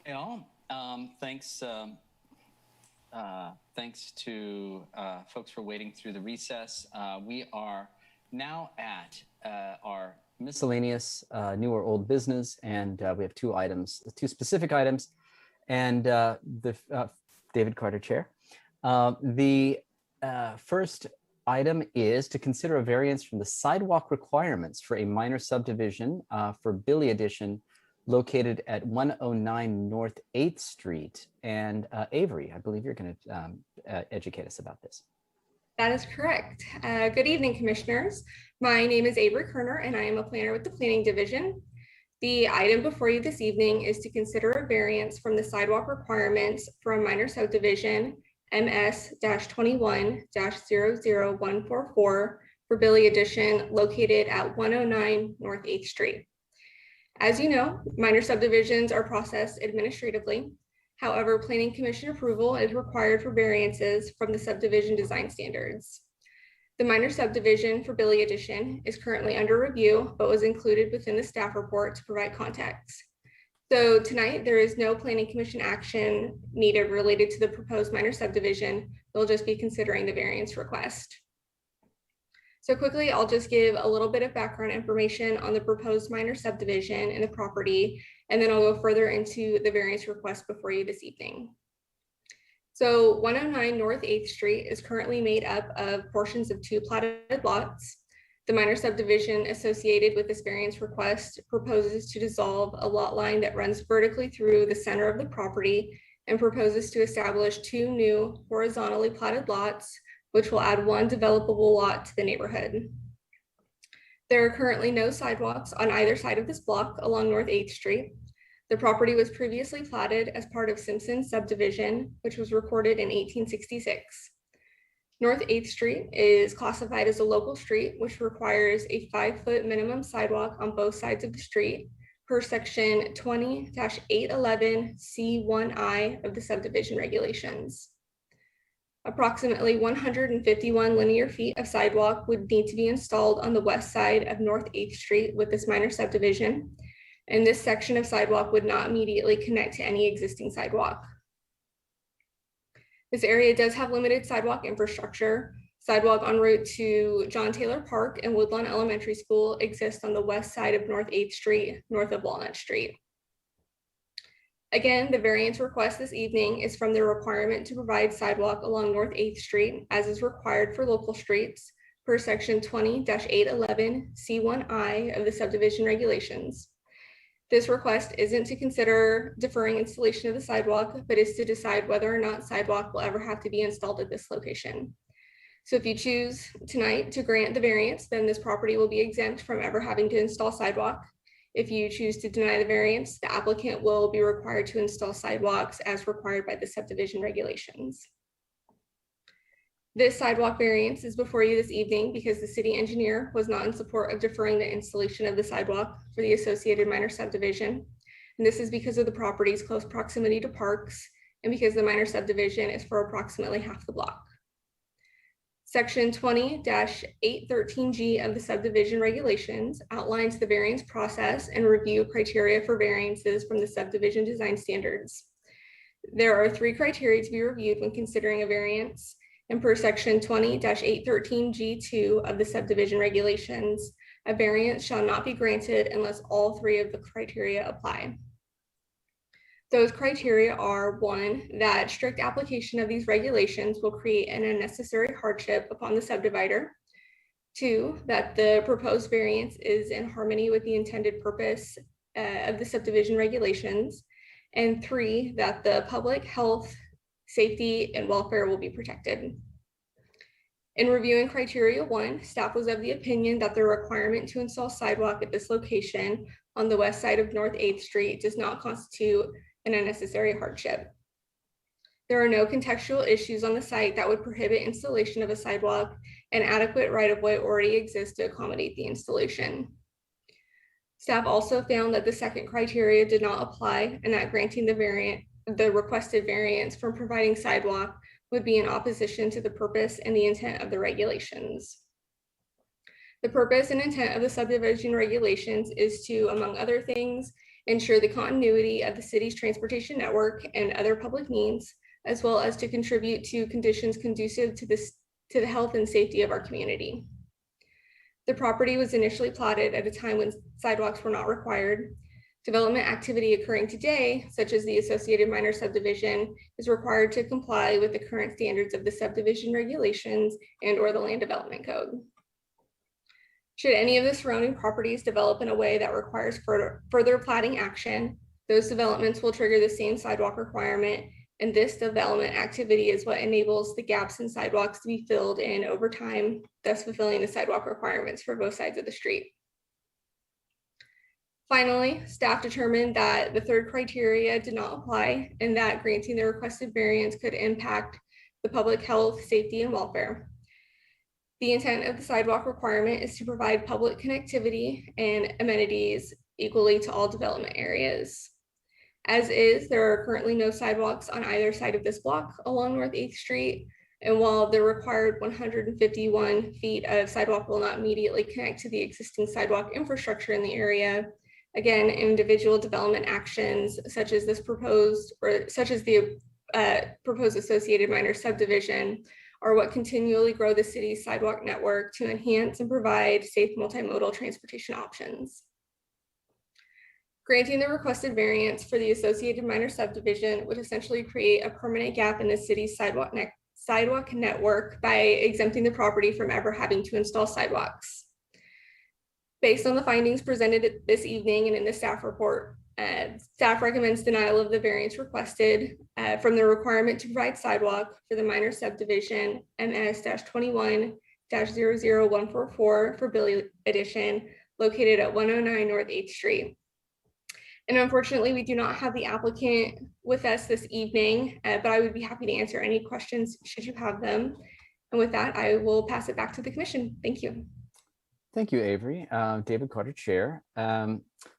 Hey all, thanks to folks for waiting through the recess. We are now at our Miscellaneous, new or old business, and we have two specific items, and David Carter, Chair. The first item is to consider a variance from the sidewalk requirements for a minor subdivision for Billy Edition located at 109 North 8th Street. And Avery, I believe you're going to educate us about this. That is correct. Good evening, commissioners. My name is Avery Kerner, and I am a planner with the Planning Division. The item before you this evening is to consider a variance from the sidewalk requirements for a minor subdivision MS-21-00144 for Billy Edition located at 109 North 8th Street. As you know, minor subdivisions are processed administratively. However, Planning Commission approval is required for variances from the subdivision design standards. The minor subdivision for Billy Edition is currently under review, but was included within the staff report to provide context. So tonight, there is no Planning Commission action needed related to the proposed minor subdivision. They'll just be considering the variance request. So quickly, I'll just give a little bit of background information on the proposed minor subdivision and the property, and then I'll go further into the variance request before you this evening. So 109 North 8th Street is currently made up of portions of 2 platted lots. The minor subdivision associated with this variance request proposes to dissolve a lot line that runs vertically through the center of the property and proposes to establish 2 new horizontally platted lots, which will add 1 developable lot to the neighborhood. There are currently no sidewalks on either side of this block along North 8th Street. The property was previously platted as part of Simpson subdivision, which was recorded in 1866. North 8th Street is classified as a local street, which requires a 5-foot minimum sidewalk on both sides of the street per section 20-811C1I of the subdivision regulations. Approximately 151 linear feet of sidewalk would need to be installed on the west side of North 8th Street with this minor subdivision, and this section of sidewalk would not immediately connect to any existing sidewalk. This area does have limited sidewalk infrastructure. Sidewalk en route to John Taylor Park and Woodlawn Elementary School exists on the west side of North 8th Street, north of Walnut Street. Again, the variance request this evening is from the requirement to provide sidewalk along North 8th Street as is required for local streets per section 20-811C1I of the subdivision regulations. This request isn't to consider deferring installation of the sidewalk, but is to decide whether or not sidewalk will ever have to be installed at this location. So if you choose tonight to grant the variance, then this property will be exempt from ever having to install sidewalk. If you choose to deny the variance, the applicant will be required to install sidewalks as required by the subdivision regulations. This sidewalk variance is before you this evening because the city engineer was not in support of deferring the installation of the sidewalk for the associated minor subdivision. And this is because of the property's close proximity to parks and because the minor subdivision is for approximately half the block. Section 20-813G of the subdivision regulations outlines the variance process and review criteria for variances from the subdivision design standards. There are 3 criteria to be reviewed when considering a variance, and per section 20-813G2 of the subdivision regulations, a variance shall not be granted unless all 3 of the criteria apply. Those criteria are 1, that strict application of these regulations will create an unnecessary hardship upon the subdivider. 2, that the proposed variance is in harmony with the intended purpose of the subdivision regulations. And 3, that the public health, safety, and welfare will be protected. In reviewing criteria 1, staff was of the opinion that the requirement to install sidewalk at this location on the west side of North 8th Street does not constitute an unnecessary hardship. There are no contextual issues on the site that would prohibit installation of a sidewalk, and adequate right-of-way already exists to accommodate the installation. Staff also found that the second criteria did not apply and that granting the requested variance from providing sidewalk would be in opposition to the purpose and the intent of the regulations. The purpose and intent of the subdivision regulations is to, among other things, ensure the continuity of the city's transportation network and other public needs, as well as to contribute to conditions conducive to the health and safety of our community. The property was initially platted at a time when sidewalks were not required. Development activity occurring today, such as the associated minor subdivision, is required to comply with the current standards of the subdivision regulations and/or the land development code. Should any of the surrounding properties develop in a way that requires further platting action, those developments will trigger the same sidewalk requirement, and this development activity is what enables the gaps in sidewalks to be filled in over time, thus fulfilling the sidewalk requirements for both sides of the street. Finally, staff determined that the third criteria did not apply and that granting the requested variance could impact the public health, safety, and welfare. The intent of the sidewalk requirement is to provide public connectivity and amenities equally to all development areas. As is, there are currently no sidewalks on either side of this block along North 8th Street. And while the required 151 feet of sidewalk will not immediately connect to the existing sidewalk infrastructure in the area, again, individual development actions such as this proposed, or such as the proposed associated minor subdivision, are what continually grow the city's sidewalk network to enhance and provide safe multimodal transportation options. Granting the requested variance for the associated minor subdivision would essentially create a permanent gap in the city's sidewalk network by exempting the property from ever having to install sidewalks. Based on the findings presented this evening and in the staff report, staff recommends denial of the variance requested from the requirement to provide sidewalk for the minor subdivision MS-21-00144 for Billy Addition located at 109 North 8th Street. And unfortunately, we do not have the applicant with us this evening, but I would be happy to answer any questions should you have them. And with that, I will pass it back to the commission. Thank you. Thank you, Avery. David Carter, Chair.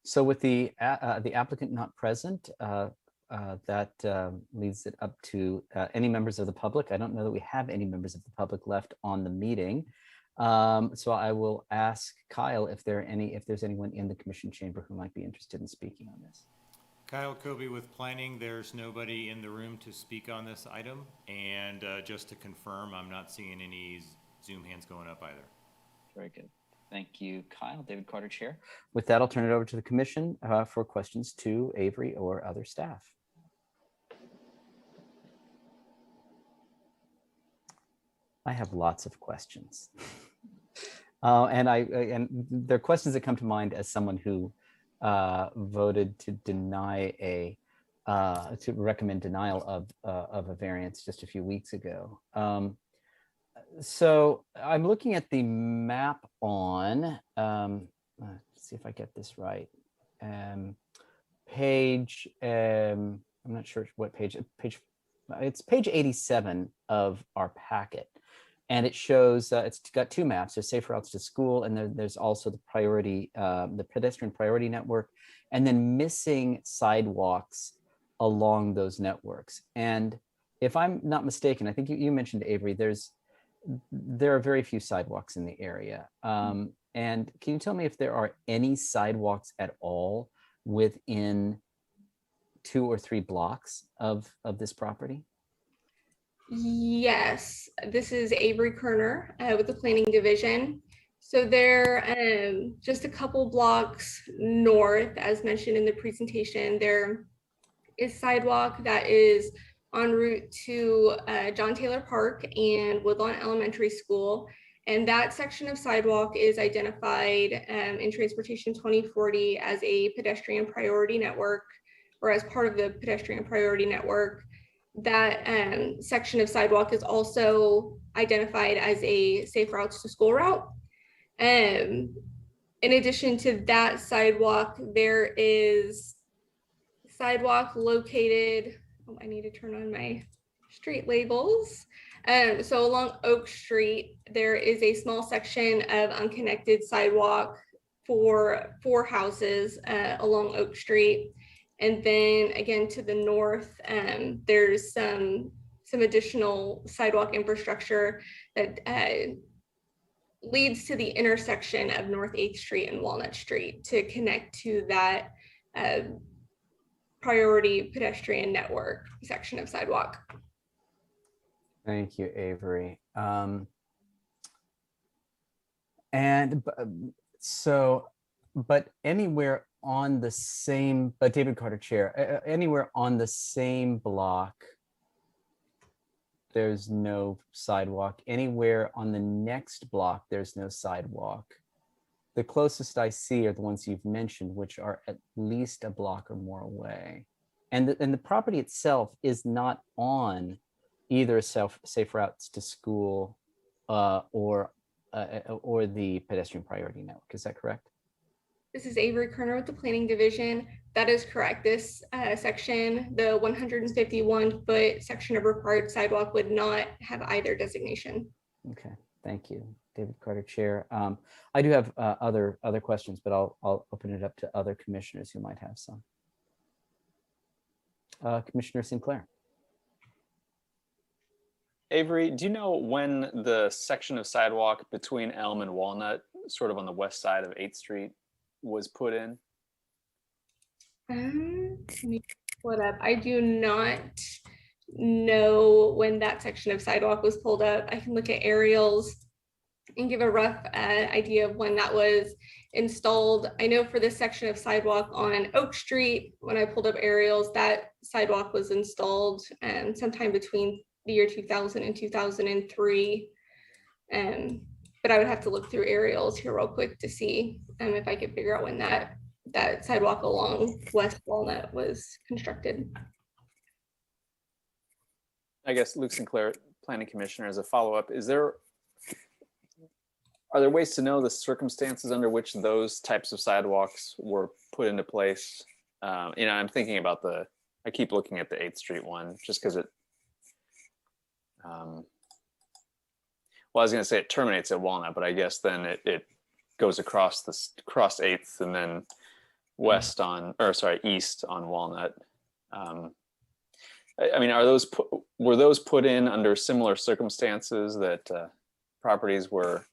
So with the applicant not present, that leaves it up to any members of the public. I don't know that we have any members of the public left on the meeting. So I will ask Kyle if there's anyone in the commission chamber who might be interested in speaking on this. Kyle Kobe with Planning. There's nobody in the room to speak on this item. And just to confirm, I'm not seeing any Zoom hands going up either. Very good. Thank you, Kyle. David Carter, Chair. With that, I'll turn it over to the commission for questions to Avery or other staff. I have lots of questions. And there are questions that come to mind as someone who voted to to recommend denial of a variance just a few weeks ago. So I'm looking at the map on, let's see if I get this right. Page, I'm not sure what page, it's page 87 of our packet. And it shows, it's got two maps. There's safe routes to school, and there's also the priority, the pedestrian priority network, and then missing sidewalks along those networks. And if I'm not mistaken, I think you mentioned, Avery, there are very few sidewalks in the area. And can you tell me if there are any sidewalks at all within 2 or 3 blocks of this property? Yes, this is Avery Kerner with the Planning Division. So they're just a couple blocks north, as mentioned in the presentation. There is sidewalk that is en route to John Taylor Park and Woodlawn Elementary School. And that section of sidewalk is identified in Transportation 2040 as a pedestrian priority network, or as part of the pedestrian priority network. That section of sidewalk is also identified as a safe routes to school route. In addition to that sidewalk, there is sidewalk located, I need to turn on my street labels. So along Oak Street, there is a small section of unconnected sidewalk for 4 houses along Oak Street. And then again, to the north, there's some additional sidewalk infrastructure that leads to the intersection of North 8th Street and Walnut Street to connect to that priority pedestrian network section of sidewalk. Thank you, Avery. But anywhere on the same, but David Carter Chair, anywhere on the same block, there's no sidewalk. Anywhere on the next block, there's no sidewalk. The closest I see are the ones you've mentioned, which are at least a block or more away. And the property itself is not on either safe routes to school or the pedestrian priority network. Is that correct? This is Avery Kerner with the Planning Division. That is correct. This section, the 151-foot section of required sidewalk, would not have either designation. Okay, thank you, David Carter Chair. I do have other questions, but I'll open it up to other commissioners who might have some. Commissioner Sinclair. Avery, do you know when the section of sidewalk between Elm and Walnut, sort of on the west side of 8th Street, was put in? Let me pull it up. I do not know when that section of sidewalk was pulled up. I can look at aerials and give a rough idea of when that was installed. I know for this section of sidewalk on Oak Street, when I pulled up aerials, that sidewalk was installed sometime between the year 2000 and 2003. But I would have to look through aerials here real quick to see if I could figure out when that sidewalk along West Walnut was constructed. I guess Luke Sinclair, Planning Commissioner, as a follow-up, are there ways to know the circumstances under which those types of sidewalks were put into place? I'm thinking about I keep looking at the 8th Street one just because it, well, I was going to say it terminates at Walnut, but I guess then it goes across 8th and then east on Walnut. I mean, were those put in under similar circumstances that properties were,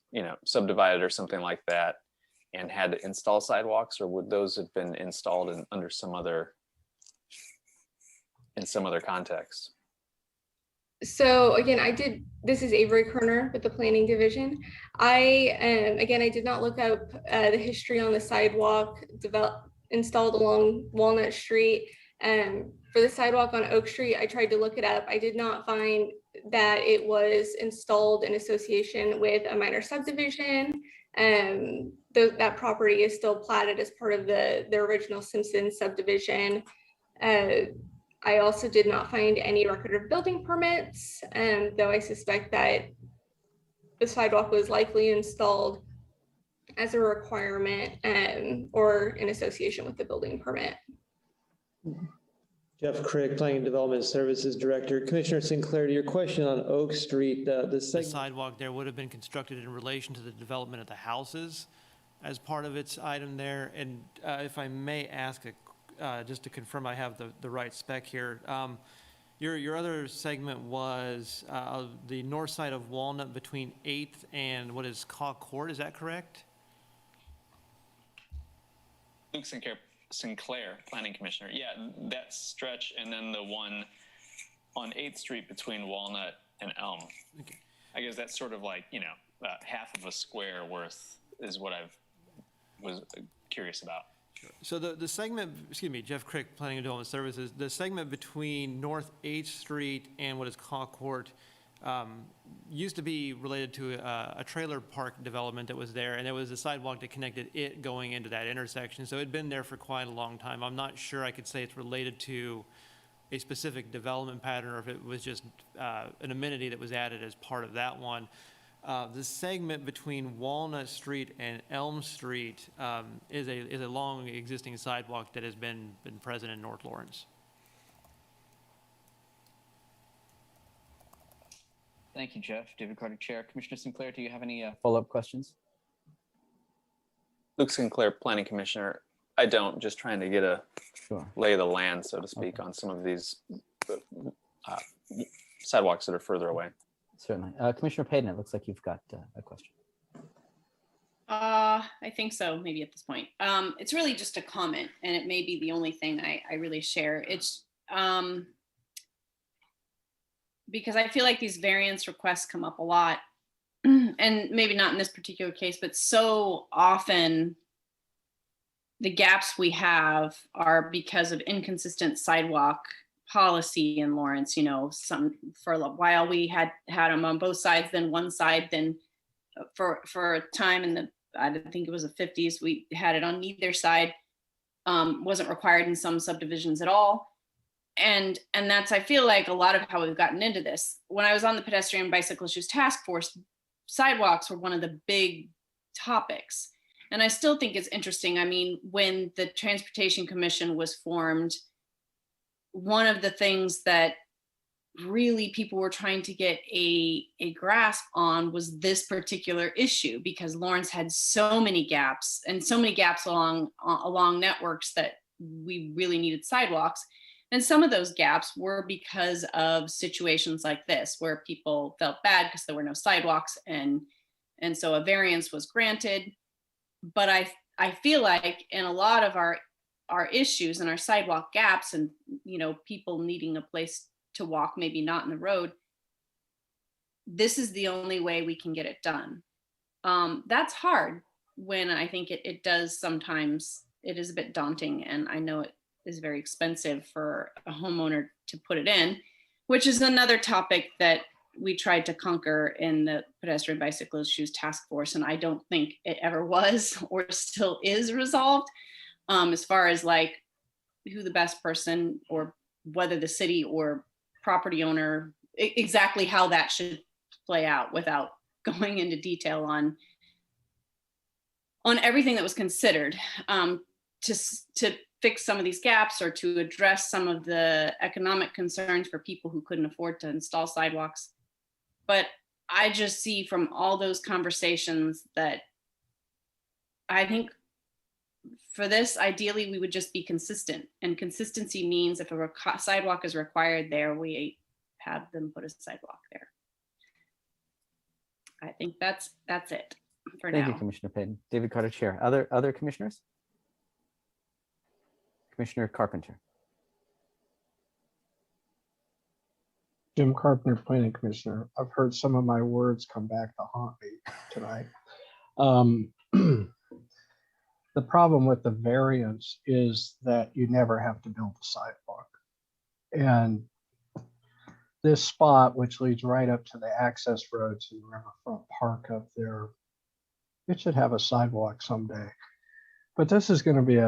subdivided or something like that and had to install sidewalks, or would those have been installed in some other context? So again, this is Avery Kerner with the Planning Division. I did not look up the history on the sidewalk installed along Walnut Street. For the sidewalk on Oak Street, I tried to look it up. I did not find that it was installed in association with a minor subdivision. That property is still platted as part of the original Simpson subdivision. I also did not find any record of building permits, though I suspect that the sidewalk was likely installed as a requirement or in association with the building permit. Jeff Crick, Planning and Development Services Director. Commissioner Sinclair, to your question on Oak Street, the sidewalk there would have been constructed in relation to the development of the houses as part of its item there. And if I may ask, just to confirm I have the right spec here, your other segment was the north side of Walnut between 8th and what is Caw Court, is that correct? Luke Sinclair, Planning Commissioner. Yeah, that stretch, and then the one on 8th Street between Walnut and Elm. Okay. I guess that's sort of like, half of a square worth is what I was curious about. Sure. So the segment, Jeff Crick, Planning and Development Services, the segment between North 8th Street and what is Caw Court used to be related to a trailer park development that was there, and there was a sidewalk that connected it going into that intersection. So it had been there for quite a long time. I'm not sure I could say it's related to a specific development pattern or if it was just an amenity that was added as part of that one. The segment between Walnut Street and Elm Street is a long existing sidewalk that has been present in North Lawrence. Thank you, Jeff. David Carter, Chair. Commissioner Sinclair, do you have any follow-up questions? Luke Sinclair, Planning Commissioner. I don't, just trying to get a lay of the land, so to speak, on some of these sidewalks that are further away. Certainly. Commissioner Payton, it looks like you've got a question. I think so, maybe at this point. It's really just a comment, and it may be the only thing I really share. It's because I feel like these variance requests come up a lot, and maybe not in this particular case, but so often the gaps we have are because of inconsistent sidewalk policy in Lawrence. You know, some for a while we had them on both sides, then one side, then for a time in the, I think it was the 50s, we had it on neither side. Wasn't required in some subdivisions at all. And that's, I feel like, a lot of how we've gotten into this. When I was on the pedestrian bicycle issues task force, sidewalks were one of the big topics. And I still think it's interesting. I mean, when the Transportation Commission was formed, one of the things that really people were trying to get a grasp on was this particular issue, because Lawrence had so many gaps along networks that we really needed sidewalks. And some of those gaps were because of situations like this, where people felt bad because there were no sidewalks, and so a variance was granted. But I feel like in a lot of our issues and our sidewalk gaps, and people needing a place to walk, maybe not in the road, this is the only way we can get it done. That's hard when I think it does sometimes, it is a bit daunting, and I know it is very expensive for a homeowner to put it in, which is another topic that we tried to conquer in the pedestrian bicycle issues task force. And I don't think it ever was or still is resolved, as far as like who the best person, or whether the city or property owner, exactly how that should play out, without going into detail on everything that was considered to fix some of these gaps, or to address some of the economic concerns for people who couldn't afford to install sidewalks. But I just see from all those conversations that I think for this, ideally, we would just be consistent. And consistency means if a sidewalk is required there, we have them put a sidewalk there. I think that's it for now. Thank you, Commissioner Payton. David Carter, Chair. Other commissioners? Commissioner Carpenter. Jim Carpenter, Planning Commissioner. I've heard some of my words come back to haunt me tonight. The problem with the variance is that you never have to build a sidewalk. And this spot, which leads right up to the access road to the Riverfront Park up there, it should have a sidewalk someday. But this is going to be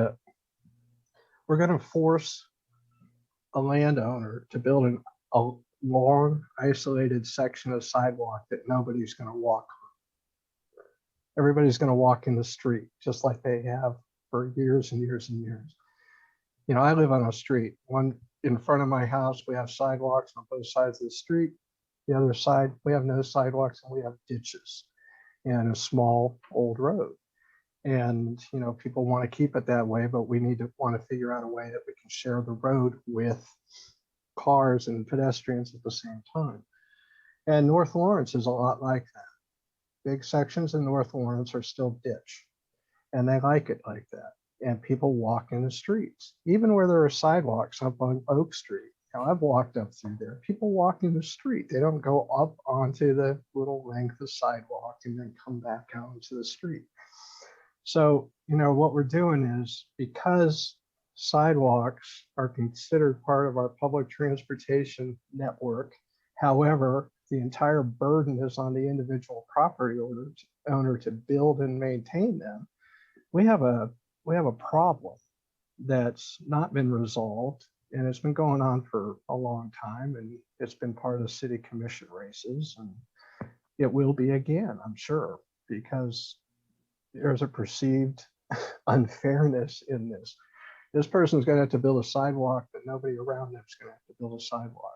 we're going to force a landowner to build a long, isolated section of sidewalk that nobody's going to walk on. Everybody's going to walk in the street, just like they have for years and years and years. I live on a street. One in front of my house, we have sidewalks on both sides of the street. The other side, we have no sidewalks, and we have ditches and a small old road. And, people want to keep it that way, but we want to figure out a way that we can share the road with cars and pedestrians at the same time. And North Lawrence is a lot like that. Big sections in North Lawrence are still ditch, and they like it like that. And people walk in the streets, even where there are sidewalks up on Oak Street. I've walked up through there. People walk in the street. They don't go up onto the little length of sidewalk and then come back out into the street. So, what we're doing is, because sidewalks are considered part of our public transportation network, however, the entire burden is on the individual property owner to build and maintain them. We have a problem that's not been resolved, and it's been going on for a long time, and it's been part of city commission races, and it will be again, I'm sure, because there's a perceived unfairness in this. This person's going to have to build a sidewalk, but nobody around them is going to have to build a sidewalk.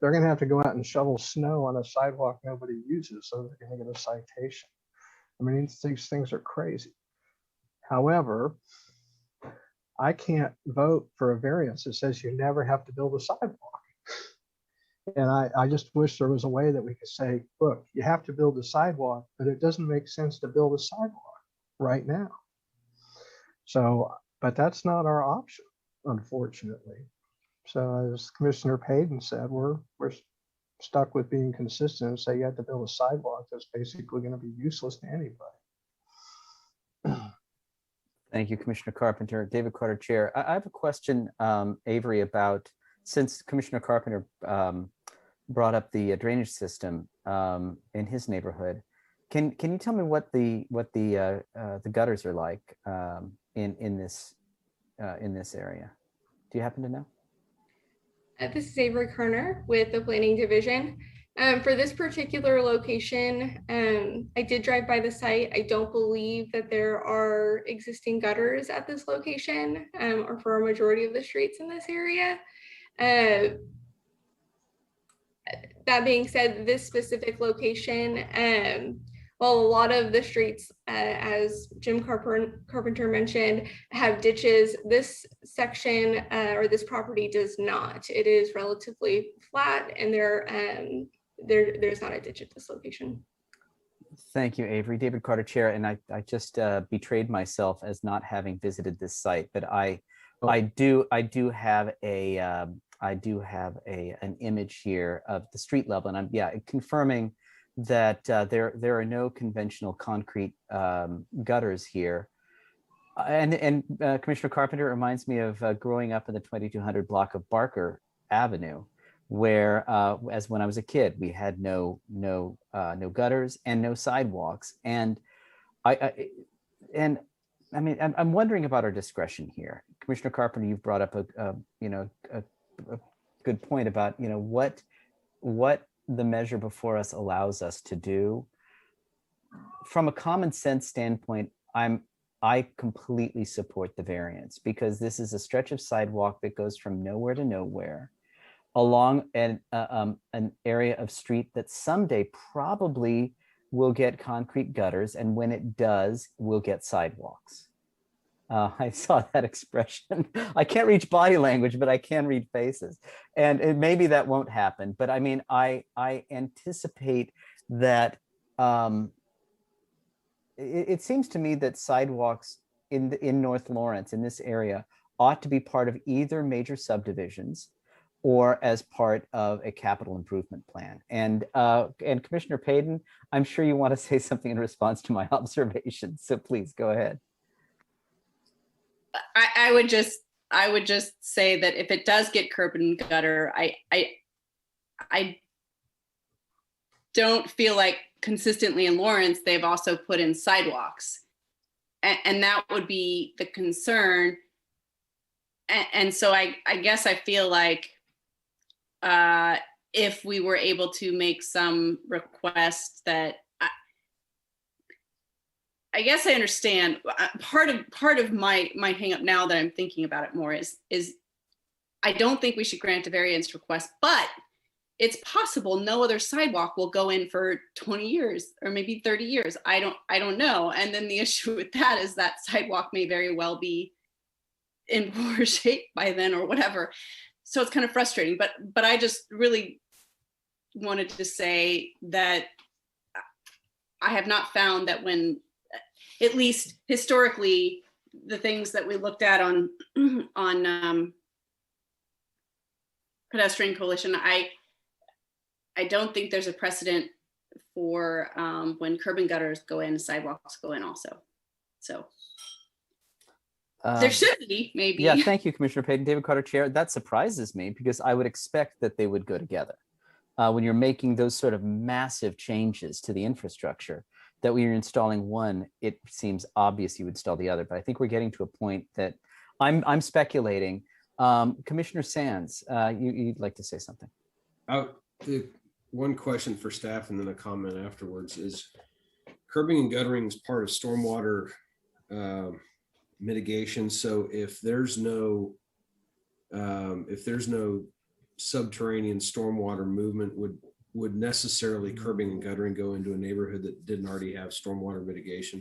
They're going to have to go out and shovel snow on a sidewalk nobody uses, so they're going to get a citation. I mean, these things are crazy. However, I can't vote for a variance that says you never have to build a sidewalk. And I just wish there was a way that we could say, look, you have to build a sidewalk, but it doesn't make sense to build a sidewalk right now. So, but that's not our option, unfortunately. So as Commissioner Payton said, we're stuck with being consistent and say you have to build a sidewalk that's basically going to be useless to anybody. Thank you, Commissioner Carpenter. David Carter, Chair. I have a question, Avery, about, since Commissioner Carpenter brought up the drainage system in his neighborhood. Can you tell me what the gutters are like in this area? Do you happen to know? This is Avery Kerner with the Planning Division. For this particular location, I did drive by the site. I don't believe that there are existing gutters at this location or for a majority of the streets in this area. That being said, this specific location, while a lot of the streets, as Jim Carpenter mentioned, have ditches, this section or this property does not. It is relatively flat, and there's not a ditch at this location. Thank you, Avery. David Carter, Chair, and I just betrayed myself as not having visited this site, but I do have an image here of the street level, and I'm confirming that there are no conventional concrete gutters here. And Commissioner Carpenter reminds me of growing up in the 2200 block of Barker Avenue, where as when I was a kid, we had no gutters and no sidewalks. And I'm wondering about our discretion here. Commissioner Carpenter, you've brought up a good point about what the measure before us allows us to do. From a common sense standpoint, I completely support the variance, because this is a stretch of sidewalk that goes from nowhere to nowhere along an area of street that someday probably will get concrete gutters, and when it does, we'll get sidewalks. I saw that expression. I can't read body language, but I can read faces. And maybe that won't happen. But I mean, I anticipate that it seems to me that sidewalks in North Lawrence, in this area, ought to be part of either major subdivisions or as part of a capital improvement plan. And Commissioner Payton, I'm sure you want to say something in response to my observations. So please go ahead. I would just say that if it does get curb and gutter, I don't feel like consistently in Lawrence they've also put in sidewalks, and that would be the concern. And so I guess I feel like if we were able to make some request that I guess I understand. Part of my hang up now that I'm thinking about it more is I don't think we should grant a variance request, but it's possible no other sidewalk will go in for 20 years or maybe 30 years. I don't know. And then the issue with that is that sidewalk may very well be in poor shape by then or whatever. So it's kind of frustrating, but I just really wanted to say that I have not found that when, at least historically, the things that we looked at on pedestrian coalition, I don't think there's a precedent for when curb and gutters go in, sidewalks go in also. So there should be, maybe. Yeah, thank you, Commissioner Payton. David Carter, Chair. That surprises me because I would expect that they would go together. When you're making those sort of massive changes to the infrastructure, that when you're installing one, it seems obvious you would install the other. But I think we're getting to a point that I'm speculating. Commissioner Sands, you'd like to say something? One question for staff and then a comment afterwards is curbing and guttering is part of stormwater mitigation. So if there's no subterranean stormwater movement, would necessarily curbing and guttering go into a neighborhood that didn't already have stormwater mitigation?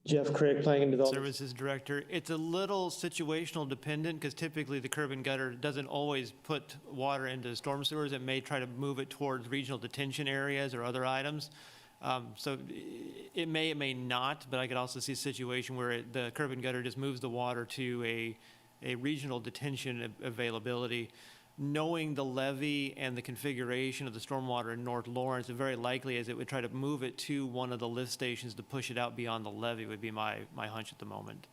Jeff Craig, Planning and Development. Services Director. It's a little situational dependent because typically the curb and gutter doesn't always put water into storm sewers. It may try to move it towards regional detention areas or other items. So it may not, but I could also see a situation where the curb and gutter just moves the water to a regional detention availability. Knowing the levee and the configuration of the stormwater in North Lawrence, it very likely is it would try to move it to one of the lift stations to push it out beyond the levee would be my hunch at the moment.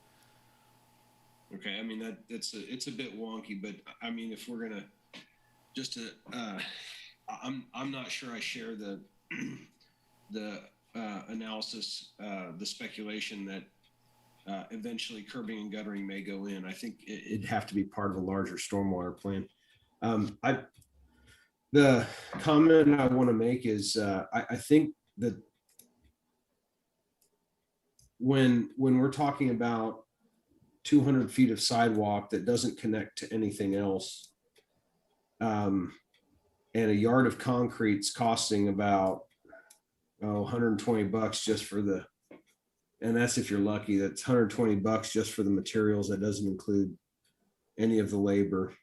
Okay, I mean, it's a bit wonky, but I mean, if we're gonna I'm not sure I share the analysis, the speculation that eventually curbing and guttering may go in. I think it'd have to be part of a larger stormwater plan. The comment I want to make is I think that when we're talking about 200 feet of sidewalk that doesn't connect to anything else, and a yard of concrete's costing about $120 just for and that's if you're lucky. That's $120 just for the materials. That doesn't include any of the labor.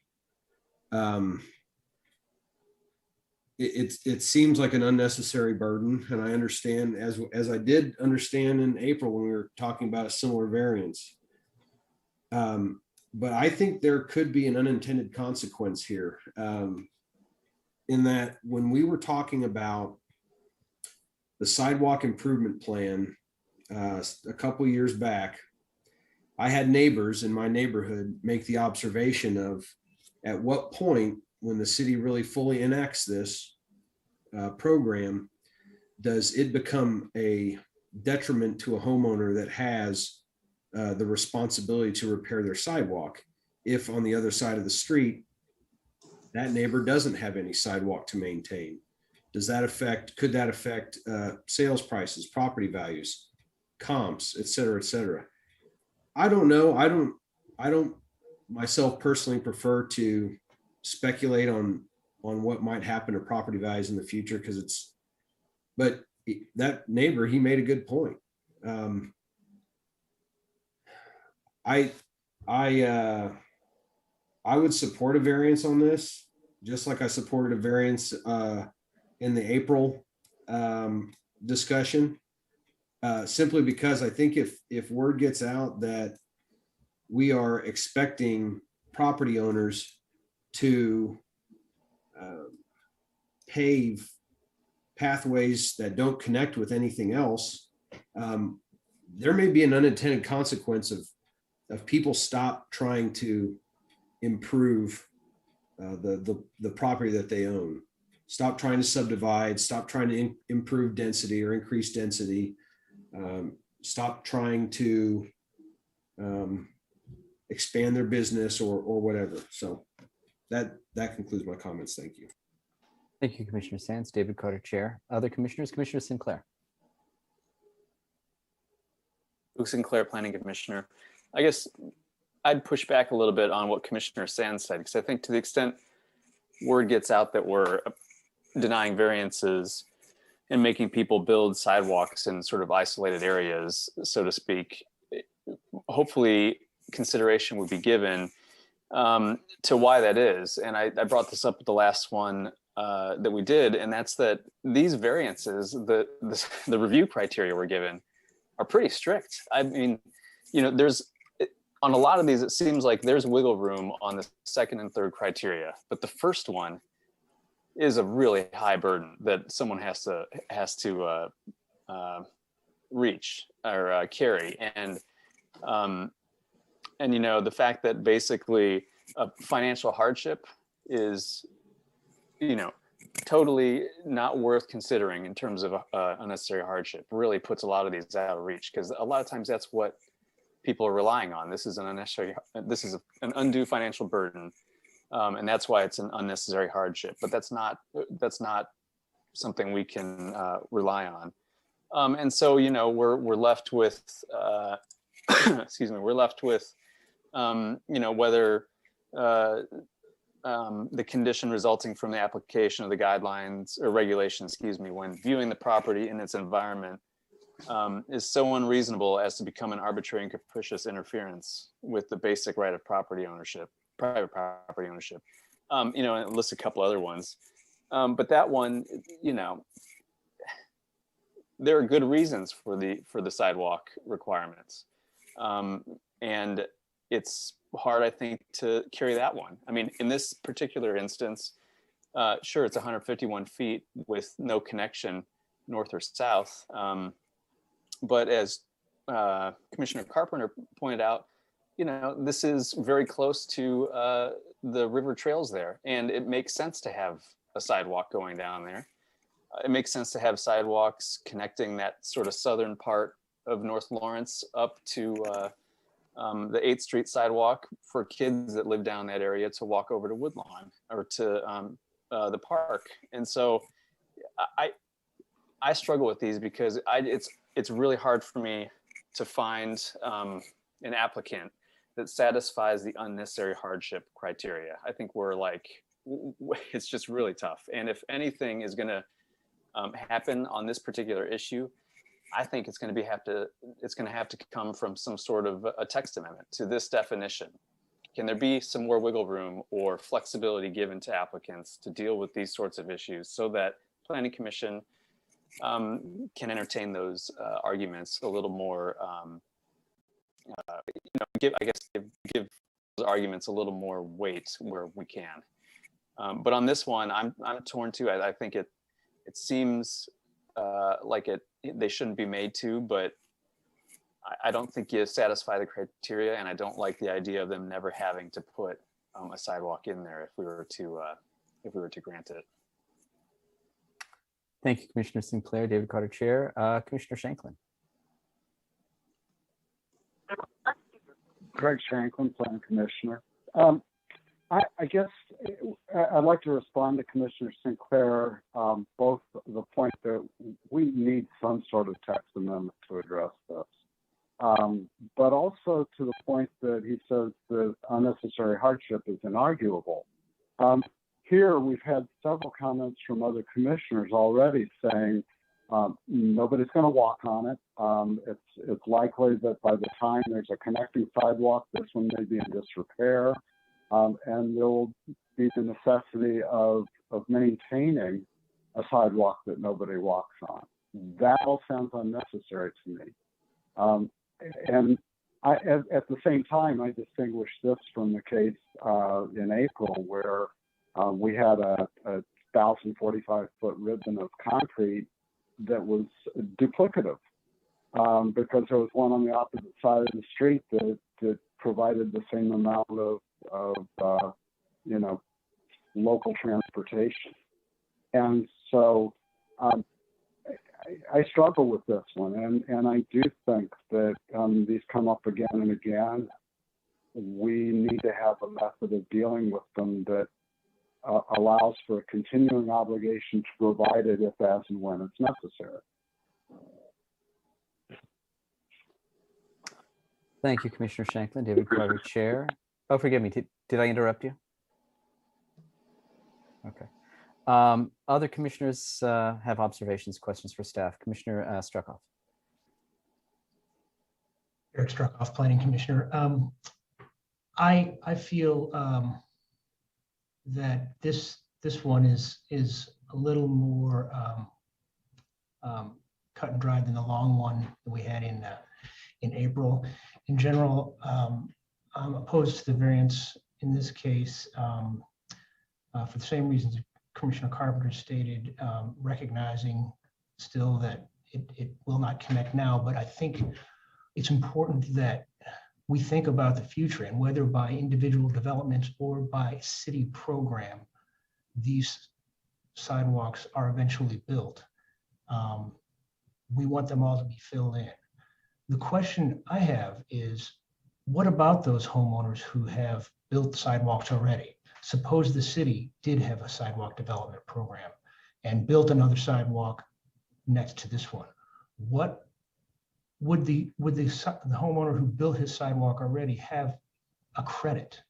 It seems like an unnecessary burden, and I understand, as I did understand in April when we were talking about a similar variance. But I think there could be an unintended consequence here, in that when we were talking about the sidewalk improvement plan a couple years back, I had neighbors in my neighborhood make the observation of at what point, when the city really fully enacts this program, does it become a detriment to a homeowner that has the responsibility to repair their sidewalk if on the other side of the street, that neighbor doesn't have any sidewalk to maintain? Could that affect sales prices, property values, comps, et cetera, et cetera? I don't know. I don't myself personally prefer to speculate on what might happen to property values in the future, but that neighbor, he made a good point. I would support a variance on this, just like I supported a variance in the April discussion, simply because I think if word gets out that we are expecting property owners to pave pathways that don't connect with anything else, there may be an unintended consequence of people stop trying to improve the property that they own, stop trying to subdivide, stop trying to improve density or increase density, stop trying to expand their business or whatever. So that concludes my comments. Thank you. Thank you, Commissioner Sands. David Carter, Chair. Other commissioners, Commissioner Sinclair. Luke Sinclair, Planning Commissioner. I guess I'd push back a little bit on what Commissioner Sands said, because I think to the extent word gets out that we're denying variances and making people build sidewalks in sort of isolated areas, so to speak, hopefully consideration would be given to why that is. And I brought this up at the last one that we did, and that's that these variances, the review criteria we're given are pretty strict. I mean, on a lot of these, it seems like there's wiggle room on the second and third criteria, but the first one is a really high burden that someone has to reach or carry. And the fact that basically a financial hardship is, totally not worth considering in terms of unnecessary hardship, really puts a lot of these out of reach, because a lot of times that's what people are relying on. This is an undue financial burden, and that's why it's an unnecessary hardship. But that's not something we can rely on. And so we're left with excuse me, we're left with whether the condition resulting from the application of the guidelines or regulations, when viewing the property in its environment is so unreasonable as to become an arbitrary and capricious interference with the basic right of property ownership, private property ownership. And it lists a couple other ones. But that one, there are good reasons for the sidewalk requirements. And it's hard, I think, to carry that one. I mean, in this particular instance, sure, it's 151 feet with no connection north or south. But as Commissioner Carpenter pointed out, this is very close to the river trails there, and it makes sense to have a sidewalk going down there. It makes sense to have sidewalks connecting that sort of southern part of North Lawrence up to the 8th Street sidewalk for kids that live down that area to walk over to Woodlawn or to the park. And so I struggle with these because it's really hard for me to find an applicant that satisfies the unnecessary hardship criteria. I think it's just really tough. And if anything is going to happen on this particular issue, I think it's going to have to come from some sort of a text amendment to this definition. Can there be some more wiggle room or flexibility given to applicants to deal with these sorts of issues so that Planning Commission can entertain those arguments a little more, give those arguments a little more weight where we can. But on this one, I'm torn too. I think it seems like they shouldn't be made to, but I don't think you satisfy the criteria, and I don't like the idea of them never having to put a sidewalk in there if we were to grant it. Thank you, Commissioner Sinclair. David Carter, Chair. Commissioner Shanklin. Greg Shanklin, Planning Commissioner. I guess I'd like to respond to Commissioner Sinclair, both the point that we need some sort of text amendment to address this, but also to the point that he says that unnecessary hardship is inarguable. Here, we've had several comments from other commissioners already saying nobody's going to walk on it. It's likely that by the time there's a connecting sidewalk, this one may be in disrepair. And there will be the necessity of maintaining a sidewalk that nobody walks on. That all sounds unnecessary to me. And at the same time, I distinguish this from the case in April where we had a 1,045-foot ribbon of concrete that was duplicative because there was one on the opposite side of the street that provided the same amount of local transportation. And so I struggle with this one, and I do think that these come up again and again. We need to have a method of dealing with them that allows for a continuing obligation to provide it if, as, and when it's necessary. Thank you, Commissioner Shanklin. David Carter, Chair. Oh, forgive me. Did I interrupt you? Okay. Other commissioners have observations, questions for staff. Commissioner Struckoff. Eric Struckoff, Planning Commissioner. I feel that this one is a little more cut and dried than the long one that we had in April. In general, I'm opposed to the variance in this case for the same reasons Commissioner Carpenter stated, recognizing still that it will not connect now, but I think it's important that we think about the future and whether by individual developments or by city program, these sidewalks are eventually built. We want them all to be filled in. The question I have is, what about those homeowners who have built sidewalks already? Suppose the city did have a sidewalk development program and built another sidewalk next to this one. What would the homeowner who built his sidewalk already have a credit?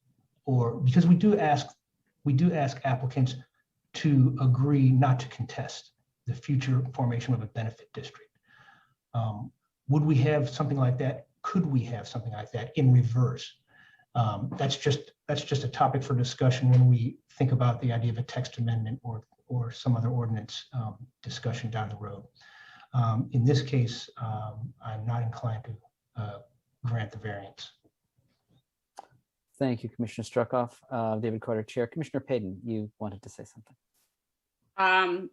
Or because we do ask applicants to agree not to contest the future formation of a benefit district. Would we have something like that? Could we have something like that in reverse? That's just a topic for discussion when we think about the idea of a text amendment or some other ordinance discussion down the road. In this case, I'm not inclined to grant the variance. Thank you, Commissioner Struckoff. David Carter, Chair. Commissioner Payton, you wanted to say something. I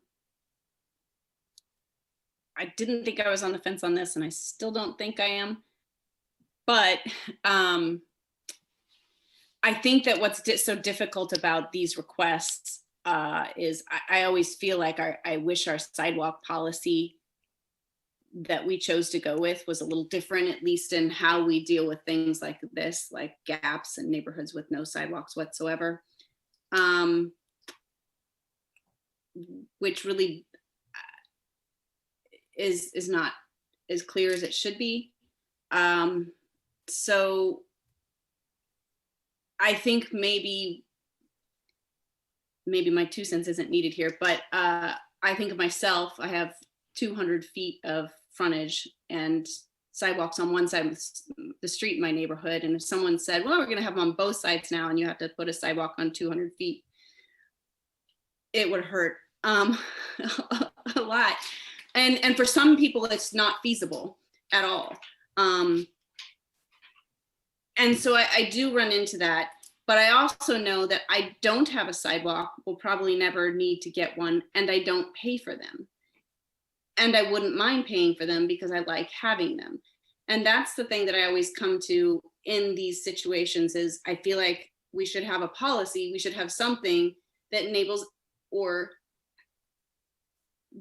didn't think I was on the fence on this, and I still don't think I am. But I think that what's so difficult about these requests is I always feel like I wish our sidewalk policy that we chose to go with was a little different, at least in how we deal with things like this, like gaps in neighborhoods with no sidewalks whatsoever, which really is not as clear as it should be. So I think maybe my 2 cents isn't needed here, but I think of myself, I have 200 feet of frontage and sidewalks on one side of the street in my neighborhood. And if someone said, well, we're going to have them on both sides now, and you have to put a sidewalk on 200 feet, it would hurt a lot. And for some people, it's not feasible at all. And so I do run into that. But I also know that I don't have a sidewalk, will probably never need to get one, and I don't pay for them. And I wouldn't mind paying for them because I like having them. And that's the thing that I always come to in these situations is I feel like we should have a policy, we should have something that enables or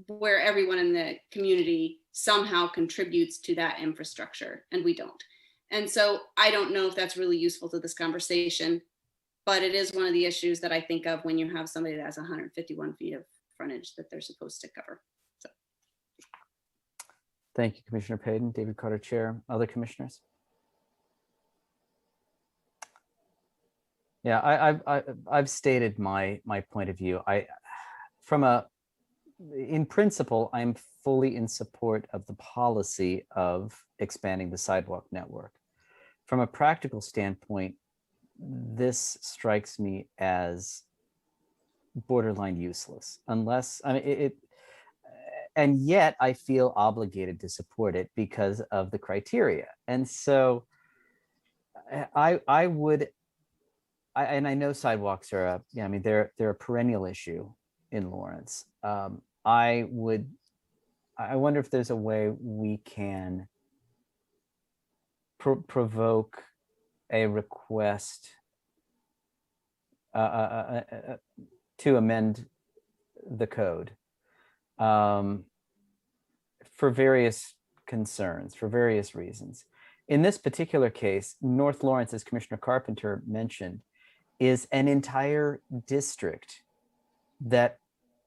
where everyone in the community somehow contributes to that infrastructure, and we don't. And so I don't know if that's really useful to this conversation, but it is one of the issues that I think of when you have somebody that has 151 feet of frontage that they're supposed to cover. So. Thank you, Commissioner Payton. David Carter, Chair. Other commissioners? Yeah, I've stated my point of view. In principle, I'm fully in support of the policy of expanding the sidewalk network. From a practical standpoint, this strikes me as borderline useless, unless, I mean, and yet I feel obligated to support it because of the criteria. And so I know sidewalks are they're a perennial issue in Lawrence. I wonder if there's a way we can provoke a request to amend the code for various concerns, for various reasons. In this particular case, North Lawrence, as Commissioner Carpenter mentioned, is an entire district that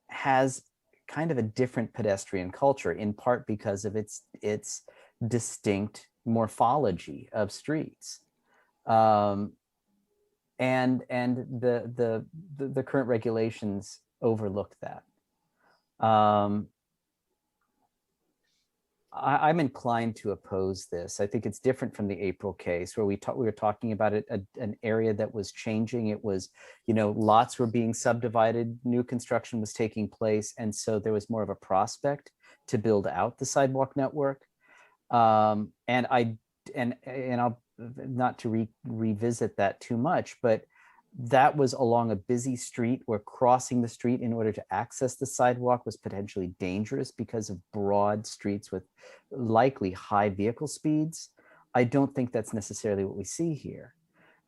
has kind of a different pedestrian culture, in part because of its distinct morphology of streets, and the current regulations overlook that. I'm inclined to oppose this. I think it's different from the April case where we were talking about an area that was changing. It was, lots were being subdivided, new construction was taking place, and so there was more of a prospect to build out the sidewalk network. And I'll not to revisit that too much, but that was along a busy street where crossing the street in order to access the sidewalk was potentially dangerous because of broad streets with likely high vehicle speeds. I don't think that's necessarily what we see here.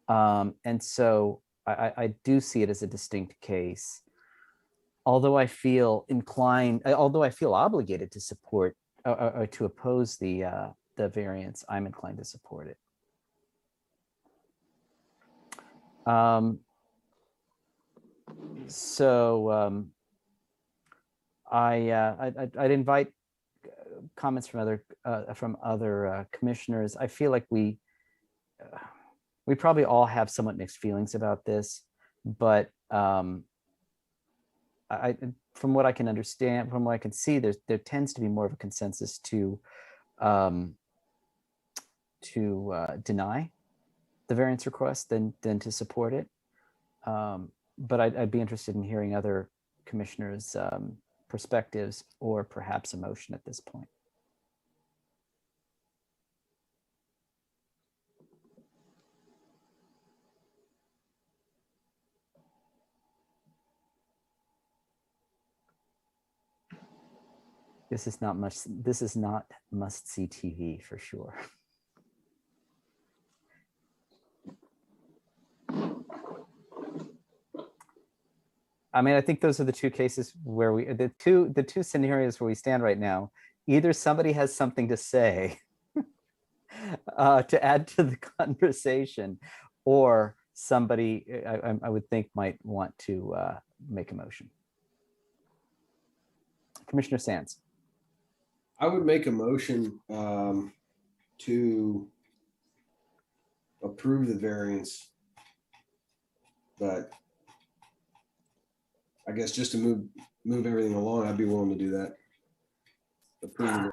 And so I do see it as a distinct case. Although I feel obligated to support or to oppose the variance, I'm inclined to support it. I'd invite comments from other commissioners. I feel like we probably all have somewhat mixed feelings about this, but from what I can understand, from what I can see, there tends to be more of a consensus to deny the variance request than to support it. But I'd be interested in hearing other commissioners' perspectives or perhaps a motion at this point. This is not must-see TV for sure. I mean, I think those are the two cases where the two scenarios where we stand right now. Either somebody has something to say to add to the conversation, or somebody I would think might want to make a motion. Commissioner Sands. I would make a motion to approve the variance, but I guess just to move everything along, I'd be willing to do that. Approve.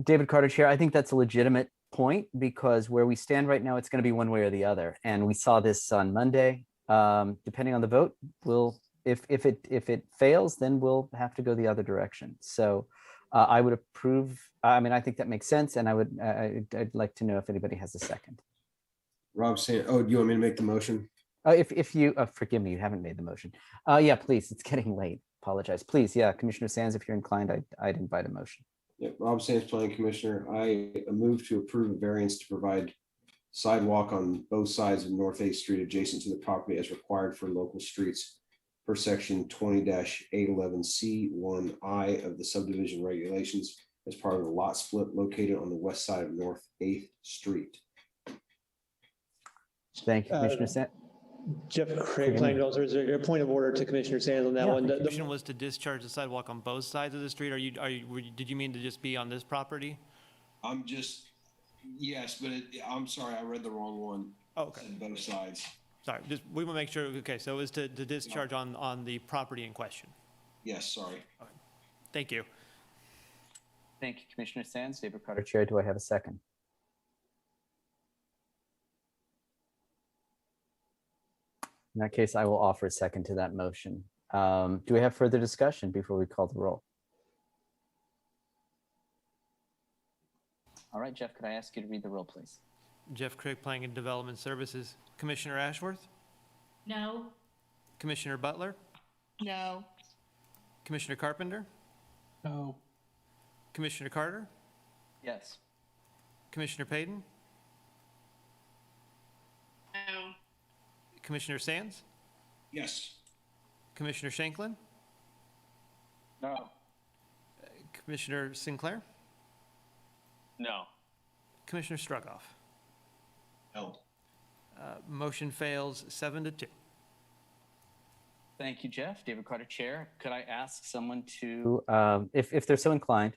David Carter, Chair, I think that's a legitimate point, because where we stand right now, it's going to be one way or the other. And we saw this on Monday. Depending on the vote, if it fails, then we'll have to go the other direction. So I would approve. I mean, I think that makes sense, and I'd like to know if anybody has a second. Rob saying, "Oh, do you want me to make the motion?" If you forgive me, you haven't made the motion. Yeah, please. It's getting late. Apologize. Please, yeah, Commissioner Sands, if you're inclined, I'd invite a motion. Yeah, Rob Sands, Planning Commissioner. I move to approve a variance to provide sidewalk on both sides of North 8th Street adjacent to the property as required for local streets per section 20-811C1I of the subdivision regulations as part of the lot split located on the west side of North 8th Street. Thank you, Commissioner Sands. Jeff Craig, Planning Development Services, a point of order to Commissioner Sands on that one. The motion was to discharge the sidewalk on both sides of the street. Did you mean to just be on this property? Yes, but I'm sorry, I read the wrong one. Oh, okay. Both sides. Sorry, we will make sure. Okay, so it was to discharge on the property in question. Yes, sorry. Okay. Thank you. Thank you, Commissioner Sands. David Carter. Chair, do I have a second? In that case, I will offer a second to that motion. Do we have further discussion before we call the roll? All right, Jeff, could I ask you to read the roll, please? Jeff Craig, Planning and Development Services. Commissioner Ashworth? No. Commissioner Butler? No. Commissioner Carpenter? No. Commissioner Carter? Yes. Commissioner Payton? No. Commissioner Sands? Yes. Commissioner Shanklin? No. Commissioner Sinclair? No. Commissioner Strugoff? No. Motion fails 7-2. Thank you, Jeff. David Carter, Chair. Could I ask someone to, if they're so inclined,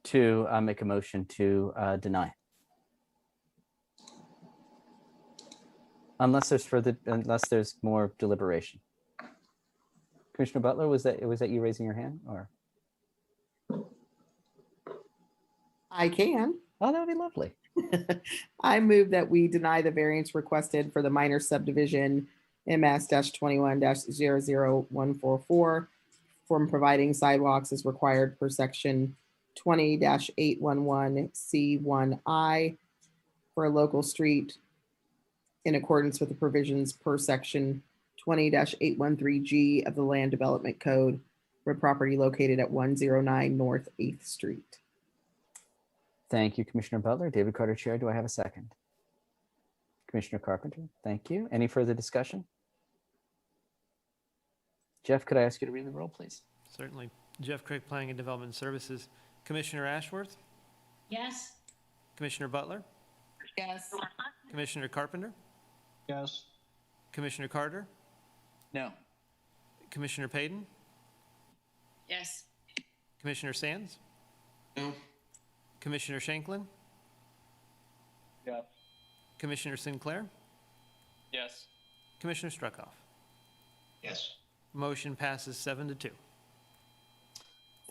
to make a motion to deny? Unless there's more deliberation. Commissioner Butler, was that you raising your hand, or? I can. Oh, that would be lovely. I move that we deny the variance requested for the minor subdivision MS-21-00144 from providing sidewalks as required per section 20-811C1I for a local street in accordance with the provisions per section 20-813G of the Land Development Code for property located at 109 North 8th Street. Thank you, Commissioner Butler. David Carter, Chair. Do I have a second? Commissioner Carpenter, thank you. Any further discussion? Jeff, could I ask you to read the roll, please? Certainly. Jeff Craig, Planning and Development Services. Commissioner Ashworth? Yes. Commissioner Butler? Yes. Commissioner Carpenter? Yes. Commissioner Carter? no. Commissioner Payton? Yes. Commissioner Sands? No. Commissioner Shanklin? Yes. Commissioner Sinclair? Yes. Commissioner Strugoff? Yes. Motion passes 7-2.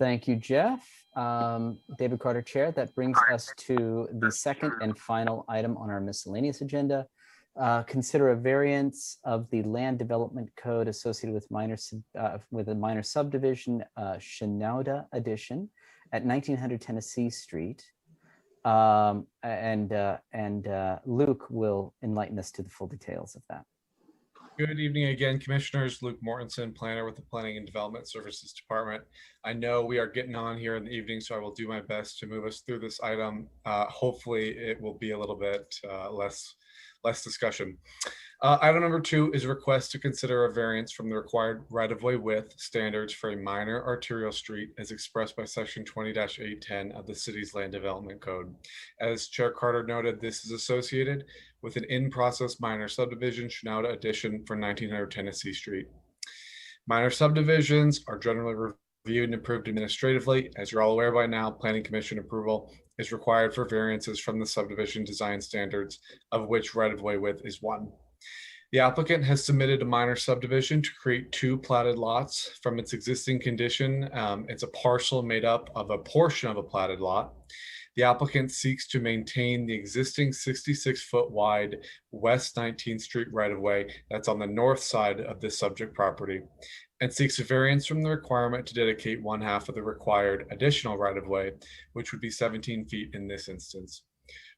Thank you, Jeff. David Carter, Chair. That brings us to the second and final item on our miscellaneous agenda. Consider a variance of the land development code associated with a minor subdivision, Shenouda Addition at 1900 Tennessee Street. Luke will enlighten us to the full details of that. Good evening again, Commissioners. Luke Mortensen, planner with the Planning and Development Services Department. I know we are getting on here in the evening, so I will do my best to move us through this item. Hopefully it will be a little bit less discussion. Item number 2 is a request to consider a variance from the required right-of-way width standards for a minor arterial street as expressed by section 20-810 of the city's land development code. As Chair Carter noted, this is associated with an in-process minor subdivision, Shenouda Addition for 1900 Tennessee Street. Minor subdivisions are generally reviewed and approved administratively. As you're all aware by now, Planning Commission approval is required for variances from the subdivision design standards, of which right-of-way width is one. The applicant has submitted a minor subdivision to create 2 platted lots from its existing condition. It's a parcel made up of a portion of a platted lot. The applicant seeks to maintain the existing 66-foot wide West 19th Street right-of-way that's on the north side of this subject property, and seeks a variance from the requirement to dedicate 1/2 of the required additional right-of-way, which would be 17 feet in this instance.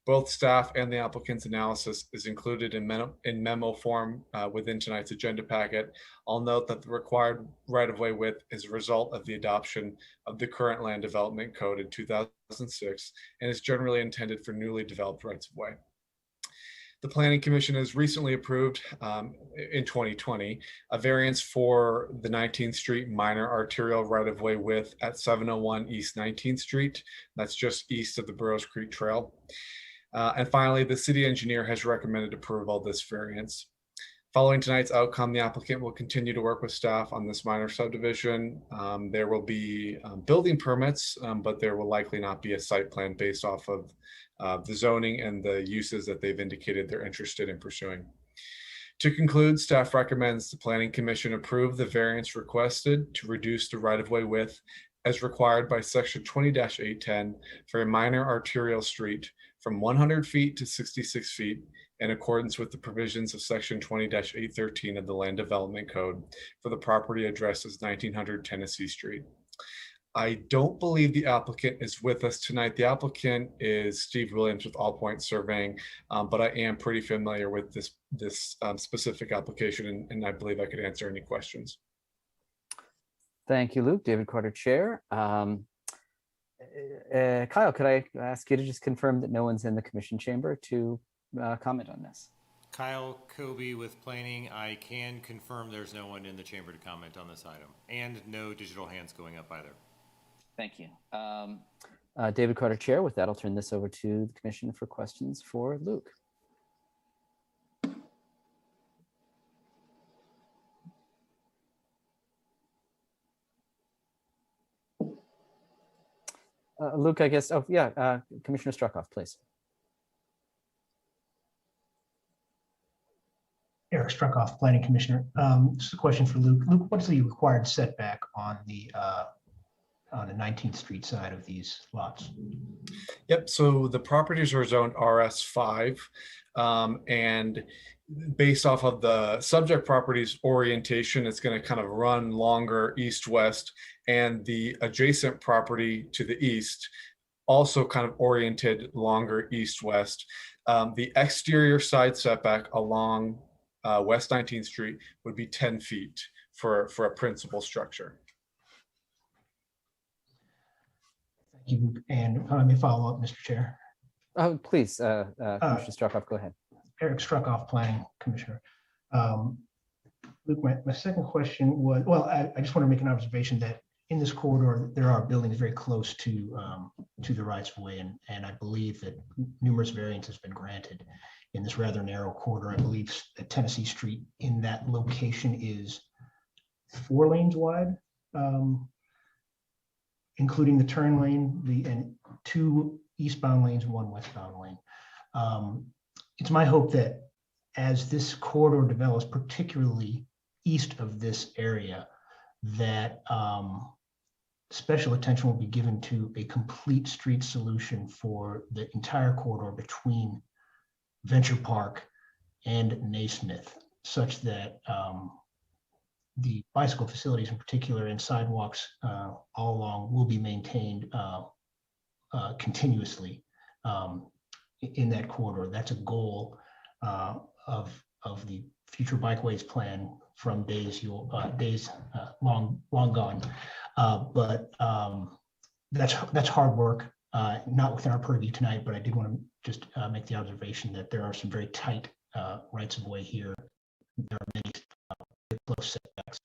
Both staff and the applicant's analysis is included in memo form within tonight's agenda packet. I'll note that the required right-of-way width is a result of the adoption of the current land development code in 2006 and is generally intended for newly developed rights-of-way. The Planning Commission has recently approved in 2020 a variance for the 19th Street minor arterial right-of-way width at 701 East 19th Street. That's just east of the Burrows Creek Trail. And finally, the city engineer has recommended approval of this variance. Following tonight's outcome, the applicant will continue to work with staff on this minor subdivision. There will be building permits, but there will likely not be a site plan based off of the zoning and the uses that they've indicated they're interested in pursuing. To conclude, staff recommends the Planning Commission approve the variance requested to reduce the right-of-way width as required by section 20-810 for a minor arterial street from 100 feet to 66 feet in accordance with the provisions of section 20-813 of the Land Development Code for the property address as 1900 Tennessee Street. I don't believe the applicant is with us tonight. The applicant is Steve Williams with All Point Surveying, but I am pretty familiar with this specific application, and I believe I could answer any questions. Thank you, Luke. David Carter, Chair. Kyle, could I ask you to just confirm that no one's in the commission chamber to comment on this? Kyle Kobe with Planning. I can confirm there's no one in the chamber to comment on this item, and no digital hands going up either. Thank you. David Carter, Chair. With that, I'll turn this over to the commission for questions for Luke. Luke, I guess, oh yeah, Commissioner Struckoff, please. Eric Struckoff, Planning Commissioner. This is a question for Luke. Luke, what's the required setback on the 19th Street side of these lots? Yep, so the properties are zoned RS5, and based off of the subject property's orientation, it's going to kind of run longer east-west, and the adjacent property to the east also kind of oriented longer east-west. The exterior side setback along West 19th Street would be 10 feet for a principal structure. Thank you. And if I may follow up, Mr. Chair. Oh, please, Commissioner Struckoff, go ahead. Eric Struckoff, Planning Commissioner. Luke, my second question was, well, I just want to make an observation that in this corridor, there are buildings very close to the rights of way, and I believe that numerous variances have been granted in this rather narrow corridor. I believe that Tennessee Street in that location is 4 lanes wide, including the turn lane, and 2 eastbound lanes and 1 westbound lane. It's my hope that as this corridor develops, particularly east of this area, that special attention will be given to a complete street solution for the entire corridor between Venture Park and Naismith, such that the bicycle facilities in particular and sidewalks all along will be maintained continuously in that corridor. That's a goal of the future bikeways plan from days long gone. But that's hard work, not within our purview tonight, but I did want to just make the observation that there are some very tight rights of way here. There are many close setbacks.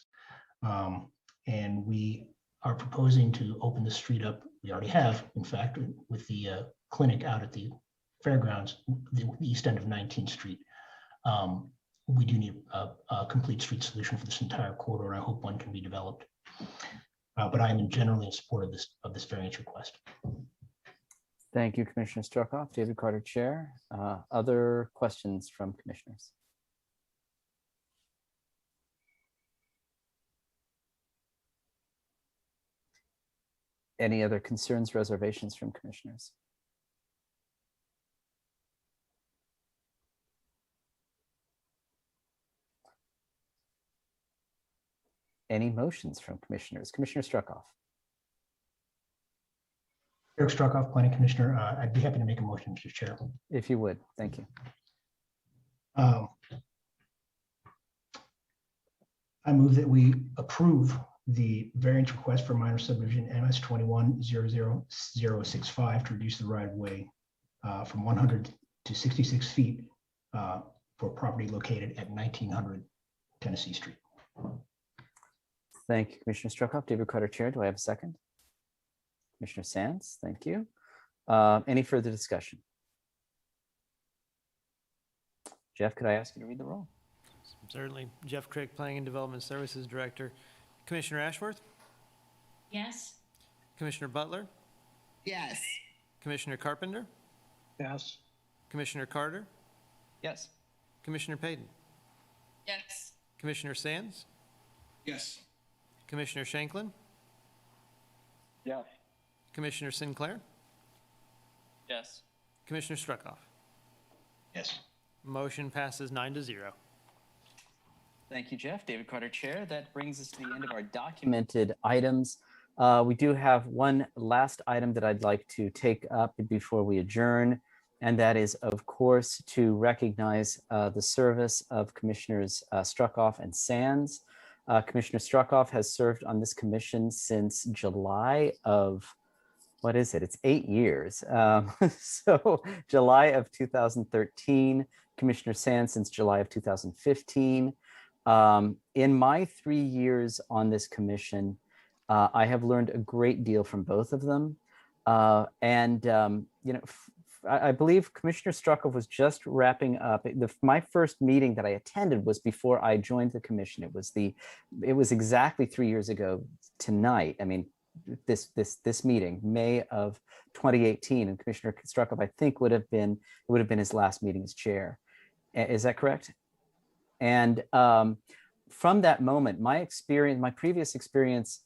And we are proposing to open the street up. We already have, in fact, with the clinic out at the fairgrounds, the east end of 19th Street. We do need a complete street solution for this entire corridor, and I hope one can be developed. But I am generally in support of this variance request. Thank you, Commissioner Struckoff. David Carter, Chair. Other questions from commissioners? Any other concerns, reservations from commissioners? Any motions from commissioners? Commissioner Struckoff. Eric Struckoff, Planning Commissioner. I'd be happy to make a motion, Mr. Chair. If you would, thank you. I move that we approve the variance request for minor subdivision MS 21-00065 to reduce the right of way from 100 to 66 feet for property located at 1900 Tennessee Street. Thank you, Commissioner Struckoff. David Carter, Chair. Do I have a second? Commissioner Sands, thank you. Any further discussion? Jeff, could I ask you to read the roll? Certainly. Jeff Crick, Planning and Development Services Director. Commissioner Ashworth? Yes. Commissioner Butler? Yes. Commissioner Carpenter? Yes. Commissioner Carter? Yes. Commissioner Payton? Yes. Commissioner Sands? Yes. Commissioner Shanklin? Yes. Commissioner Sinclair? Yes. Commissioner Struckoff? Yes. Motion passes 9-0. Thank you, Jeff. David Carter, Chair. That brings us to the end of our document. Documented items. We do have one last item that I'd like to take up before we adjourn, and that is, of course, to recognize the service of Commissioners Struckoff and Sands. Commissioner Struckoff has served on this commission since July of, what is it? It's 8 years. So July of 2013, Commissioner Sands since July of 2015. In my 3 years on this commission, I have learned a great deal from both of them. I believe Commissioner Struckoff was just wrapping up. My first meeting that I attended was before I joined the commission. It was exactly 3 years ago tonight. I mean, this meeting, May of 2018, and Commissioner Struckoff, I think, would have been his last meeting as chair. Is that correct? And from that moment, my previous experience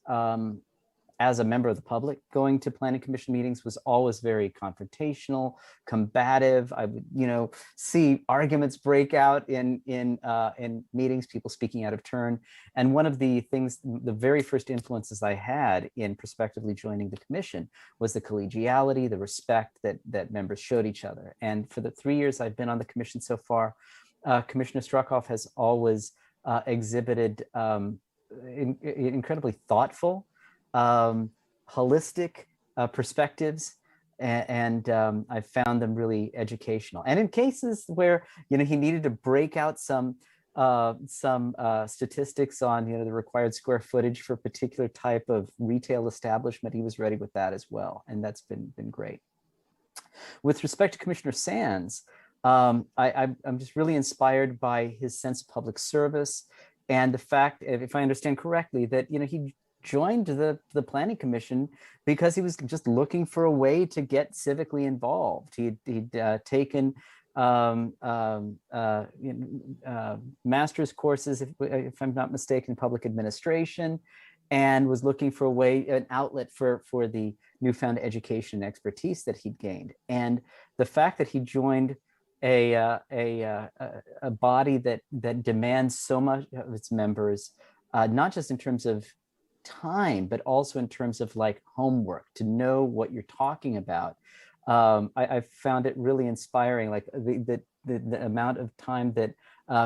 as a member of the public going to planning commission meetings was always very confrontational, combative. I would, see arguments break out in meetings, people speaking out of turn. And one of the things, the very first influences I had in prospectively joining the commission was the collegiality, the respect that members showed each other. And for the 3 years I've been on the commission so far, Commissioner Struckoff has always exhibited incredibly thoughtful, holistic perspectives, and I found them really educational. And in cases where he needed to break out some statistics on the required square footage for a particular type of retail establishment, he was ready with that as well, and that's been great. With respect to Commissioner Sands, I'm just really inspired by his sense of public service and the fact, if I understand correctly, that he joined the Planning Commission because he was just looking for a way to get civically involved. He'd taken master's courses, if I'm not mistaken, in public administration, and was looking for an outlet for the newfound education and expertise that he'd gained. And the fact that he joined a body that demands so much of its members, not just in terms of time, but also in terms of like homework, to know what you're talking about. I found it really inspiring, like the amount of time that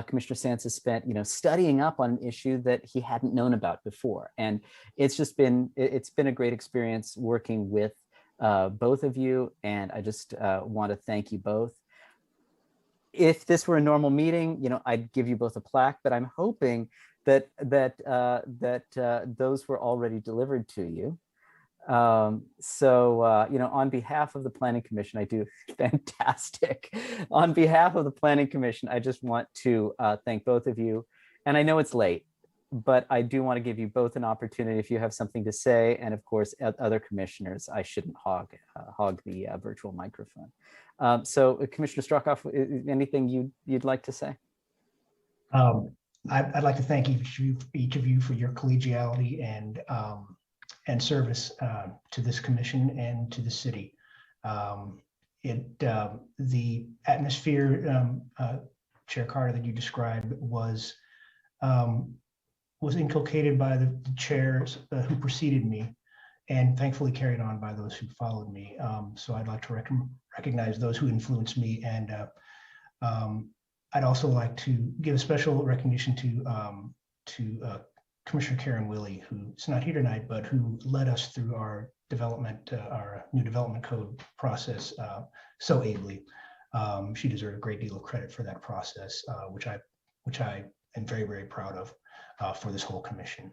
Commissioner Sands has spent, studying up on an issue that he hadn't known about before. And it's been a great experience working with both of you. And I just want to thank you both. If this were a normal meeting, I'd give you both a plaque, but I'm hoping that those were already delivered to you. On behalf of the Planning Commission, I do fantastic. On behalf of the Planning Commission, I just want to thank both of you. And I know it's late, but I do want to give you both an opportunity if you have something to say. And of course, other commissioners, I shouldn't hog the virtual microphone. So Commissioner Struckhoff, anything you'd like to say? I'd like to thank each of you for your collegiality and service to this commission and to the city. The atmosphere, Chair Carter, that you described was inculcated by the chairs who preceded me, and thankfully carried on by those who followed me. So I'd like to recognize those who influenced me, and I'd also like to give a special recognition to Commissioner Karen Willey, who's not here tonight, but who led us through our new development code process so ably. She deserved a great deal of credit for that process, which I am very, very proud of for this whole commission.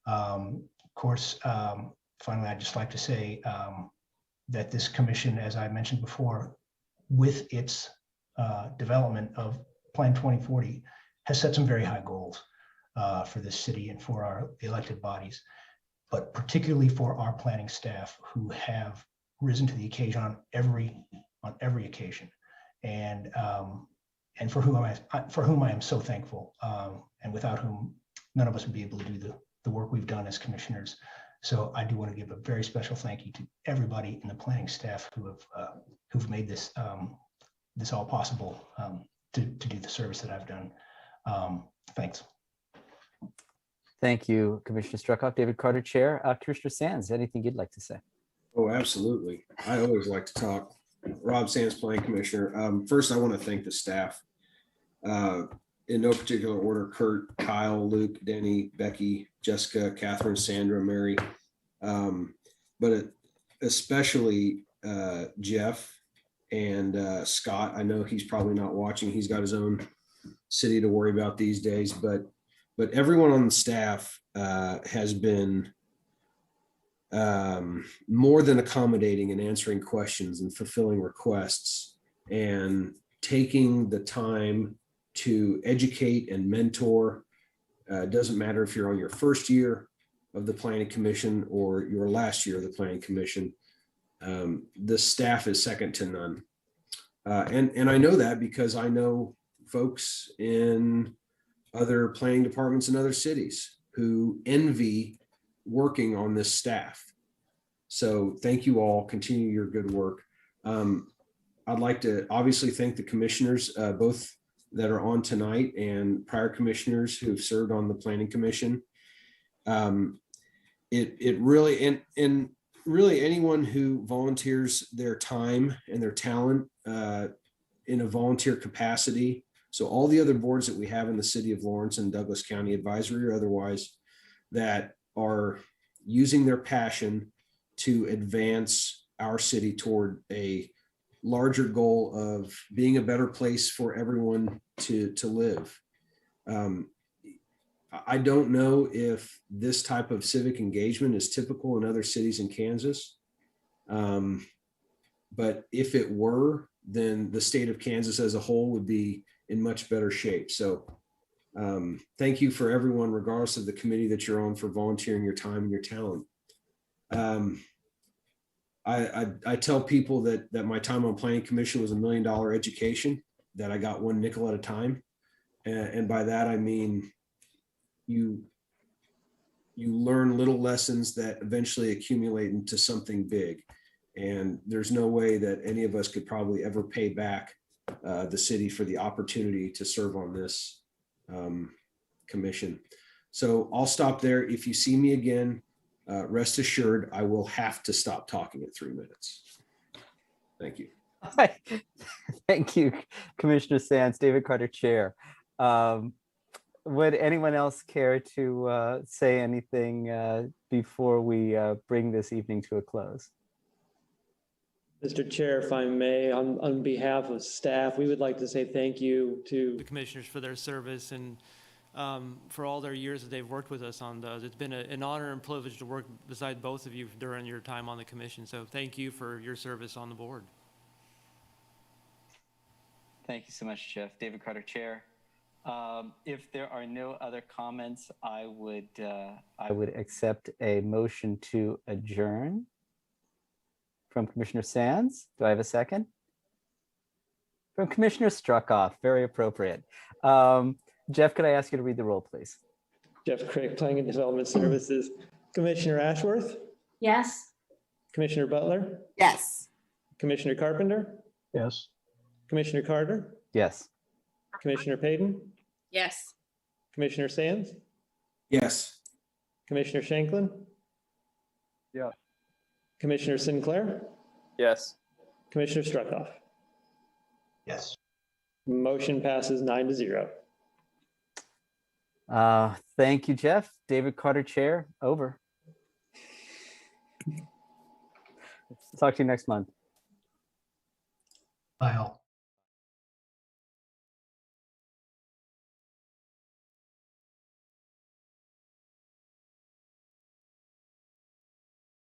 Of course, finally, I'd just like to say that this commission, as I mentioned before, with its development of Plan 2040, has set some very high goals for this city and for our elected bodies, but particularly for our planning staff, who have risen to the occasion on every occasion, and for whom I am so thankful, and without whom none of us would be able to do the work we've done as commissioners. So I do want to give a very special thank you to everybody in the planning staff who've made this this all possible, to do the service that I've done. Thanks. Thank you, Commissioner Struckhoff. David Carter, Chair. Commissioner Sands, anything you'd like to say? Oh, absolutely. I always like to talk. Rob Sands, Planning Commissioner. First, I want to thank the staff. In no particular order: Kurt, Kyle, Luke, Denny, Becky, Jessica, Catherine, Sandra, Mary, but especially Jeff and Scott. I know he's probably not watching. He's got his own city to worry about these days, but everyone on the staff has been more than accommodating in answering questions and fulfilling requests and taking the time to educate and mentor. It doesn't matter if you're on your first year of the Planning Commission or your last year of the Planning Commission. The staff is second to none. And I know that because I know folks in other planning departments in other cities who envy working on this staff. So thank you all. Continue your good work. I'd like to obviously thank the commissioners, both that are on tonight and prior commissioners who've served on the Planning Commission. It really, and really anyone who volunteers their time and their talent in a volunteer capacity. So all the other boards that we have in the city of Lawrence and Douglas County Advisory or otherwise that are using their passion to advance our city toward a larger goal of being a better place for everyone to live. I don't know if this type of civic engagement is typical in other cities in Kansas, but if it were, then the state of Kansas as a whole would be in much better shape. So thank you for everyone, regardless of the committee that you're on, for volunteering your time and your talent. I tell people that my time on Planning Commission was $1 million education, that I got one nickel at a time. And by that, I mean, you you learn little lessons that eventually accumulate into something big. And there's no way that any of us could probably ever pay back the city for the opportunity to serve on this commission. So I'll stop there. If you see me again, rest assured, I will have to stop talking at 3 minutes. Thank you. Thank you, Commissioner Sands. David Carter, Chair. Would anyone else care to say anything before we bring this evening to a close? Mr. Chair, if I may, on behalf of staff, we would like to say thank you to The commissioners for their service and for all their years that they've worked with us on those. It's been an honor and privilege to work beside both of you during your time on the commission. So thank you for your service on the board. Thank you so much, Jeff. David Carter, Chair. If there are no other comments, I would accept a motion to adjourn from Commissioner Sands. Do I have a second? From Commissioner Struckoff, very appropriate. Jeff, could I ask you to read the roll, please? Jeff Crick, Planning and Development Services. Commissioner Ashworth, Yes. Commissioner Butler, Yes. Commissioner Carpenter, Yes. Commissioner Carter, Yes. Commissioner Payton, Yes. Commissioner Sands, Yes. Commissioner Shanklin, Yes. Commissioner Sinclair, Yes. Commissioner Struckoff. Yes. Motion passes 9-0. Thank you, Jeff. David Carter, Chair, over. Talk to you next month. Bye all.